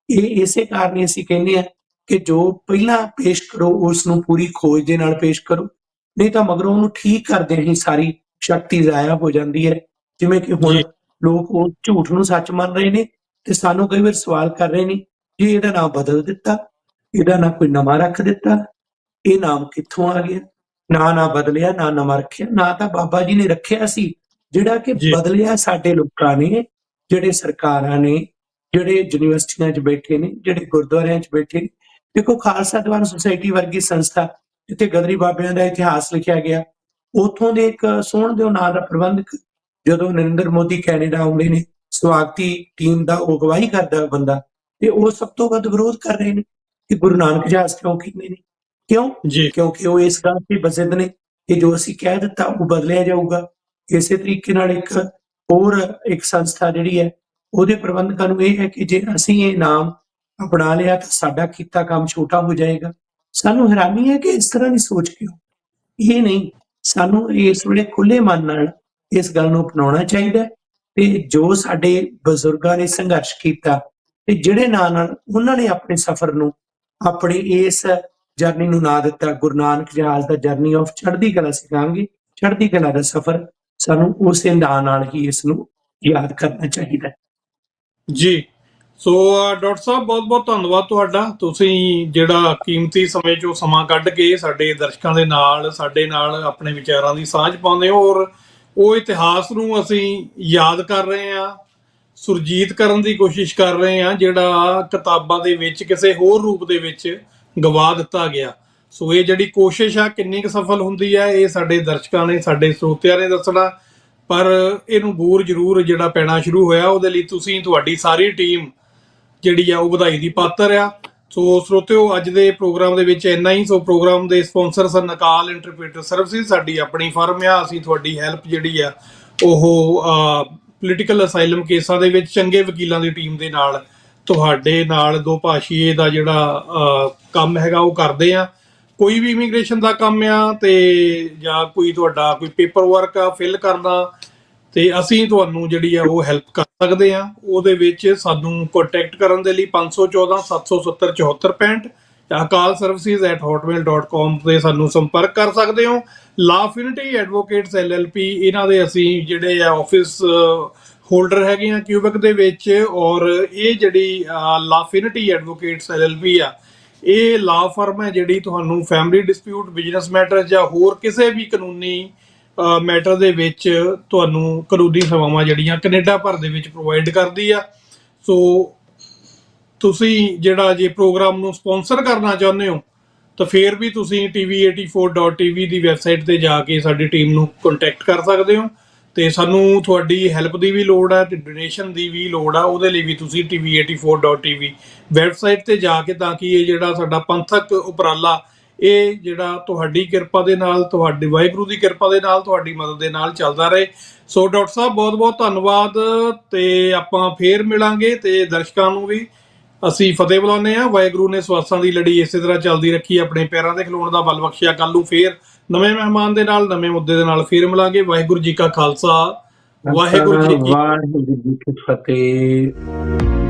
ਇਹ ਇਸੇ ਕਾਰਨ ਹੀ ਅਸੀਂ ਕਹਿੰਦੇ ਹਾਂ ਕਿ ਜੋ ਪਹਿਲਾਂ ਪੇਸ਼ ਕਰੋ ਉਸ ਨੂੰ ਪੂਰੀ ਖੋਜ ਦੇ ਨਾਲ ਪੇਸ਼ ਕਰੋ, ਨਹੀਂ ਤਾਂ ਮਗਰੋਂ ਉਹਨੂੰ ਠੀਕ ਕਰਦੇ ਹੀ ਸਾਰੀ ਸ਼ਕਤੀ ਜ਼ਾਇਆ ਹੋ ਜਾਂਦੀ ਹੈ। ਜਿਵੇਂ ਕਿ ਹੁਣ ਜੀ ਲੋਕ ਉਹ ਝੂਠ ਨੂੰ ਸੱਚ ਮੰਨ ਰਹੇ ਨੇ ਤੇ ਸਾਨੂੰ ਕਈ ਵਾਰ ਸਵਾਲ ਕਰ ਰਹੇ ਨੇ ਜੀ ਇਹਦਾ ਨਾਮ ਬਦਲ ਦਿੱਤਾ, ਇਹਦਾ ਨਾ ਕੋਈ ਨਵਾਂ ਰੱਖ ਦਿੱਤਾ, ਇਹ ਨਾਮ ਕਿੱਥੋਂ ਆ ਗਿਆ? ਨਾ ਬਦਲਿਆ, ਨਾ ਨਵਾਂ ਰੱਖਿਆ, ਨਾ ਤਾਂ ਬਾਬਾ ਜੀ ਨੇ ਰੱਖਿਆ ਸੀ, ਜਿਹੜਾ ਕਿ ਜੀ ਬਦਲਿਆ ਸਾਡੇ ਲੋਕਾਂ ਨੇ, ਜਿਹੜੇ ਸਰਕਾਰਾਂ ਨੇ, ਜਿਹੜੇ ਯੂਨੀਵਰਸਿਟੀਆਂ 'ਚ ਬੈਠੇ ਨੇ, ਜਿਹੜੇ ਗੁਰਦੁਆਰਿਆਂ 'ਚ ਬੈਠੇ ਨੇ। ਦੇਖੋ ਖਾਲਸਾ ਦੀਵਾਨ ਸੁਸਾਇਟੀ ਵਰਗੀ ਸੰਸਥਾ ਜਿੱਥੇ ਗਦਰੀ ਬਾਬਿਆਂ ਦਾ ਇਤਿਹਾਸ ਲਿਖਿਆ ਗਿਆ, ਉੱਥੋਂ ਦੇ ਇੱਕ ਸੋਹਣ ਦਿਓ ਨਾਂ ਦਾ ਪ੍ਰਬੰਧਕ ਜਦੋਂ ਨਰਿੰਦਰ ਮੋਦੀ ਕੈਨੇਡਾ ਆਉਂਦੇ ਨੇ, ਸਵਾਗਤੀ ਟੀਮ ਦਾ ਉਹ ਅਗਵਾਈ ਕਰਦਾ ਬੰਦਾ, ਤੇ ਉਹ ਸਭ ਤੋਂ ਵੱਧ ਵਿਰੋਧ ਕਰ ਰਹੇ ਨੇ ਕਿ ਗੁਰੂ ਨਾਨਕ ਜਹਾਜ਼ ਕਿਉਂ ਕਹਿੰਦੇ ਨੇ। ਕਿਉਂ? ਜੀ ਕਿਉਂਕਿ ਉਹ ਇਸ ਗੱਲ ਤੇ ਬਸਿੱਧ ਨੇ ਕਿ ਜੋ ਅਸੀਂ ਕਹਿ ਦਿੱਤਾ ਉਹ ਬਦਲਿਆ ਜਾਊਗਾ। ਇਸੇ ਤਰੀਕੇ ਨਾਲ ਇੱਕ ਸੰਸਥਾ ਜਿਹੜੀ ਹੈ ਉਹਦੇ ਪ੍ਰਬੰਧਕਾਂ ਨੂੰ ਇਹ ਹੈ ਕਿ ਜੇ ਅਸੀਂ ਇਹ ਨਾਮ ਅਪਣਾ ਲਿਆ ਤਾਂ ਸਾਡਾ ਕੀਤਾ ਕੰਮ ਛੋਟਾ ਹੋ ਜਾਏਗਾ। ਸਾਨੂੰ ਹੈਰਾਨੀ ਹੈ ਕਿ ਇਸ ਤਰ੍ਹਾਂ ਦੀ ਸੋਚ ਕਿਉਂ? ਇਹ ਨਹੀਂ, ਸਾਨੂੰ ਇਸ ਵੇਲੇ ਖੁੱਲੇ ਮਨ ਨਾਲ ਇਸ ਗੱਲ ਨੂੰ ਅਪਣਾਉਣਾ ਚਾਹੀਦਾ ਹੈ ਤੇ ਜੋ ਸਾਡੇ ਬਜ਼ੁਰਗਾਂ ਨੇ ਸੰਘਰਸ਼ ਕੀਤਾ ਤੇ ਜਿਹੜੇ ਨਾਲ ਉਹਨਾਂ ਨੇ ਆਪਣੇ ਸਫ਼ਰ ਨੂੰ, ਆਪਣੀ ਇਸ ਜਰਨੀ ਨੂੰ ਨਾਂ ਦਿੱਤਾ ਗੁਰੂ ਨਾਨਕ ਜਹਾਜ਼ ਦਾ ਜਰਨੀ ਆਫ ਚੜ੍ਹਦੀ ਕਲਾ ਸਿਖਾਂਗੇ, ਚੜ੍ਹਦੀ ਕਲਾ ਦਾ ਸਫ਼ਰ, ਸਾਨੂੰ ਉਸੇ ਨਾਂ ਨਾਲ ਹੀ ਇਸ ਨੂੰ ਯਾਦ ਕਰਨਾ ਚਾਹੀਦਾ ਹੈ। ਜੀ ਸੋ ਡਾਕਟਰ ਸਾਹਿਬ ਬਹੁਤ ਬਹੁਤ ਧੰਨਵਾਦ ਤੁਹਾਡਾ। ਤੁਸੀਂ ਜਿਹੜਾ ਕੀਮਤੀ ਸਮੇਂ 'ਚੋਂ ਸਮਾਂ ਕੱਢ ਕੇ ਸਾਡੇ ਦਰਸ਼ਕਾਂ ਦੇ ਨਾਲ, ਸਾਡੇ ਨਾਲ ਆਪਣੇ ਵਿਚਾਰਾਂ ਦੀ ਸਾਂਝ ਪਾਉਂਦੇ ਹੋ, ਔਰ ਉਹ ਇਤਿਹਾਸ ਨੂੰ ਅਸੀਂ ਯਾਦ ਕਰ ਰਹੇ ਹਾਂ, ਸੁਰਜੀਤ ਕਰਨ ਦੀ ਕੋਸ਼ਿਸ਼ ਕਰ ਰਹੇ ਹਾਂ, ਜਿਹੜਾ ਕਿਤਾਬਾਂ ਦੇ ਵਿੱਚ ਕਿਸੇ ਹੋਰ ਰੂਪ ਦੇ ਵਿੱਚ ਗਵਾ ਦਿੱਤਾ ਗਿਆ। ਸੋ ਇਹ ਜਿਹੜੀ ਕੋਸ਼ਿਸ਼ ਆ ਕਿੰਨੀ ਕੁ ਸਫਲ ਹੁੰਦੀ ਹੈ ਇਹ ਸਾਡੇ ਦਰਸ਼ਕਾਂ ਨੇ, ਸਾਡੇ ਸਰੋਤਿਆਂ ਨੇ ਦੱਸਣਾ, ਪਰ ਇਹਨੂੰ ਬੂਰ ਜ਼ਰੂਰ ਜਿਹੜਾ ਪੈਣਾ ਸ਼ੁਰੂ ਹੋਇਆ, ਉਹਦੇ ਲਈ ਤੁਸੀਂ, ਤੁਹਾਡੀ ਸਾਰੀ ਟੀਮ ਜਿਹੜੀ ਆ ਉਹ ਵਧਾਈ ਦੀ ਪਾਤਰ ਆ। ਸੋ ਸਰੋਤਿਓ, ਅੱਜ ਦੇ ਪ੍ਰੋਗਰਾਮ ਦੇ ਵਿੱਚ ਇੰਨਾ ਹੀ। ਸੋ ਪ੍ਰੋਗਰਾਮ ਦੇ ਸਪਾਂਸਰ ਸਨ ਅਕਾਲ ਇੰਟਰਪ੍ਰੀਟਰ ਸਰਵਿਸਿਜ਼, ਸਾਡੀ ਆਪਣੀ ਫਰਮ ਆ। ਅਸੀਂ ਤੁਹਾਡੀ ਹੈਲਪ ਜਿਹੜੀ ਆ ਉਹ ਪੋਲੀਟੀਕਲ ਅਸਾਈਲਮ ਕੇਸਾਂ ਦੇ ਵਿੱਚ ਚੰਗੇ ਵਕੀਲਾਂ ਦੀ ਟੀਮ ਦੇ ਨਾਲ ਤੁਹਾਡੇ ਨਾਲ ਦੋ ਭਾਸ਼ੀਏ ਦਾ ਜਿਹੜਾ ਕੰਮ ਹੈਗਾ ਉਹ ਕਰਦੇ ਆ। ਕੋਈ ਵੀ ਇਮੀਗ੍ਰੇਸ਼ਨ ਦਾ ਕੰਮ ਆ ਤੇ ਜਾਂ ਕੋਈ ਤੁਹਾਡਾ ਕੋਈ ਪੇਪਰ ਵਰਕ ਆ ਫਿਲ ਕਰਨਾ, ਤੇ ਅਸੀਂ ਤੁਹਾਨੂੰ ਜਿਹੜੀ ਆ ਉਹ ਹੈਲਪ ਕਰ ਸਕਦੇ ਆ। ਉਹਦੇ ਵਿੱਚ ਸਾਨੂੰ ਕੰਟੈਕਟ ਕਰਨ ਦੇ ਲਈ 514 770 7465 ਜਾਂ ਅਕਾਲ services@hotmail.com ਤੇ ਸਾਨੂੰ ਸੰਪਰਕ ਕਰ ਸਕਦੇ ਹੋ। ਲਾਫਿਨਿਟੀ ਐਡਵੋਕੇਟਸ LLP, ਇਹਨਾਂ ਦੇ ਅਸੀਂ ਜਿਹੜੇ ਆ ਆਫਿਸ ਹੋਲਡਰ ਹੈਗੇ ਆ ਕਿਊਬਿਕ ਦੇ ਵਿੱਚ, ਔਰ ਇਹ ਜਿਹੜੀ ਲਾਫਿਨਿਟੀ ਐਡਵੋਕੇਟਸ LLP ਆ, ਇਹ ਲਾ ਫਰਮ ਹੈ ਜਿਹੜੀ ਤੁਹਾਨੂੰ ਫੈਮਿਲੀ ਡਿਸਪਿਊਟ, ਬਿਜ਼ਨਸ ਮੈਟਰ ਜਾਂ ਹੋਰ ਕਿਸੇ ਵੀ ਕਾਨੂੰਨੀ ਮੈਟਰ ਦੇ ਵਿੱਚ ਤੁਹਾਨੂੰ ਕਾਨੂੰਨੀ ਸੇਵਾਵਾਂ ਜਿਹੜੀਆਂ ਕੈਨੇਡਾ ਭਰ ਦੇ ਵਿੱਚ ਪ੍ਰੋਵਾਈਡ ਕਰਦੀ ਆ। ਸੋ ਤੁਸੀਂ ਜਿਹੜਾ ਜੇ ਪ੍ਰੋਗਰਾਮ ਨੂੰ ਸਪਾਂਸਰ ਕਰਨਾ ਚਾਹੁੰਦੇ ਹੋ ਤਾਂ ਫਿਰ ਵੀ ਤੁਸੀਂ tv84.tv ਦੀ ਵੈਬਸਾਈਟ ਤੇ ਜਾ ਕੇ ਸਾਡੀ ਟੀਮ ਨੂੰ ਕੰਟੈਕਟ ਕਰ ਸਕਦੇ ਹੋ। ਤੇ ਸਾਨੂੰ ਤੁਹਾਡੀ ਹੈਲਪ ਦੀ ਵੀ ਲੋੜ ਹੈ ਤੇ ਡੋਨੇਸ਼ਨ ਦੀ ਵੀ ਲੋੜ ਆ। ਉਹਦੇ ਲਈ ਵੀ ਤੁਸੀਂ tv84.tv ਵੈਬਸਾਈਟ ਤੇ ਜਾ ਕੇ, ਤਾਂ ਕਿ ਇਹ ਜਿਹੜਾ ਸਾਡਾ ਪੰਥਕ ਉਪਰਾਲਾ, ਇਹ ਜਿਹੜਾ ਤੁਹਾਡੀ ਕਿਰਪਾ ਦੇ ਨਾਲ, ਤੁਹਾਡੀ ਵਾਹਿਗੁਰੂ ਦੀ ਕਿਰਪਾ ਦੇ ਨਾਲ, ਤੁਹਾਡੀ ਮਦਦ ਦੇ ਨਾਲ ਚੱਲਦਾ ਰਹੇ। ਸੋ ਡਾਕਟਰ ਸਾਹਿਬ ਬਹੁਤ ਬਹੁਤ ਧੰਨਵਾਦ, ਤੇ ਆਪਾਂ ਫੇਰ ਮਿਲਾਂਗੇ। ਤੇ ਦਰਸ਼ਕਾਂ ਨੂੰ ਵੀ ਅਸੀਂ ਫਤਿਹ ਬੁਲਾਉਂਦੇ ਹਾਂ। ਵਾਹਿਗੁਰੂ ਨੇ ਸਵਾਸਾਂ ਦੀ ਲੜੀ ਇਸੇ ਤਰ੍ਹਾਂ ਚੱਲਦੀ ਰੱਖੀ, ਆਪਣੇ ਪੈਰਾਂ ਤੇ ਖਲੋਣ ਦਾ ਬਲ ਬਖਸ਼ਿਆ। ਕੱਲ ਨੂੰ ਫੇਰ ਨਵੇਂ ਮਹਿਮਾਨ ਦੇ ਨਾਲ, ਨਵੇਂ ਮੁੱਦੇ ਦੇ ਨਾਲ ਫੇਰ ਮਿਲਾਂਗੇ। ਵਾਹਿਗੁਰੂ ਜੀ ਕਾ ਖਾਲਸਾ, ਵਾਹਿਗੁਰੂ ਜੀ ਕੀ ਵਾਹਿਗੁਰੂ ਜੀ ਕੀ ਫਤਿਹ।